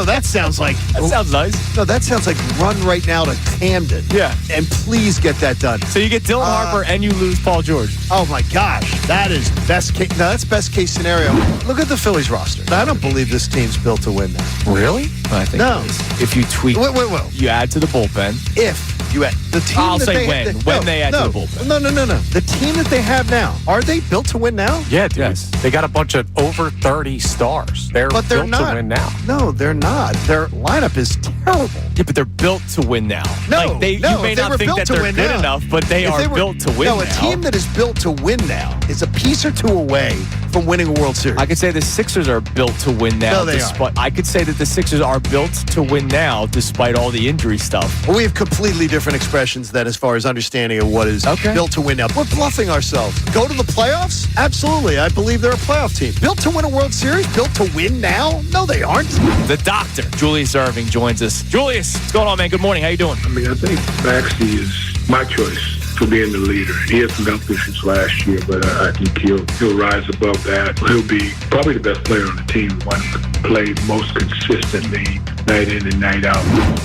that sounds like That sounds nice. no, that sounds like run right now to Camden. Yeah. And please get that done. So you get Dylan Harper and you lose Paul George. Oh my gosh, that is best case. No, that's best case scenario. Look at the Phillies roster. I don't believe this team's built to win now. Really? I think No. it is. If you tweak, Wait. you add to the bullpen. If you add the team, I'll that say they when they add to the bullpen. No. The team that they have now, are they built to win now? Yeah, dude. Yes. They got a bunch of over 30 stars. They're But they're built not. to win now. No, they're not. Their lineup is terrible. Yeah, but they're built to win now. No, you may if they not were think built that to they're win good now. enough, but they If are were- built to win No, now. a team that is built to win now is a piece or 2 away from winning a World Series. I could say the Sixers are built to win now. No, they despite, I could say that the Sixers are built to win now, despite all the injury stuff. We have completely different expressions then as far as understanding of what is built to win now. We're bluffing ourselves. Go to the playoffs? Absolutely. I believe they're a playoff team. Built to win a World Series? Built to win now? No, they aren't. The doctor, Julius Erving, joins us. Julius, what's going on, man? Good morning. How you doing? I mean, I think Maxey is my choice for being the leader. He had some health issues last year, but I think he'll rise above that. He'll be probably the best player on the team, the one that played most consistently night in and night out.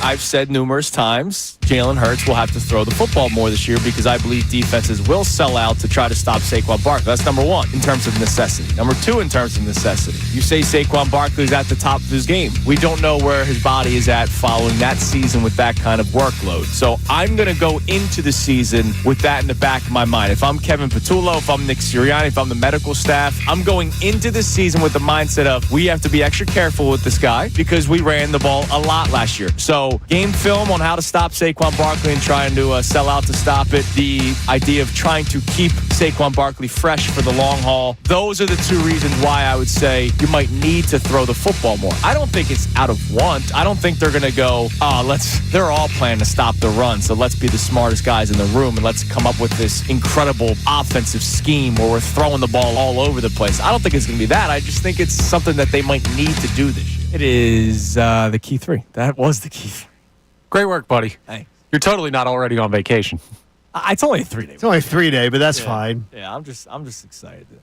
I've said numerous times, Jalen Hurts will have to throw the football more this year because I believe defenses will sell out to try to stop Saquon Barkley. That's number 1 in terms of necessity. Number 2 in terms of necessity. You say Saquon Barkley's at the top of his game. We don't know where his body is at following that season with that kind of workload. So I'm going to go into the season with that in the back of my mind. If I'm Kevin Patullo, if I'm Nick Sirianni, if I'm the medical staff, I'm going into the season with the mindset of we have to be extra careful with this guy because we ran the ball a lot last year. So game film on how to stop Saquon Barkley and trying to sell out to stop it. The idea of trying to keep Saquon Barkley fresh for the long haul. Those are the 2 reasons why I would say you might need to throw the football more. I don't think it's out of want. I don't think they're going to go, they're all planning to stop the run. So let's be the smartest guys in the room and let's come up with this incredible offensive scheme where we're throwing the ball all over the place. I don't think it's going to be that. I just think it's something that they might need to do this year. It is the key 3. That was the key 3. Great work, buddy. Thanks. You're totally not already on vacation. It's only a 3-day. It's only a 3-day, but that's fine. Yeah, I'm just excited to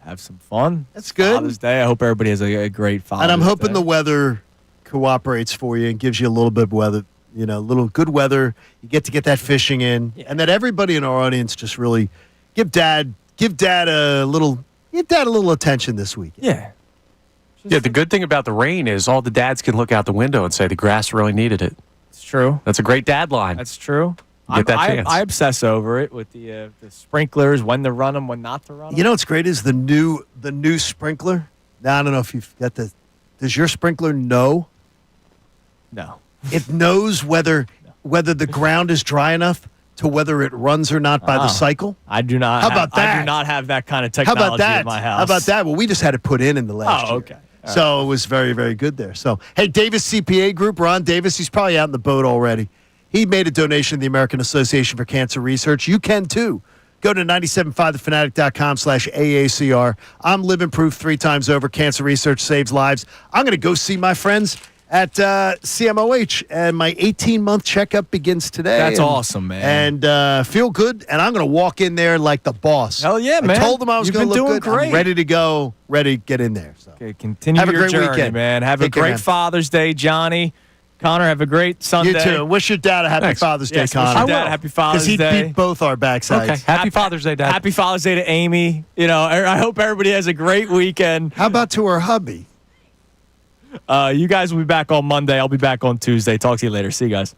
have some fun. That's good. Father's Day. I hope everybody has a great Father's Day. And I'm hoping the weather cooperates for you and gives you a little bit of weather, little good weather. You get to get that fishing in, and that everybody in our audience just really give dad a little attention this week. Yeah. Yeah, the good thing about the rain is all the dads can look out the window and say the grass really needed it. It's true. That's a great dad line. That's true. Get that chance. I obsess over it with the sprinklers, when to run them, when not to run them. You know what's great is the new sprinkler. Now I don't know if you've got the. Does your sprinkler know? No. It knows whether the ground is dry enough to whether it runs or not by the cycle. I do not. How about that? I do not have that kind of How technology about that? in my house. How about that? Well, we just had it put in the last year. Okay. So it was very, very good there. So, hey, Davis CPA Group, Ron Davis, he's probably out in the boat already. He made a donation to the American Association for Cancer Research. You can, too. Go to 975thefanatic.com/AACR. I'm living proof 3 times over. Cancer research saves lives. I'm going to go see my friends at CMOH, and my 18-month checkup begins today. That's awesome, man. And feel good, and I'm going to walk in there like the boss. Hell yeah, man. I told them I was You've going to been look doing good. great. I'm ready to go, ready to get in there. So. Okay, continue Have a your great journey, weekend. man. Have Take a care, great man. Father's Day, Johnny. Connor, have a great Sunday. You too. Wish your dad a happy Father's Day, Yes, wish Connor. your dad a happy Father's Because Day. he beat both our backsides. Okay. Happy Father's Day, Dad. Happy Father's Day to Amy. I hope everybody has a great weekend. How about to her hubby? You guys will be back on Monday. I'll be back on Tuesday. Talk to you later. See you guys.